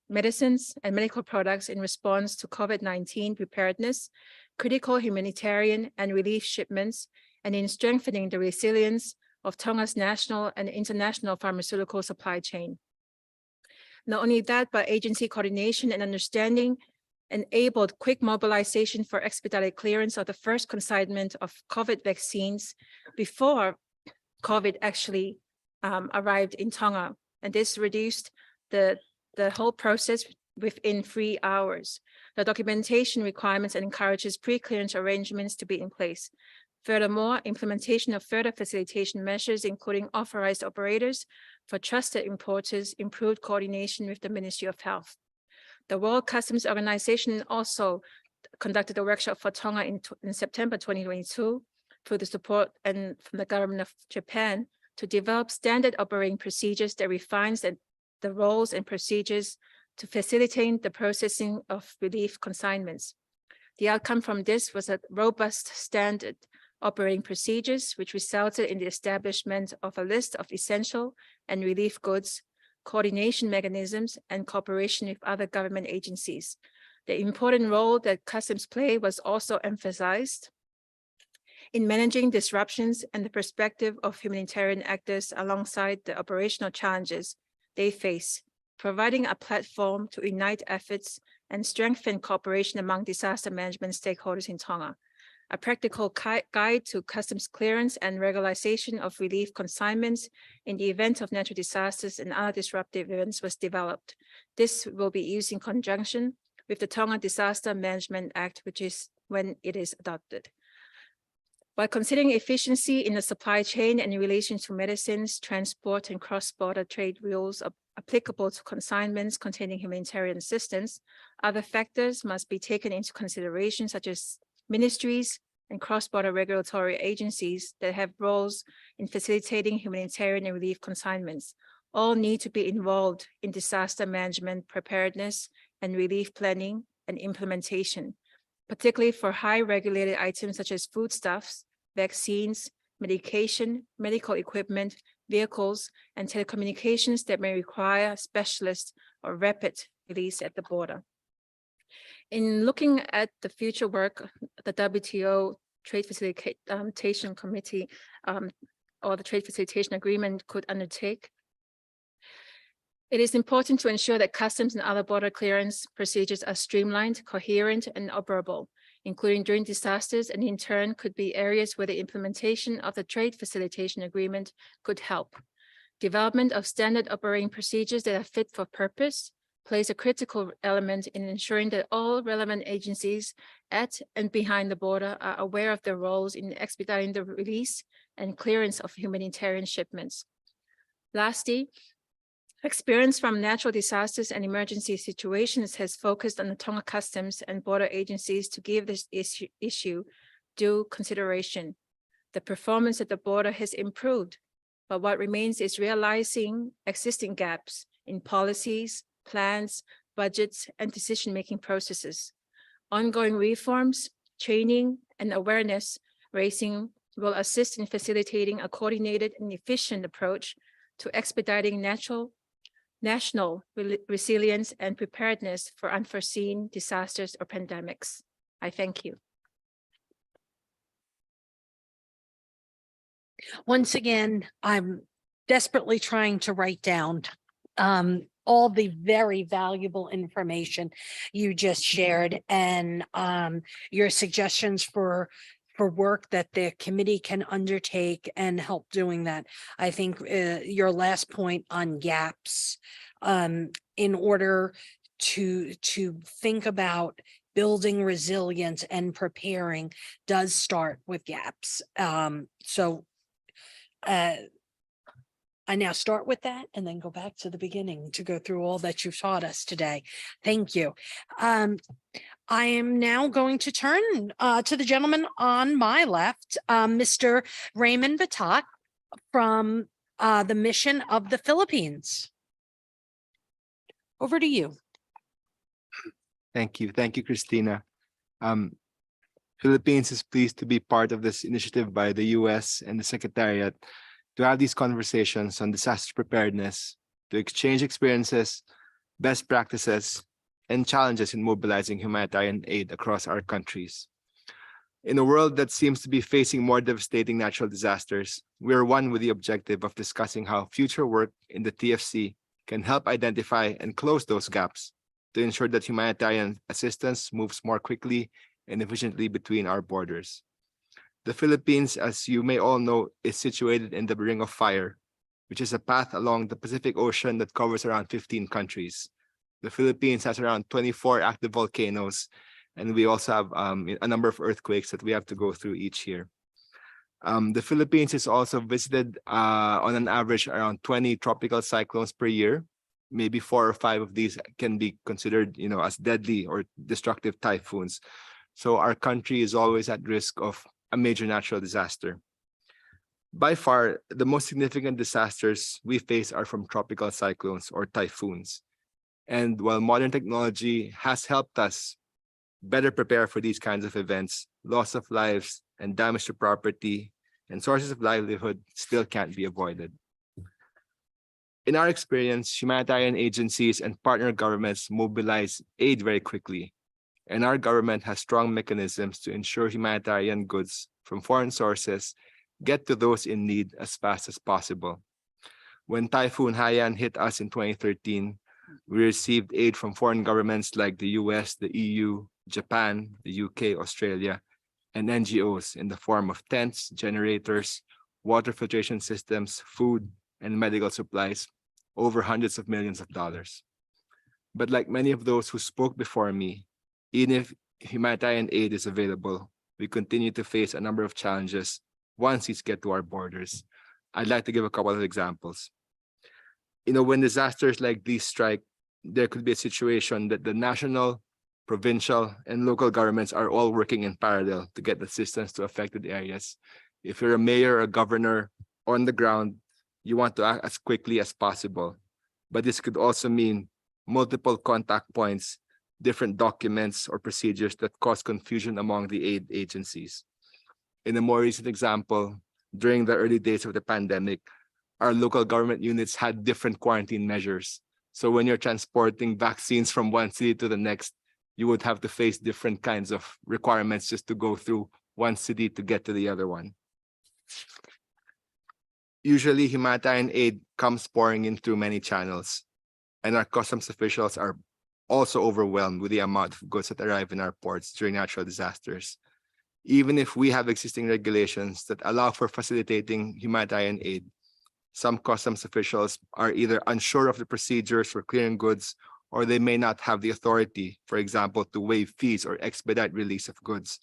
medicines, and medical products in response to COVID-19 preparedness, critical humanitarian and relief shipments, and in strengthening the resilience of Tonga's national and international pharmaceutical supply chain. Not only that, but agency coordination and understanding enabled quick mobilization for expedited clearance of the first consignment of COVID vaccines before COVID actually arrived in Tonga. And this reduced the whole process within 3 hours. The documentation requirements encourages pre-clearance arrangements to be in place. Furthermore, implementation of further facilitation measures, including authorized operators for trusted importers, improved coordination with the Ministry of Health. The World Customs Organization also conducted a workshop for Tonga in September 2022 through the support and from the government of Japan to develop standard operating procedures that refines the roles and procedures to facilitate the processing of relief consignments. The outcome from this was a robust standard operating procedures, which resulted in the establishment of a list of essential and relief goods coordination mechanisms, and cooperation with other government agencies. The important role that customs play was also emphasized in managing disruptions and the perspective of humanitarian actors alongside the operational challenges they face, providing a platform to unite efforts and strengthen cooperation among disaster management stakeholders in Tonga. A practical guide to customs clearance and regularization of relief consignments in the event of natural disasters and other disruptive events was developed. This will be used in conjunction with the Tonga Disaster Management Act, which is when it is adopted. By considering efficiency in the supply chain and in relation to medicines, transport, and cross-border trade rules applicable to consignments containing humanitarian assistance, other factors must be taken into consideration, such as ministries and cross-border regulatory agencies that have roles in facilitating humanitarian and relief consignments. All need to be involved in disaster management, preparedness, and relief planning and implementation, particularly for high regulated items such as foodstuffs, vaccines, medication, medical equipment, vehicles, and telecommunications that may require specialist or rapid release at the border. In looking at the future work, the WTO Trade Facilitation Committee or the Trade Facilitation Agreement could undertake, it is important to ensure that customs and other border clearance procedures are streamlined, coherent, and operable, including during disasters, and in turn could be areas where the implementation of the Trade Facilitation Agreement could help. Development of standard operating procedures that are fit for purpose plays a critical element in ensuring that all relevant agencies at and behind the border are aware of their roles in expediting the release and clearance of humanitarian shipments. Lastly, experience from natural disasters and emergency situations has focused on the Tonga Customs and border agencies to give this issue due consideration. The performance at the border has improved, but what remains is realizing existing gaps in policies, plans, budgets, and decision-making processes. Ongoing reforms, training, and awareness raising will assist in facilitating a coordinated and efficient approach to expediting national resilience and preparedness for unforeseen disasters or pandemics. I thank you. Once again, I'm desperately trying to write down all the very valuable information you just shared and your suggestions for work that the committee can undertake and help doing that. I think your last point on gaps in order to think about building resilience and preparing does start with gaps. I now start with that and then go back to the beginning to go through all that you've taught us today. Thank you. I am now going to turn to the gentleman on my left, Mr. Raymond Batak from the Mission of the Philippines. Over to you. Thank you. Thank you, Christina. Philippines is pleased to be part of this initiative by the US and the Secretariat to have these conversations on disaster preparedness, to exchange experiences, best practices, and challenges in mobilizing humanitarian aid across our countries. In a world that seems to be facing more devastating natural disasters, we are one with the objective of discussing how future work in the TFC can help identify and close those gaps to ensure that humanitarian assistance moves more quickly and efficiently between our borders. The Philippines, as you may all know, is situated in the Ring of Fire, which is a path along the Pacific Ocean that covers around 15 countries. The Philippines has around 24 active volcanoes, and we also have a number of earthquakes that we have to go through each year. The Philippines is also visited on an average around 20 tropical cyclones per year. Maybe 4 or 5 of these can be considered, as deadly or destructive typhoons. So our country is always at risk of a major natural disaster. By far, the most significant disasters we face are from tropical cyclones or typhoons. And while modern technology has helped us better prepare for these kinds of events, loss of lives and damage to property and sources of livelihood still can't be avoided. In our experience, humanitarian agencies and partner governments mobilize aid very quickly, and our government has strong mechanisms to ensure humanitarian goods from foreign sources get to those in need as fast as possible. When Typhoon Haiyan hit us in 2013, we received aid from foreign governments like the US, the EU, Japan, the UK, Australia, and NGOs in the form of tents, generators, water filtration systems, food, and medical supplies, over hundreds of millions of dollars. But like many of those who spoke before me, even if humanitarian aid is available, we continue to face a number of challenges once these get to our borders. I'd like to give a couple of examples. When disasters like these strike, there could be a situation that the national, provincial, and local governments are all working in parallel to get assistance to affected areas. If you're a mayor or a governor on the ground, you want to act as quickly as possible. But this could also mean multiple contact points, different documents or procedures that cause confusion among the aid agencies. In a more recent example, during the early days of the pandemic, our local government units had different quarantine measures. So when you're transporting vaccines from one city to the next, you would have to face different kinds of requirements just to go through one city to get to the other one. Usually, humanitarian aid comes pouring in through many channels, and our customs officials are also overwhelmed with the amount of goods that arrive in our ports during natural disasters. Even if we have existing regulations that allow for facilitating humanitarian aid, some customs officials are either unsure of the procedures for clearing goods, or they may not have the authority, for example, to waive fees or expedite release of goods.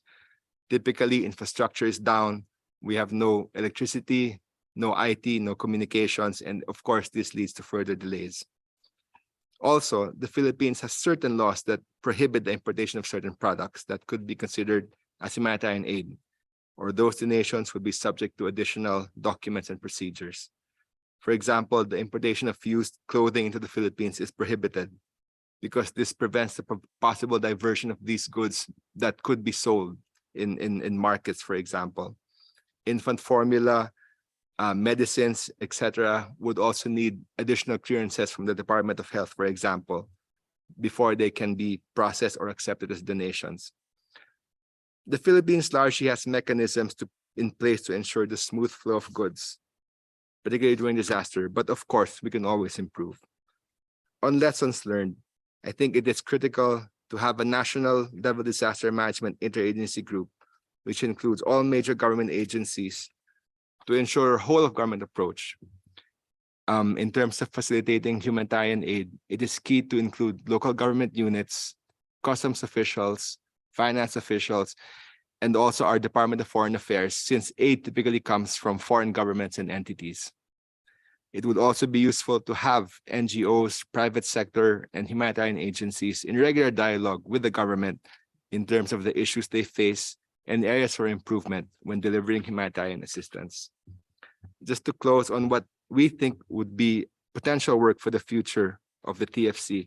Typically, infrastructure is down. We have no electricity, no IT, no communications, and of course, this leads to further delays. Also, the Philippines has certain laws that prohibit the importation of certain products that could be considered as humanitarian aid, or those donations would be subject to additional documents and procedures. For example, the importation of used clothing into the Philippines is prohibited because this prevents the possible diversion of these goods that could be sold in markets, for example. Infant formula, medicines, etc., would also need additional clearances from the Department of Health, for example, before they can be processed or accepted as donations. The Philippines largely has mechanisms in place to ensure the smooth flow of goods, particularly during disaster, but of course, we can always improve. On lessons learned, I think it is critical to have a national level disaster management interagency group, which includes all major government agencies, to ensure a whole of government approach. In terms of facilitating humanitarian aid, it is key to include local government units, customs officials, finance officials, and also our Department of Foreign Affairs, since aid typically comes from foreign governments and entities. It would also be useful to have NGOs, private sector, and humanitarian agencies in regular dialogue with the government in terms of the issues they face and areas for improvement when delivering humanitarian assistance. Just to close on what we think would be potential work for the future of the TFC,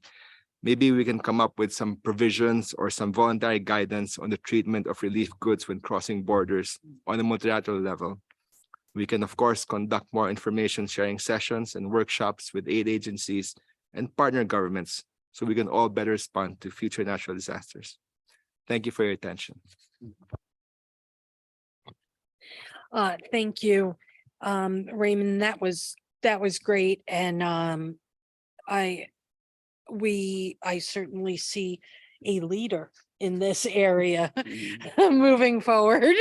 maybe we can come up with some provisions or some voluntary guidance on the treatment of relief goods when crossing borders on a multilateral level. We can, of course, conduct more information sharing sessions and workshops with aid agencies and partner governments so we can all better respond to future natural disasters. Thank you for your attention. Thank you, Raymond. That was great, and I certainly see a leader in this area moving forward.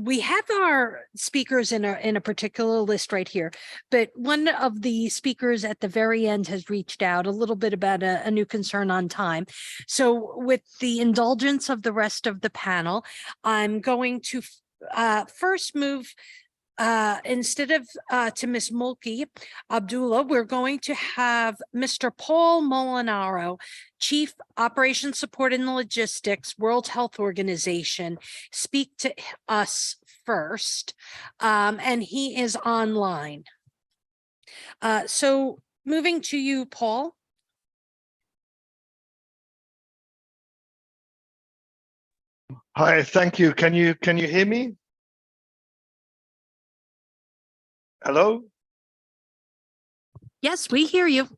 We have our speakers in a particular list right here, but one of the speakers at the very end has reached out a little bit about a new concern on time. So with the indulgence of the rest of the panel, I'm going to first move instead of to Ms. Mulki Abdullah, we're going to have Mr. Paul Molinaro, Chief Operations Support and Logistics, World Health Organization, speak to us first, and he is online. So moving to you, Paul. Hi, thank you. Can you hear me? Hello? Yes, we hear you.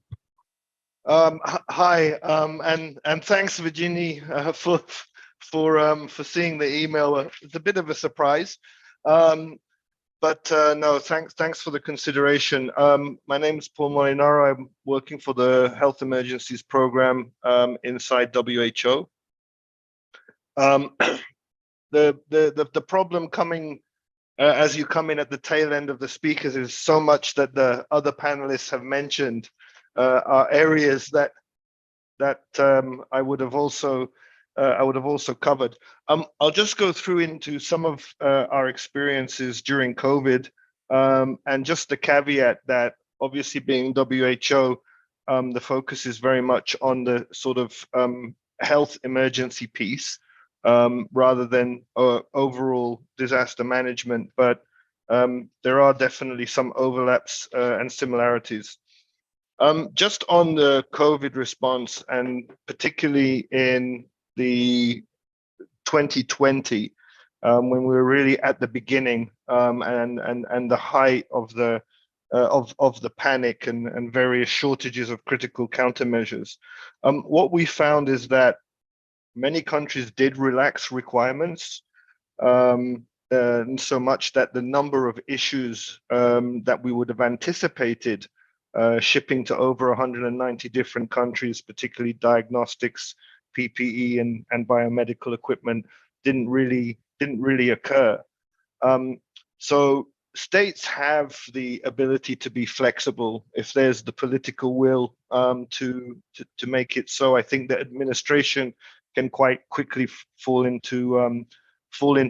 Hi, and thanks, Virginie, for seeing the email. It's a bit of a surprise, but no, thanks for the consideration. My name is Paul Molinaro. I'm working for the Health Emergencies Program inside WHO. The problem coming as you come in at the tail end of the speakers is so much that the other panelists have mentioned are areas that I would have also covered. I'll just go through into some of our experiences during COVID, and just the caveat that obviously being WHO, the focus is very much on the sort of health emergency piece, rather than overall disaster management, but there are definitely some overlaps and similarities. Just on the COVID response, and particularly in the 2020, when we were really at the beginning and the height of the panic and various shortages of critical countermeasures, what we found is that many countries did relax requirements, and so much that the number of issues that we would have anticipated shipping to over 190 different countries, particularly diagnostics, PPE, and biomedical equipment, didn't really occur. So states have the ability to be flexible if there's the political will to make it so. I think the administration can quite quickly fall into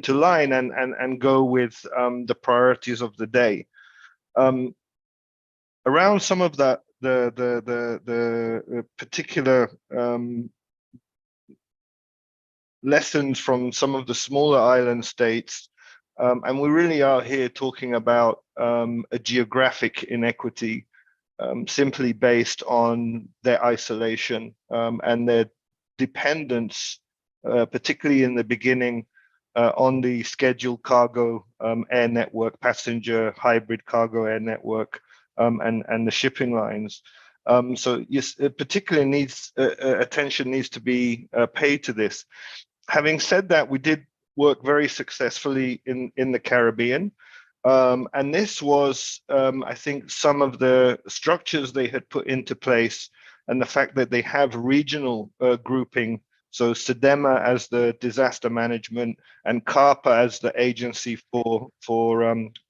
line and go with the priorities of the day. Around some of the particular lessons from some of the smaller island states, and we really are here talking about a geographic inequity, simply based on their isolation and their dependence, particularly in the beginning, on the scheduled cargo air network, passenger hybrid cargo air network, and the shipping lines. So yes, particular attention needs to be paid to this. Having said that, we did work very successfully in the Caribbean. And this was, I think, some of the structures they had put into place, and the fact that they have regional grouping. So SEDEMA as the disaster management and CARPA as the agency for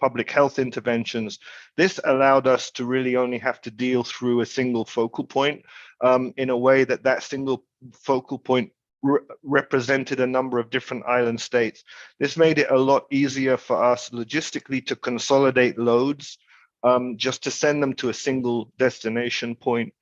public health interventions. This allowed us to really only have to deal through a single focal point, in a way that single focal point represented a number of different island states. This made it a lot easier for us logistically to consolidate loads, just to send them to a single destination point.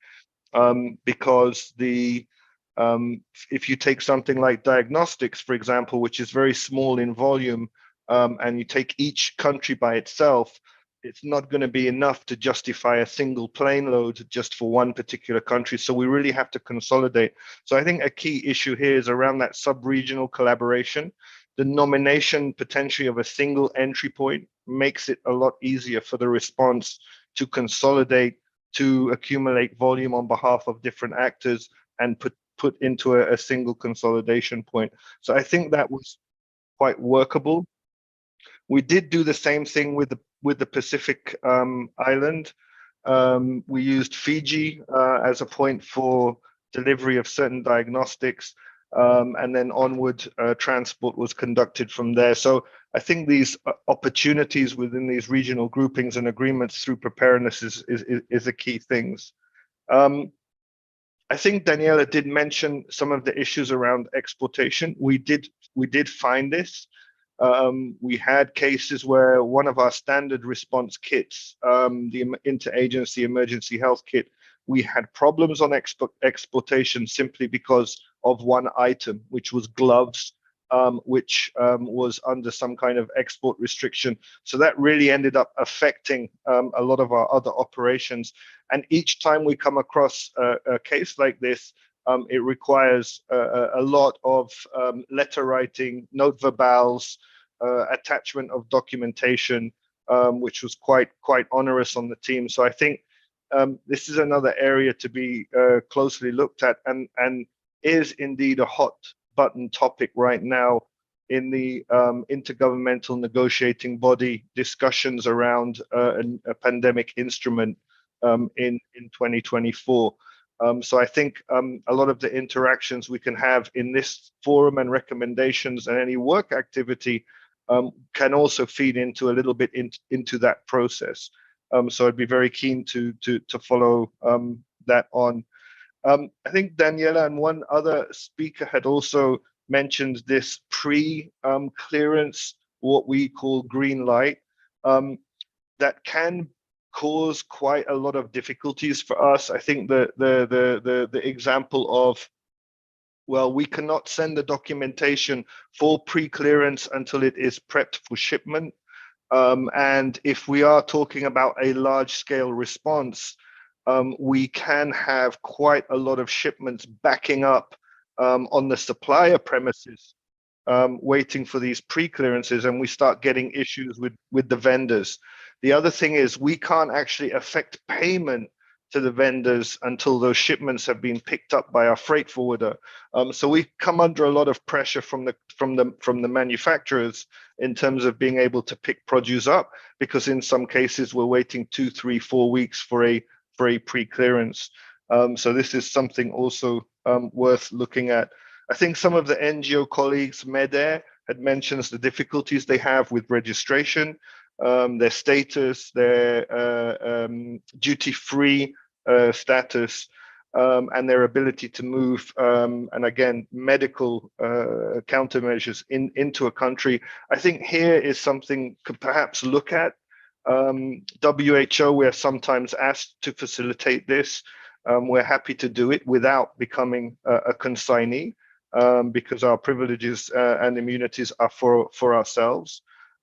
Because if you take something like diagnostics, for example, which is very small in volume, and you take each country by itself, it's not going to be enough to justify a single plane load just for one particular country. So we really have to consolidate. So I think a key issue here is around that sub-regional collaboration. The nomination potentially of a single entry point makes it a lot easier for the response to consolidate, to accumulate volume on behalf of different actors and put into a single consolidation point. So I think that was quite workable. We did do the same thing with the Pacific island. We used Fiji as a point for delivery of certain diagnostics, and then onward transport was conducted from there. So I think these opportunities within these regional groupings and agreements through preparedness is a key things. I think Daniela did mention some of the issues around exportation. We did find this. We had cases where one of our standard response kits, the interagency emergency health kit, we had problems on exportation simply because of one item, which was gloves, which was under some kind of export restriction. So that really ended up affecting a lot of our other operations. And each time we come across a case like this, it requires a lot of letter writing, note verbals, attachment of documentation, which was quite onerous on the team. So I think this is another area to be closely looked at, and is indeed a hot button topic right now in the intergovernmental negotiating body discussions around a pandemic instrument in 2024. So I think a lot of the interactions we can have in this forum and recommendations and any work activity can also feed into a little bit into that process. So I'd be very keen to follow that on. I think Daniela and one other speaker had also mentioned this pre-clearance, what we call green light, that can cause quite a lot of difficulties for us. I think the example of, well, we cannot send the documentation for pre-clearance until it is prepped for shipment. And if we are talking about a large-scale response, we can have quite a lot of shipments backing up on the supplier premises, waiting for these pre-clearances, and we start getting issues with the vendors. The other thing is we can't actually affect payment to the vendors until those shipments have been picked up by our freight forwarder. So we come under a lot of pressure from the manufacturers in terms of being able to pick produce up, because in some cases we're waiting 2, 3, 4 weeks for a pre-clearance. So this is something also worth looking at. I think some of the NGO colleagues, MEDAIR, had mentioned the difficulties they have with registration, their status, their duty-free status, and their ability to move, and again, medical countermeasures into a country. I think here is something to perhaps look at. WHO, we are sometimes asked to facilitate this. We're happy to do it without becoming a consignee, because our privileges and immunities are for ourselves.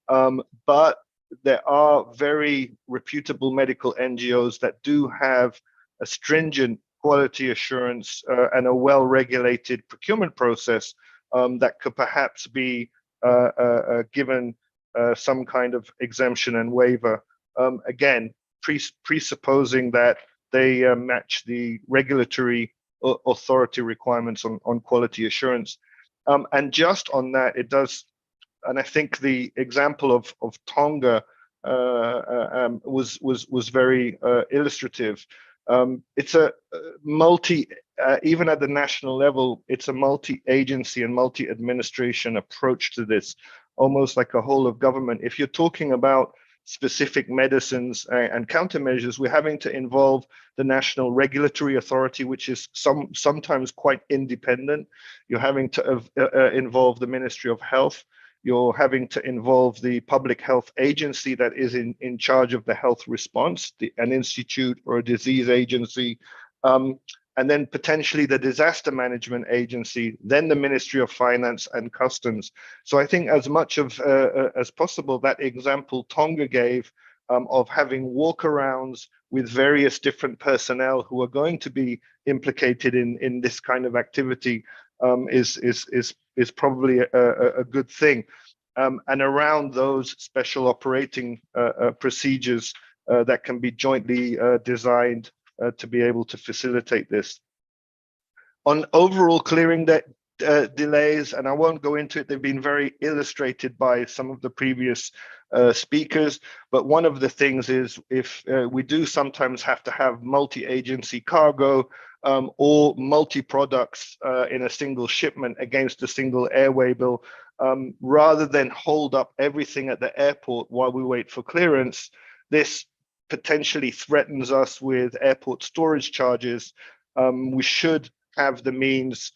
But there are very reputable medical NGOs that do have a stringent quality assurance and a well-regulated procurement process that could perhaps be given some kind of exemption and waiver. Again, presupposing that they match the regulatory authority requirements on quality assurance. And just on that, it does, and I think the example of Tonga was very illustrative. It's a even at the national level, it's a multi-agency and multi-administration approach to this, almost like a whole of government. If you're talking about specific medicines and countermeasures, we're having to involve the national regulatory authority, which is sometimes quite independent. You're having to involve the Ministry of Health. You're having to involve the public health agency that is in charge of the health response, an institute or a disease agency, and then potentially the disaster management agency, then the Ministry of Finance and Customs. So I think as much of as possible, that example Tonga gave of having walkarounds with various different personnel who are going to be implicated in this kind of activity is probably a good thing. And around those special operating procedures that can be jointly designed to be able to facilitate this. On overall clearing delays, and I won't go into it, they've been very illustrated by some of the previous speakers, but one of the things is if we do sometimes have to have multi-agency cargo or multi-products in a single shipment against a single airway bill, rather than hold up everything at the airport while we wait for clearance, this potentially threatens us with airport storage charges. We should have the means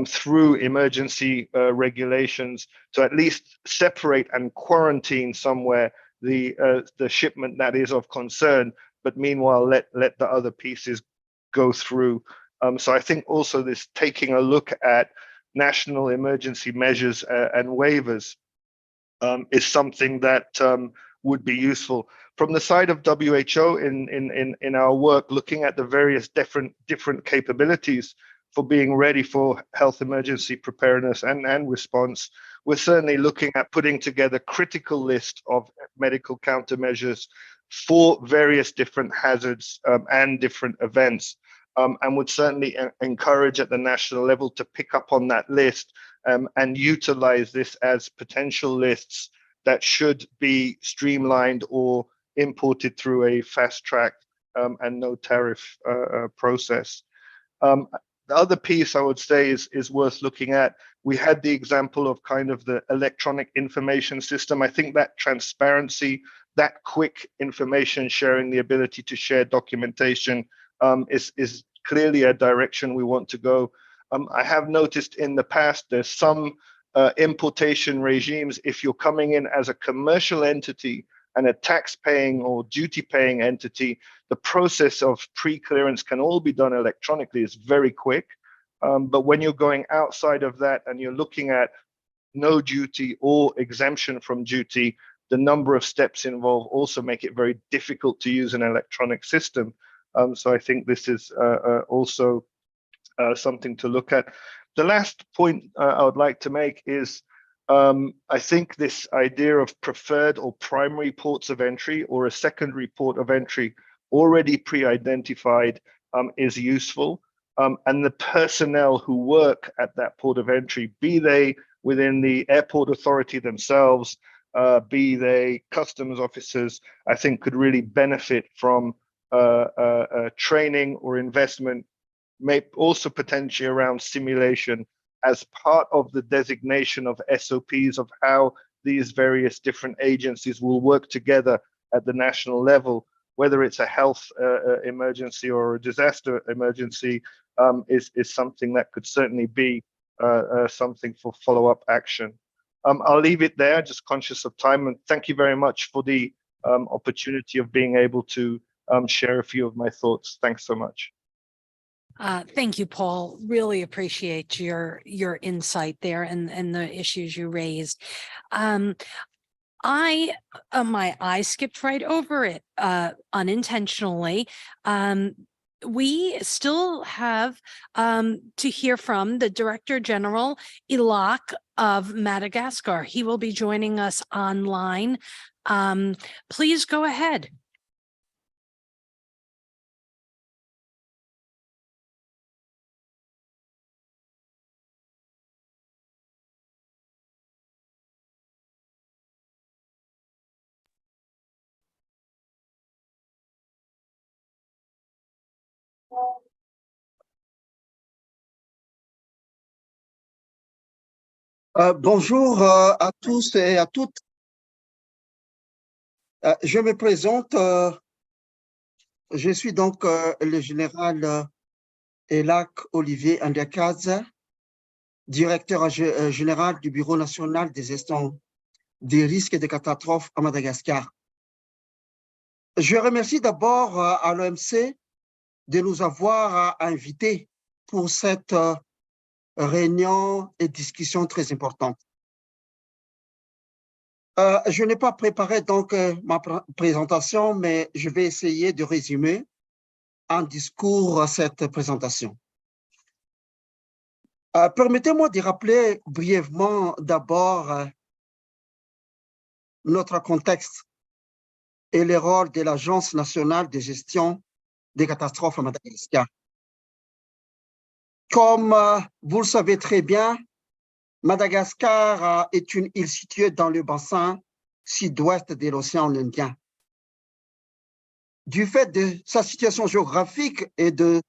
through emergency regulations to at least separate and quarantine somewhere the shipment that is of concern, but meanwhile let the other pieces go through. So I think also this taking a look at national emergency measures and waivers is something that would be useful. From the side of WHO in our work, looking at the various different capabilities for being ready for health emergency preparedness and response, we're certainly looking at putting together critical list of medical countermeasures for various different hazards and different events, and would certainly encourage at the national level to pick up on that list and utilize this as potential lists that should be streamlined or imported through a fast track and no tariff process. The other piece I would say is worth looking at. We had the example of kind of the electronic information system. I think that transparency, that quick information sharing, the ability to share documentation is clearly a direction we want to go. I have noticed in the past there's some importation regimes, if you're coming in as a commercial entity and a tax-paying or duty-paying entity, the process of pre-clearance can all be done electronically. It's very quick. But when you're going outside of that and you're looking at no duty or exemption from duty, the number of steps involved also make it very difficult to use an electronic system. So I think this is also something to look at. The last point I would like to make is I think this idea of preferred or primary ports of entry or a secondary port of entry already pre-identified is useful. And the personnel who work at that port of entry, be they within the airport authority themselves, be they customs officers, I think could really benefit from training or investment, may also potentially around simulation as part of the designation of SOPs of how these various different agencies will work together at the national level, whether it's a health emergency or a disaster emergency, is something that could certainly be something for follow-up action. I'll leave it there, just conscious of time, and thank you very much for the opportunity of being able to share a few of my thoughts. Thanks so much. Thank you, Paul. Really appreciate your insight there and the issues you raised. My eyes skipped right over it unintentionally. We still have to hear from the Director General Ilak of Madagascar. He will be joining us online. Please go ahead. Bonjour à tous et à toutes. Je me présente. Je suis donc le général Elak Olivier Andakaza, directeur général du Bureau national de gestion des risques et des catastrophes à Madagascar. Je remercie d'abord à l'OMC de nous avoir invités pour cette réunion et discussion très importante. Je n'ai pas préparé donc ma présentation, mais je vais essayer de résumer en discours cette présentation. Permettez-moi de rappeler brièvement d'abord notre contexte et le rôle de l'Agence nationale de gestion des catastrophes à Madagascar. Comme vous le savez très bien, Madagascar est une île située dans le bassin sud-ouest de l'océan Indien. Du fait de sa situation géographique et de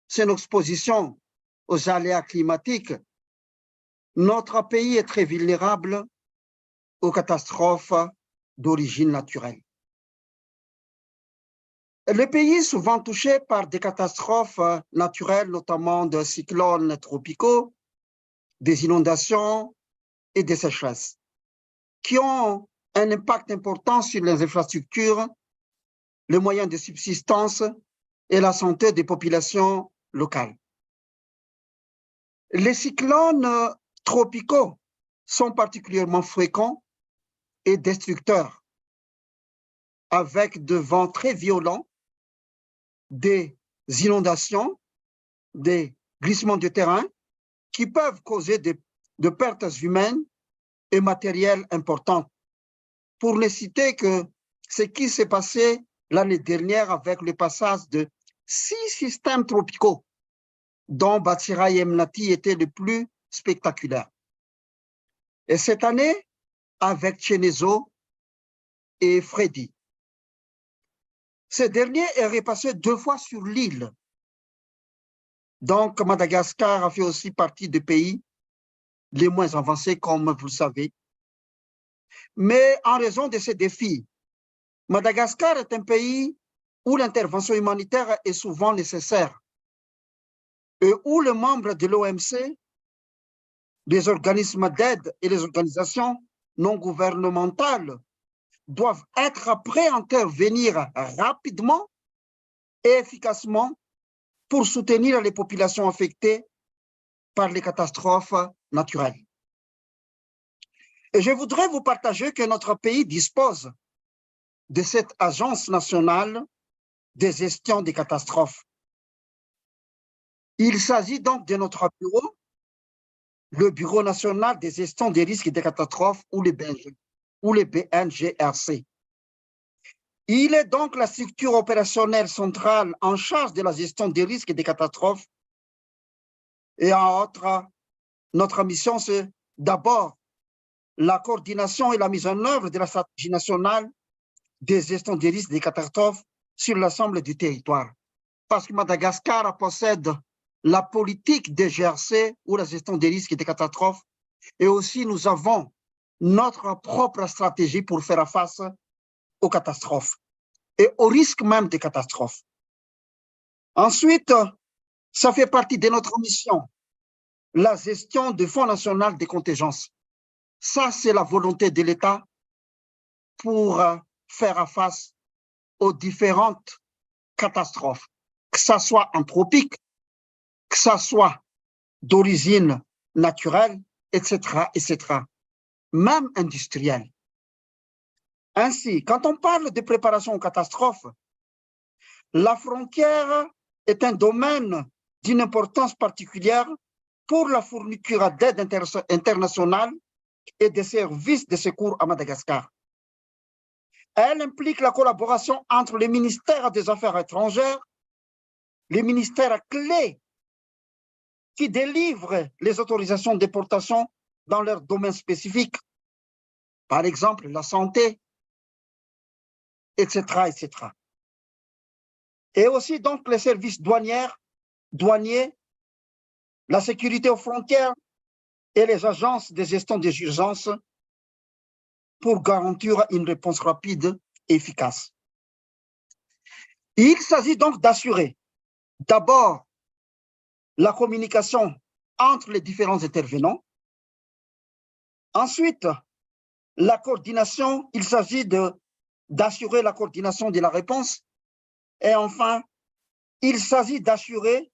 son exposition aux aléas climatiques, notre pays est très vulnérable aux catastrophes d'origine naturelle. Le pays est souvent touché par des catastrophes naturelles, notamment de cyclones tropicaux, des inondations et des sécheresses, qui ont un impact important sur les infrastructures, les moyens de subsistance et la santé des populations locales. Les cyclones tropicaux sont particulièrement fréquents et destructeurs, avec de vents très violents, des inondations, des glissements de terrain qui peuvent causer de pertes humaines et matérielles importantes pour ne citer que ce qui s'est passé l'année dernière avec le passage de 6 systèmes tropicaux, dont Batsira et Emnati étaient les plus spectaculaires. Et cette année, avec Chenezo et Freddy. Ce dernier est repassé 2 fois sur l'île. Donc, Madagascar a fait aussi partie des pays les moins avancés, comme vous le savez. Mais en raison de ces défis, Madagascar est un pays où l'intervention humanitaire est souvent nécessaire et où les membres de l'OMC, les organismes d'aide et les organisations non gouvernementales doivent être prêts à intervenir rapidement et efficacement pour soutenir les populations affectées par les catastrophes naturelles. Et je voudrais vous partager que notre pays dispose de cette agence nationale de gestion des catastrophes. Il s'agit donc de notre bureau, le Bureau national de gestion des risques et des catastrophes ou le BNGRC. Il est donc la structure opérationnelle centrale en charge de la gestion des risques et des catastrophes. Et en outre, notre mission, c'est d'abord la coordination et la mise en œuvre de la stratégie nationale de gestion des risques et des catastrophes sur l'ensemble du territoire. Parce que Madagascar possède la politique de GRC ou la gestion des risques et des catastrophes. Et aussi, nous avons notre propre stratégie pour faire face aux catastrophes et au risque même des catastrophes. Ensuite, ça fait partie de notre mission, la gestion du Fonds national des contingences. Ça, c'est la volonté de l'État pour faire face aux différentes catastrophes, que ce soit anthropique, que ce soit d'origine naturelle, etc., etc., même industrielle. Ainsi, quand on parle de préparation aux catastrophes, la frontière est un domaine d'une importance particulière pour la fourniture d'aide internationale et des services de secours à Madagascar. Elle implique la collaboration entre le ministère des Affaires étrangères, les ministères clés qui délivrent les autorisations de déportation dans leurs domaines spécifiques, par exemple la santé, etc., etc. Et aussi donc les services douaniers, la sécurité aux frontières et les agences de gestion des urgences pour garantir une réponse rapide et efficace. Il s'agit donc d'assurer d'abord la communication entre les différents intervenants. Ensuite, la coordination, il s'agit d'assurer la coordination de la réponse. Et enfin, il s'agit d'assurer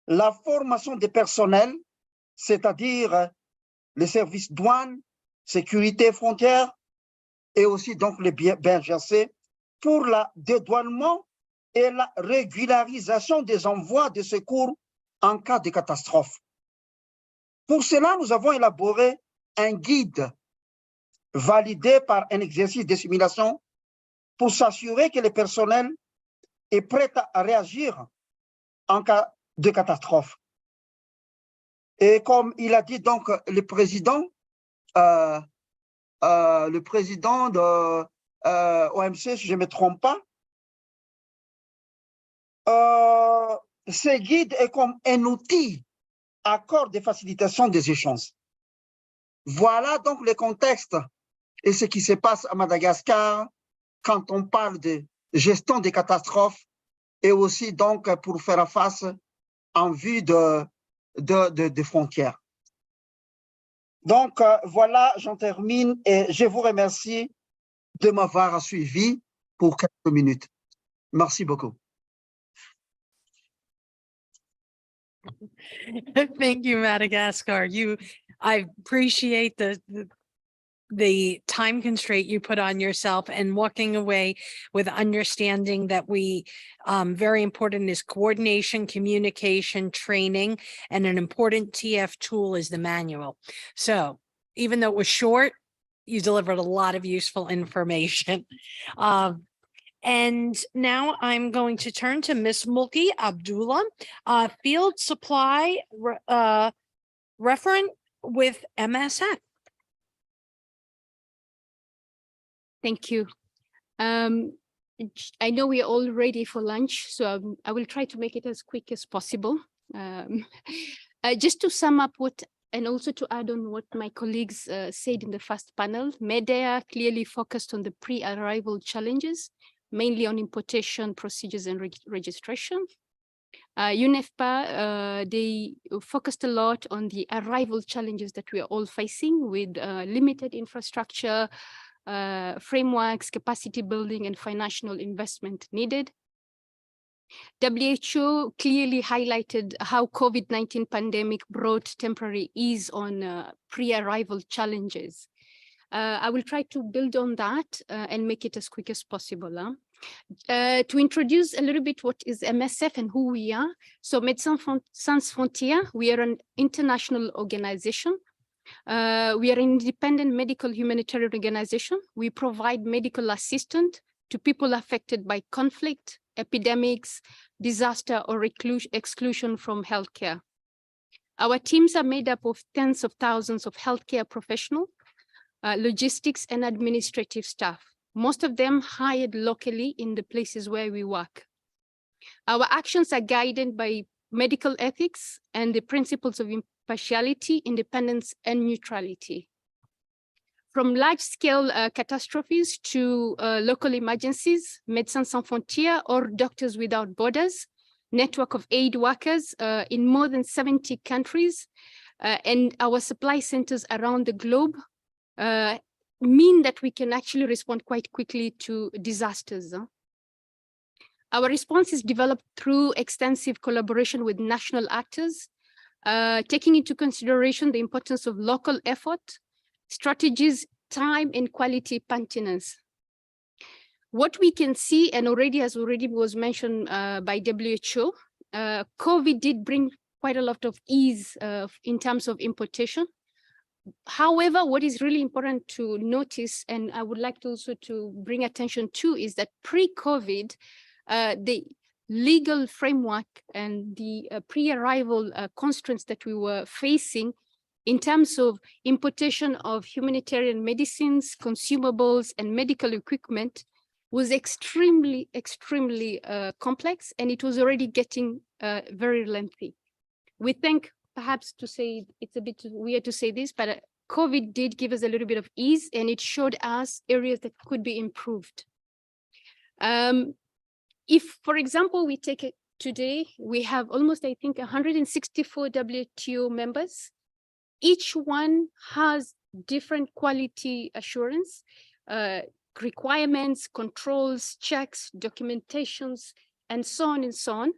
la formation des personnels, c'est-à-dire les services douanes, sécurité frontières et aussi donc les BNGRC pour le dédouanement et la régularisation des envois de secours en cas de catastrophe. Pour cela, nous avons élaboré un guide validé par un exercice de simulation pour s'assurer que le personnel est prêt à réagir en cas de catastrophe. Et comme il a dit donc le président de OMC, si je ne me trompe pas, ce guide est comme un outil accord de facilitation des échanges. Voilà donc le contexte et ce qui se passe à Madagascar quand on parle de gestion des catastrophes et aussi donc pour faire face en vue de frontières. Donc voilà, j'en termine et je vous remercie de m'avoir suivi pour quelques minutes. Merci beaucoup. Thank you, Madagascar. I appreciate the time constraint you put on yourself and walking away with understanding that very important is coordination, communication, training, and an important TF tool is the manual. So even though it was short, you delivered a lot of useful information. And now I'm going to turn to Ms. Mulki Abdullah, Field Supply Referent with MSF. Thank you. I know we are all ready for lunch, so I will try to make it as quick as possible. Just to sum up what, and also to add on what my colleagues said in the first panel, MEDEA clearly focused on the pre-arrival challenges, mainly on importation procedures and registration. UNEFPA, they focused a lot on the arrival challenges that we are all facing with limited infrastructure, frameworks, capacity building, and financial investment needed. WHO clearly highlighted how COVID-19 pandemic brought temporary ease on pre-arrival challenges. I will try to build on that and make it as quick as possible. To introduce a little bit what is MSF and who we are. So Médecins Sans Frontières, we are an international organization. We are an independent medical humanitarian organization. We provide medical assistance to people affected by conflict, epidemics, disaster, or exclusion from healthcare. Our teams are made up of tens of thousands of healthcare professionals, logistics and administrative staff, most of them hired locally in the places where we work. Our actions are guided by medical ethics and the principles of impartiality, independence, and neutrality. From large-scale catastrophes to local emergencies, Médecins Sans Frontières or Doctors Without Borders, network of aid workers in more than 70 countries, and our supply centers around the globe mean that we can actually respond quite quickly to disasters. Our response is developed through extensive collaboration with national actors, taking into consideration the importance of local effort, strategies, time, and quality pertinence. What we can see, and as already was mentioned by WHO, COVID did bring quite a lot of ease in terms of importation. However, what is really important to notice, and I would like to also to bring attention to, is that pre-COVID, the legal framework and the pre-arrival constraints that we were facing in terms of importation of humanitarian medicines, consumables, and medical equipment was extremely complex, and it was already getting very lengthy. We think, perhaps to say, it's a bit weird to say this, but COVID did give us a little bit of ease, and it showed us areas that could be improved. If, for example, we take it today, we have almost, I think, 164 WTO members. Each one has different quality assurance, requirements, controls, checks, documentations, and so on and so on.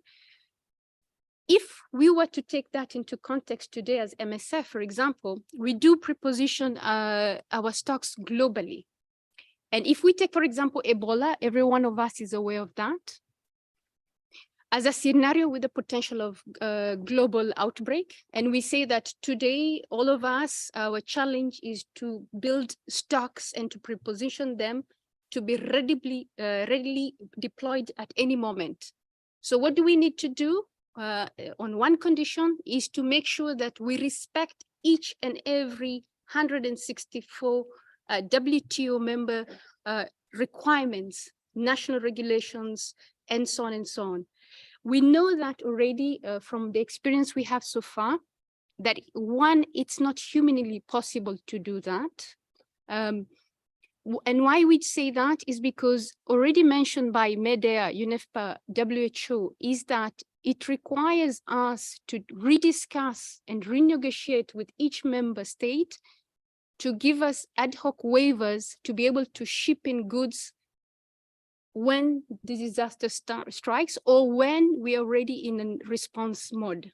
If we were to take that into context today as MSF, for example, we do preposition our stocks globally. And if we take, for example, Ebola, every one of us is aware of that. As a scenario with the potential of global outbreak, and we say that today, all of us, our challenge is to build stocks and to preposition them to be readily deployed at any moment. So what do we need to do? On one condition is to make sure that we respect each and every 164 WTO member requirements, national regulations, and so on and so on. We know that already from the experience we have so far, that one, it's not humanly possible to do that. And why we say that is because already mentioned by MEDEA, UNEFPA, WHO, is that it requires us to rediscuss and renegotiate with each member state to give us ad hoc waivers to be able to ship in goods when the disaster strikes or when we are already in a response mode.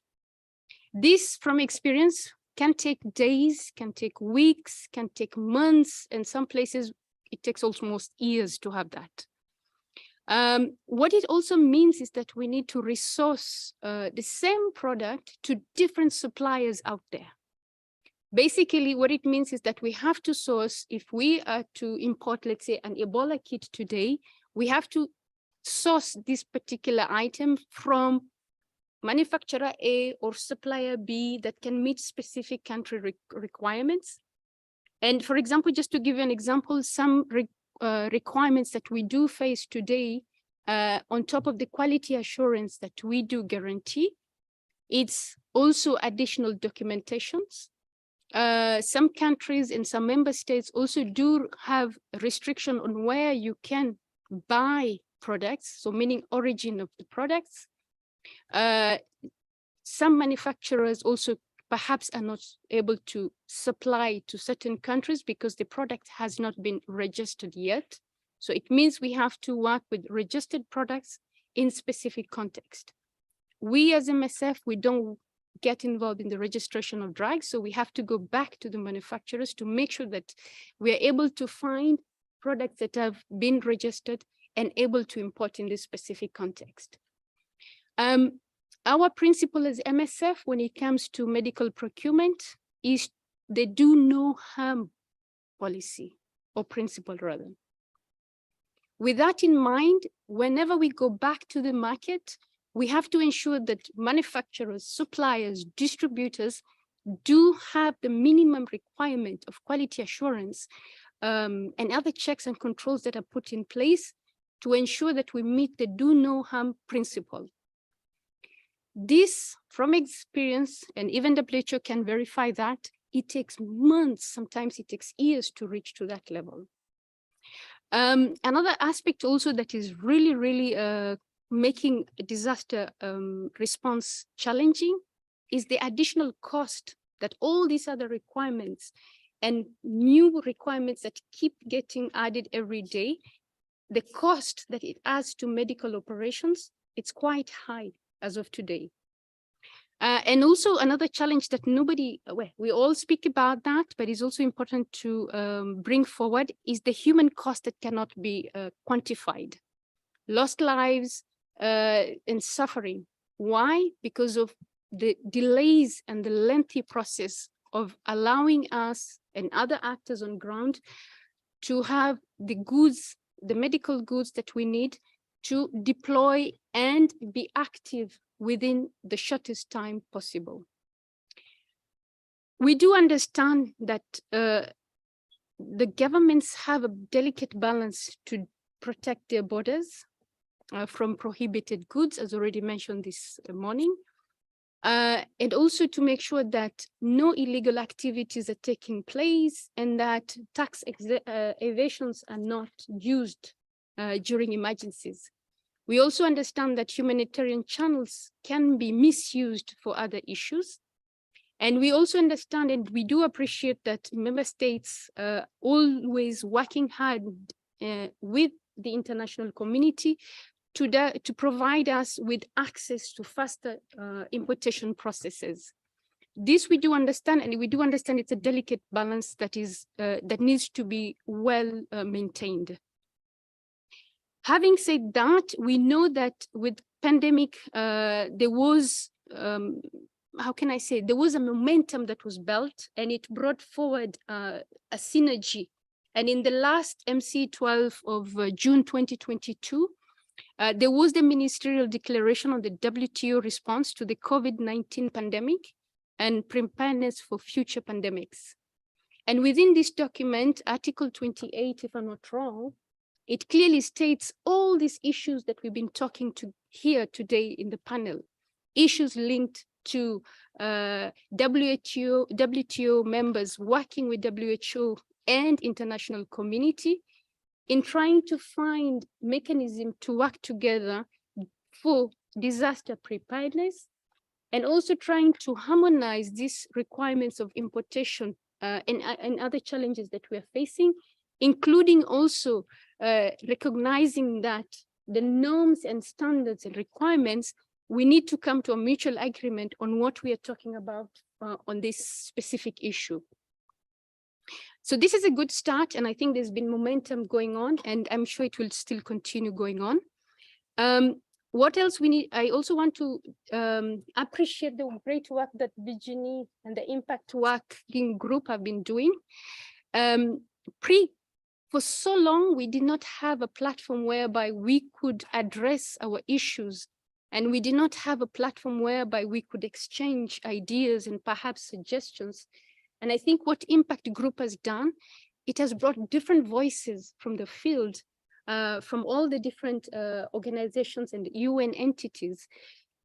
This, from experience, can take days, can take weeks, can take months, and some places it takes almost years to have that. What it also means is that we need to resource the same product to different suppliers out there. Basically, what it means is that we have to source, if we are to import, let's say, an Ebola kit today, we have to source this particular item from manufacturer A or supplier B that can meet specific country requirements. And for example, just to give you an example, some requirements that we do face today, on top of the quality assurance that we do guarantee, it's also additional documentations. Some countries and some member states also do have a restriction on where you can buy products, so meaning origin of the products. Some manufacturers also perhaps are not able to supply to certain countries because the product has not been registered yet. So it means we have to work with registered products in specific context. We as MSF, we don't get involved in the registration of drugs, so we have to go back to the manufacturers to make sure that we are able to find products that have been registered and able to import in this specific context. Our principle as MSF when it comes to medical procurement is the do no harm policy or principle rather. With that in mind, whenever we go back to the market, we have to ensure that manufacturers, suppliers, distributors do have the minimum requirement of quality assurance and other checks and controls that are put in place to ensure that we meet the do no harm principle. This, from experience, and even WHO can verify that, it takes months, sometimes it takes years to reach to that level. Another aspect also that is really making a disaster response challenging is the additional cost that all these other requirements and new requirements that keep getting added every day, the cost that it adds to medical operations, it's quite high as of today. And also another challenge that we all speak about that, but it's also important to bring forward is the human cost that cannot be quantified. Lost lives and suffering. Why? Because of the delays and the lengthy process of allowing us and other actors on ground to have the goods, the medical goods that we need to deploy and be active within the shortest time possible. We do understand that the governments have a delicate balance to protect their borders from prohibited goods, as already mentioned this morning, and also to make sure that no illegal activities are taking place and that tax evasions are not used during emergencies. We also understand that humanitarian channels can be misused for other issues. And we also understand and we do appreciate that member states are always working hard with the international community to provide us with access to faster importation processes. This we do understand, and we do understand it's a delicate balance that needs to be well maintained. Having said that, we know that with pandemic, there was, how can I say, there was a momentum that was built and it brought forward a synergy. And in the last MC12 of June 2022, there was the ministerial declaration on the WTO response to the COVID-19 pandemic and preparedness for future pandemics. And within this document, Article 28, if I'm not wrong, it clearly states all these issues that we've been talking to here today in the panel, issues linked to WTO members working with WHO and international community in trying to find mechanism to work together for disaster preparedness and also trying to harmonize these requirements of importation and other challenges that we are facing, including also recognizing that the norms and standards and requirements, we need to come to a mutual agreement on what we are talking about on this specific issue. So this is a good start, and I think there's been momentum going on, and I'm sure it will still continue going on. What else we need? I also want to appreciate the great work that Virginie and the Impact Working Group have been doing. For so long, we did not have a platform whereby we could address our issues, and we did not have a platform whereby we could exchange ideas and perhaps suggestions. And I think what Impact Group has done, it has brought different voices from the field, from all the different organizations and UN entities,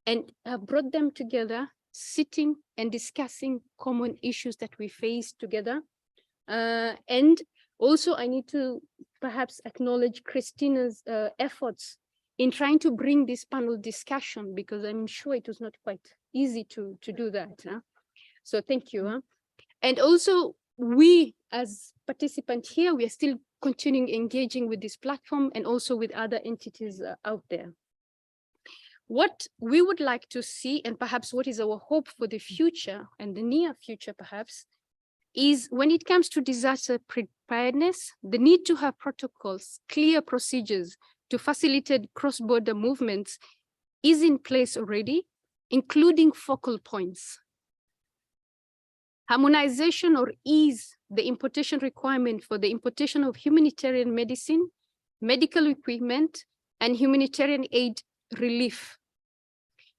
and brought them together, sitting and discussing common issues that we face together. And also, I need to perhaps acknowledge Christina's efforts in trying to bring this panel discussion, because I'm sure it was not quite easy to do that. So thank you. And also, we as participants here, we are still continuing engaging with this platform and also with other entities out there. What we would like to see, and perhaps what is our hope for the future and the near future perhaps, is when it comes to disaster preparedness, the need to have protocols, clear procedures to facilitate cross-border movements is in place already, including focal points. Harmonization or ease the importation requirement for the importation of humanitarian medicine, medical equipment, and humanitarian aid relief.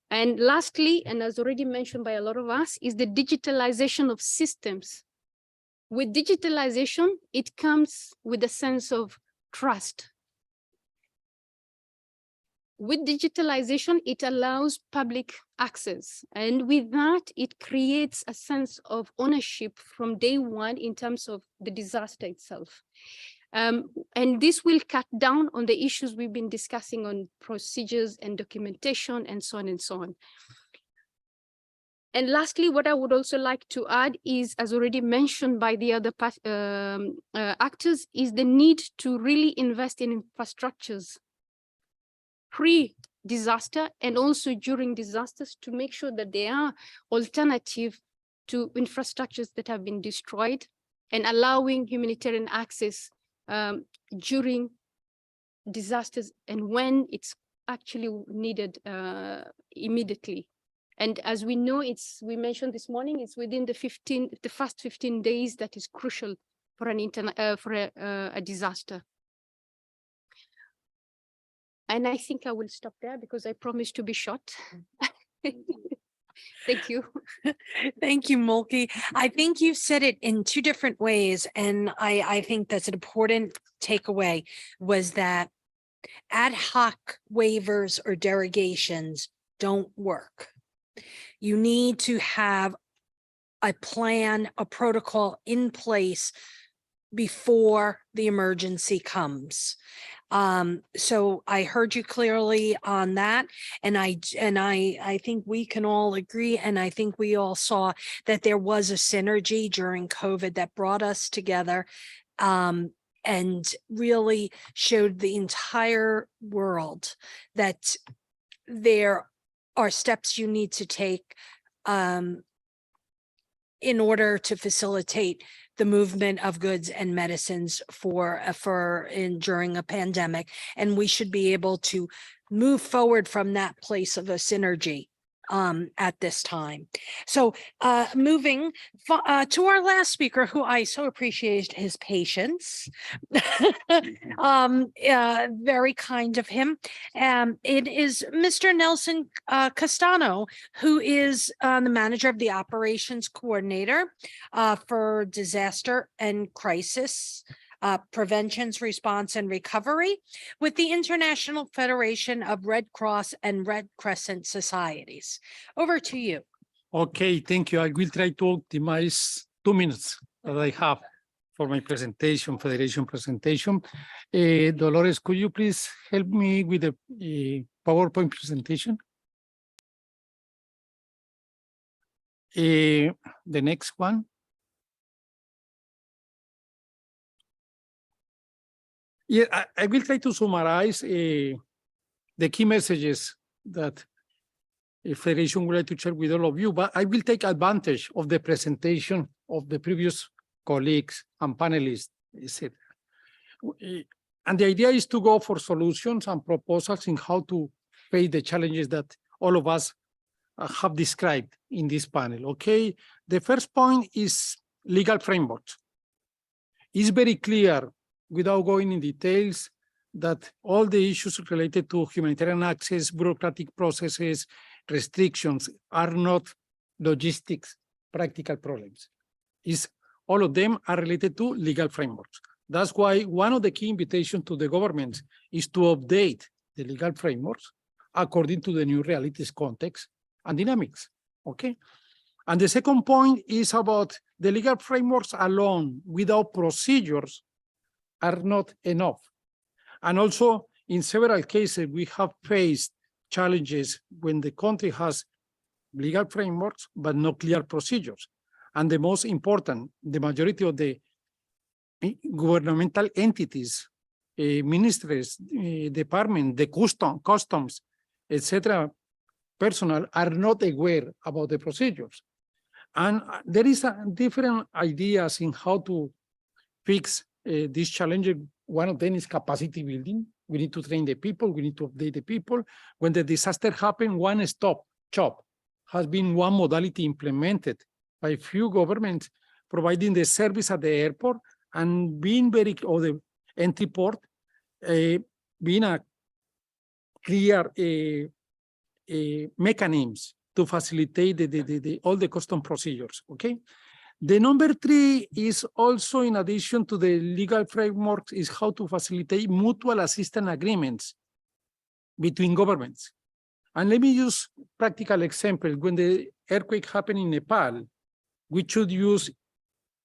And lastly, and as already mentioned by a lot of us, is the digitalization of systems. With digitalization, it comes with a sense of trust. With digitalization, it allows public access. And with that, it creates a sense of ownership from day one in terms of the disaster itself. And this will cut down on the issues we've been discussing on procedures and documentation and so on and so on. And lastly, what I would also like to add is, as already mentioned by the other actors, is the need to really invest in infrastructures pre-disaster and also during disasters to make sure that they are alternative to infrastructures that have been destroyed and allowing humanitarian access during disasters and when it's actually needed immediately. And as we know, we mentioned this morning, it's within the first 15 days that is crucial for a disaster. And I think I will stop there because I promised to be short. Thank you. Thank you, Mulki. I think you said it in two different ways, and I think that's an important takeaway, was that ad hoc waivers or derogations don't work. You need to have a plan, a protocol in place before the emergency comes. So I heard you clearly on that, and I think we can all agree, and I think we all saw that there was a synergy during COVID that brought us together, and really showed the entire world that there are steps you need to take in order to facilitate the movement of goods and medicines during a pandemic. And we should be able to move forward from that place of a synergy at this time. So moving to our last speaker, who I so appreciate his patience, very kind of him. It is Mr. Nelson Castano, who is the manager of the operations coordinator for disaster and crisis preventions, response, and recovery with the International Federation of Red Cross and Red Crescent Societies. Over to you. Okay, thank you. I will try to optimize 2 minutes that I have for my presentation, Federation presentation. Dolores, could you please help me with the PowerPoint presentation? The next one. Yeah, I will try to summarize the key messages that the Federation would like to share with all of you, but I will take advantage of the presentation of the previous colleagues and panelists, etc. And the idea is to go for solutions and proposals in how to face the challenges that all of us have described in this panel, okay? The first point is legal framework. It's very clear, without going in details, that all the issues related to humanitarian access, bureaucratic processes, restrictions are not logistics, practical problems. All of them are related to legal frameworks. That's why one of the key invitations to the government is to update the legal frameworks according to the new realities, context, and dynamics, okay? And the second point is about the legal frameworks alone without procedures are not enough. And also, in several cases, we have faced challenges when the country has legal frameworks, but no clear procedures. And the most important, the majority of the governmental entities, ministries, department, the customs, etc., personnel are not aware about the procedures. And there is different ideas in how to fix this challenge. One of them is capacity building. We need to train the people. We need to update the people. When the disaster happens, one-stop shop has been one modality implemented by few governments, providing the service at the airport and being or the entry port, being a clear mechanisms to facilitate all the custom procedures, okay? The number 3 is also, in addition to the legal framework, is how to facilitate mutual assistance agreements between governments. And let me use practical example. When the earthquake happened in Nepal, we should use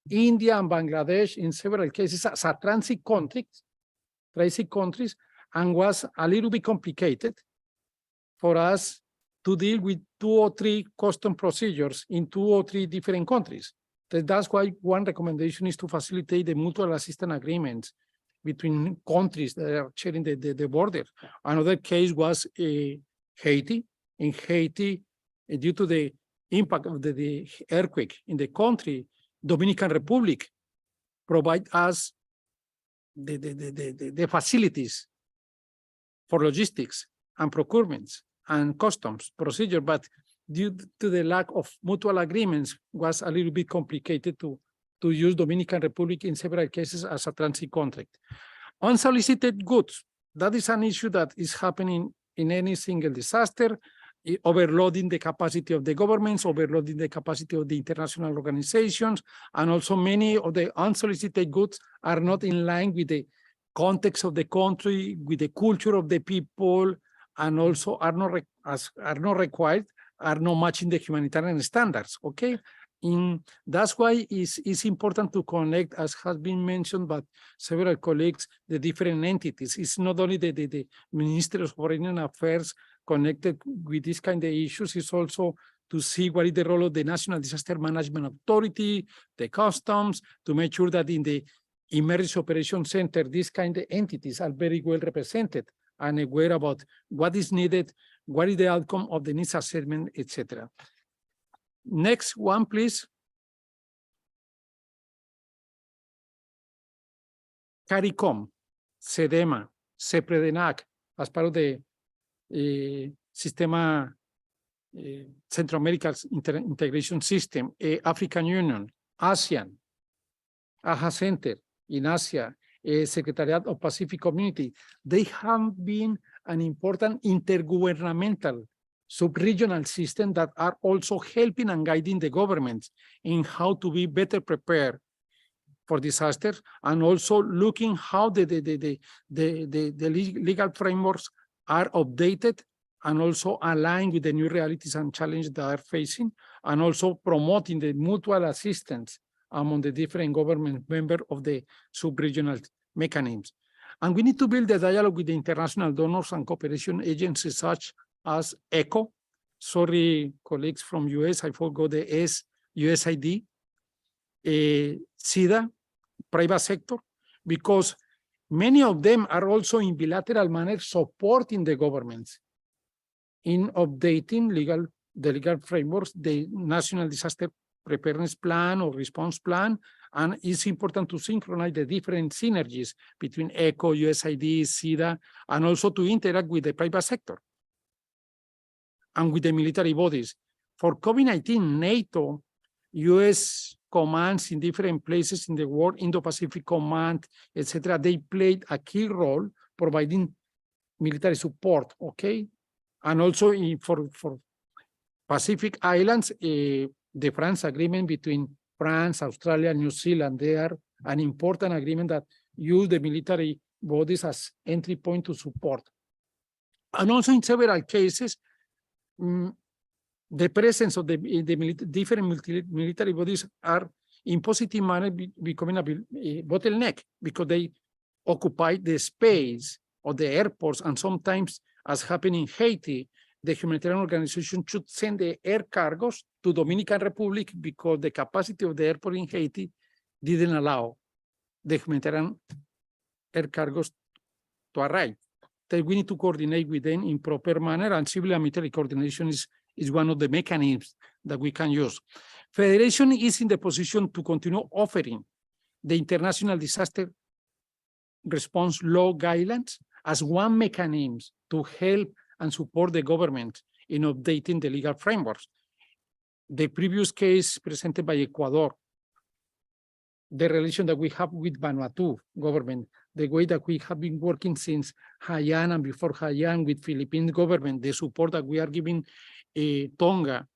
India and Bangladesh in several cases as a transit countries, and was a little bit complicated for us to deal with 2 or 3 custom procedures in 2 or 3 different countries. That's why one recommendation is to facilitate the mutual assistance agreements between countries that are sharing the border. Another case was Haiti. In Haiti, due to the impact of the earthquake in the country, Dominican Republic provide us the facilities for logistics and procurements and customs procedure, but due to the lack of mutual agreements, was a little bit complicated to use Dominican Republic in several cases as a transit contract. Unsolicited goods, that is an issue that is happening in any single disaster, overloading the capacity of the governments, overloading the capacity of the international organizations, and also many of the unsolicited goods are not in line with the context of the country, with the culture of the people, and also are not required, are not matching the humanitarian standards, okay? That's why it's important to connect, as has been mentioned by several colleagues, the different entities. It's not only the Ministry of Foreign Affairs connected with this kind of issues, it's also to see what is the role of the National Disaster Management Authority, the customs, to make sure that in the Emergency Operations Center, these kind of entities are very well represented and aware about what is needed, what is the outcome of the needs assessment, etc. Next one, please. CARICOM, SEDEMA, CEPREDENAC, as part of the Sistema Central American Integration System, African Union, ASEAN, AHA Center in Asia, Secretariat of Pacific Community, they have been an important intergovernmental sub-regional system that are also helping and guiding the governments in how to be better prepared for disasters, and also looking how the legal frameworks are updated and also aligned with the new realities and challenges that are facing, and also promoting the mutual assistance among the different government members of the sub-regional mechanisms. And we need to build a dialogue with the international donors and cooperation agencies such as ECHO. Sorry, colleagues from US, I forgot the S, USAID, SIDA, private sector, because many of them are also in bilateral manner supporting the governments in updating the legal frameworks, the National Disaster Preparedness Plan or Response Plan, and it's important to synchronize the different synergies between ECHO, USAID, SIDA, and also to interact with the private sector. and with the military bodies. For COVID-19, NATO, US commands in different places in the world, Indo-Pacific Command, etc., they played a key role providing military support, okay? And also for Pacific Islands, the France agreement between France, Australia, New Zealand, they are an important agreement that use the military bodies as entry point to support. And also in several cases, the presence of the different military bodies are in positive manner becoming a bottleneck because they occupy the space of the airports, and sometimes, as happened in Haiti, the humanitarian organization should send the air cargos to Dominican Republic because the capacity of the airport in Haiti didn't allow the humanitarian air cargos to arrive. So we need to coordinate with them in proper manner, and civil and military coordination is one of the mechanisms that we can use. Federation is in the position to continue offering the international disaster response law guidelines as one mechanism to help and support the government in updating the legal frameworks. The previous case presented by Ecuador, the relation that we have with Vanuatu government, the way that we have been working since Haiyan and before Haiyan with Philippine government, the support that we are giving Tonga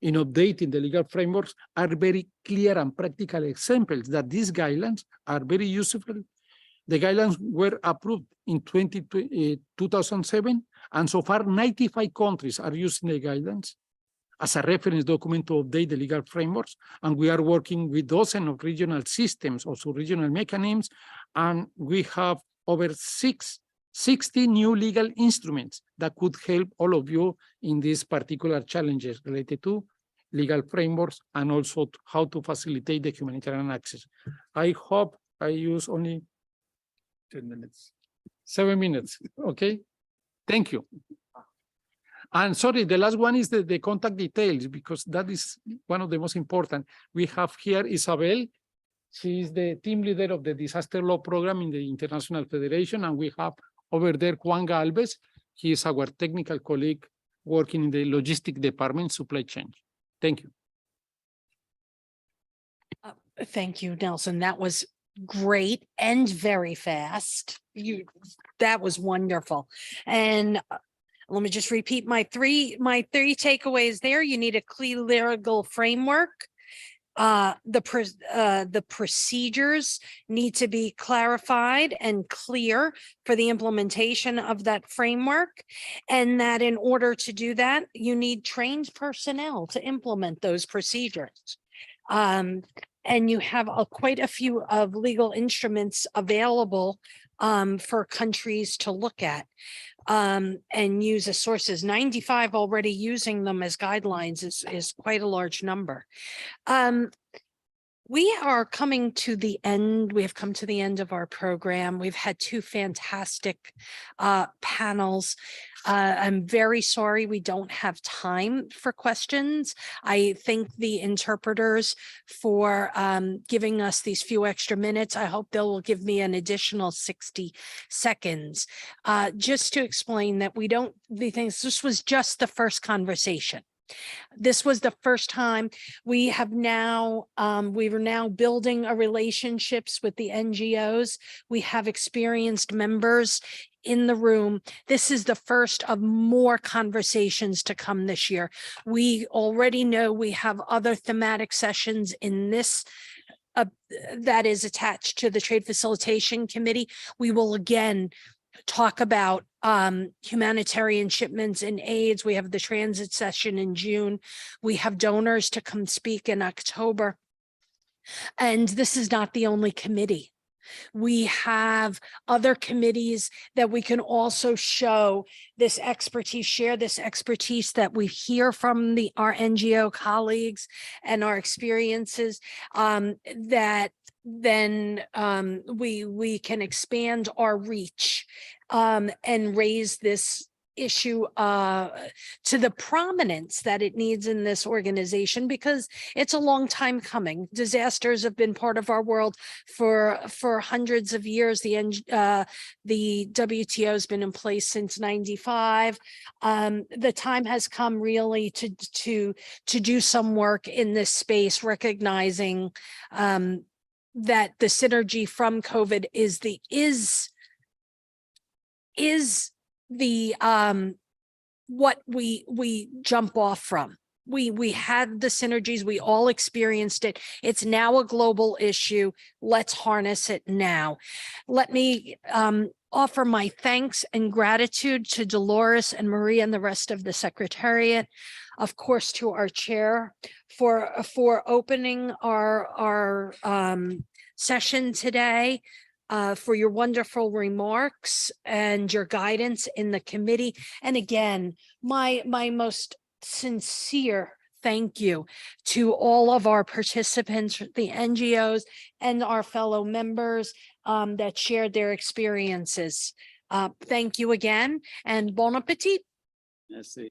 in updating the legal frameworks are very clear and practical examples that these guidelines are very useful. The guidelines were approved in 2007, and so far 95 countries are using the guidelines as a reference document to update the legal frameworks, and we are working with dozens of regional systems, also regional mechanisms, and we have over 60 new legal instruments that could help all of you in these particular challenges related to legal frameworks and also how to facilitate the humanitarian access. I hope I use only 10 minutes, 7 minutes, okay? Thank you. And sorry, the last one is the contact details, because that is one of the most important. We have here Isabel. She is the team leader of the disaster law program in the International Federation. And we have over there Juan Galvez. He is our technical colleague working in the logistic department, supply chain. Thank you. Thank you, Nelson. That was great and very fast. That was wonderful. And let me just repeat my three takeaways there. You need a clear legal framework. The procedures need to be clarified and clear for the implementation of that framework. And that in order to do that, you need trained personnel to implement those procedures. And you have quite a few of legal instruments available for countries to look at and use as sources. 95 already using them as guidelines is quite a large number. We are coming to the end. We have come to the end of our program. We've had two fantastic panels. I'm very sorry we don't have time for questions. I thank the interpreters for giving us these few extra minutes. I hope they will give me an additional 60 seconds. Just to explain that we don't, this was just the first conversation. This was the first time. We are now building a relationships with the NGOs. We have experienced members in the room. This is the first of more conversations to come this year. We already know we have other thematic sessions in this that is attached to the Trade Facilitation Committee. We will again talk about humanitarian shipments and AIDS. We have the transit session in June. We have donors to come speak in October. And this is not the only committee. We have other committees that we can also show this expertise, share this expertise that we hear from our NGO colleagues and our experiences, that then we can expand our reach and raise this issue to the prominence that it needs in this organization, because it's a long time coming. Disasters have been part of our world for hundreds of years. The WTO has been in place since '95. The time has come really to do some work in this space, recognizing that the synergy from COVID is the what we jump off from. We had the synergies, we all experienced it. It's now a global issue. Let's harness it now. Let me offer my thanks and gratitude to Dolores and Maria and the rest of the Secretariat, of course, to our chair for opening our session today, for your wonderful remarks and your guidance in the committee. And again, my most sincere thank you to all of our participants, the NGOs, and our fellow members that shared their experiences. Thank you again, and bon appetit. Merci.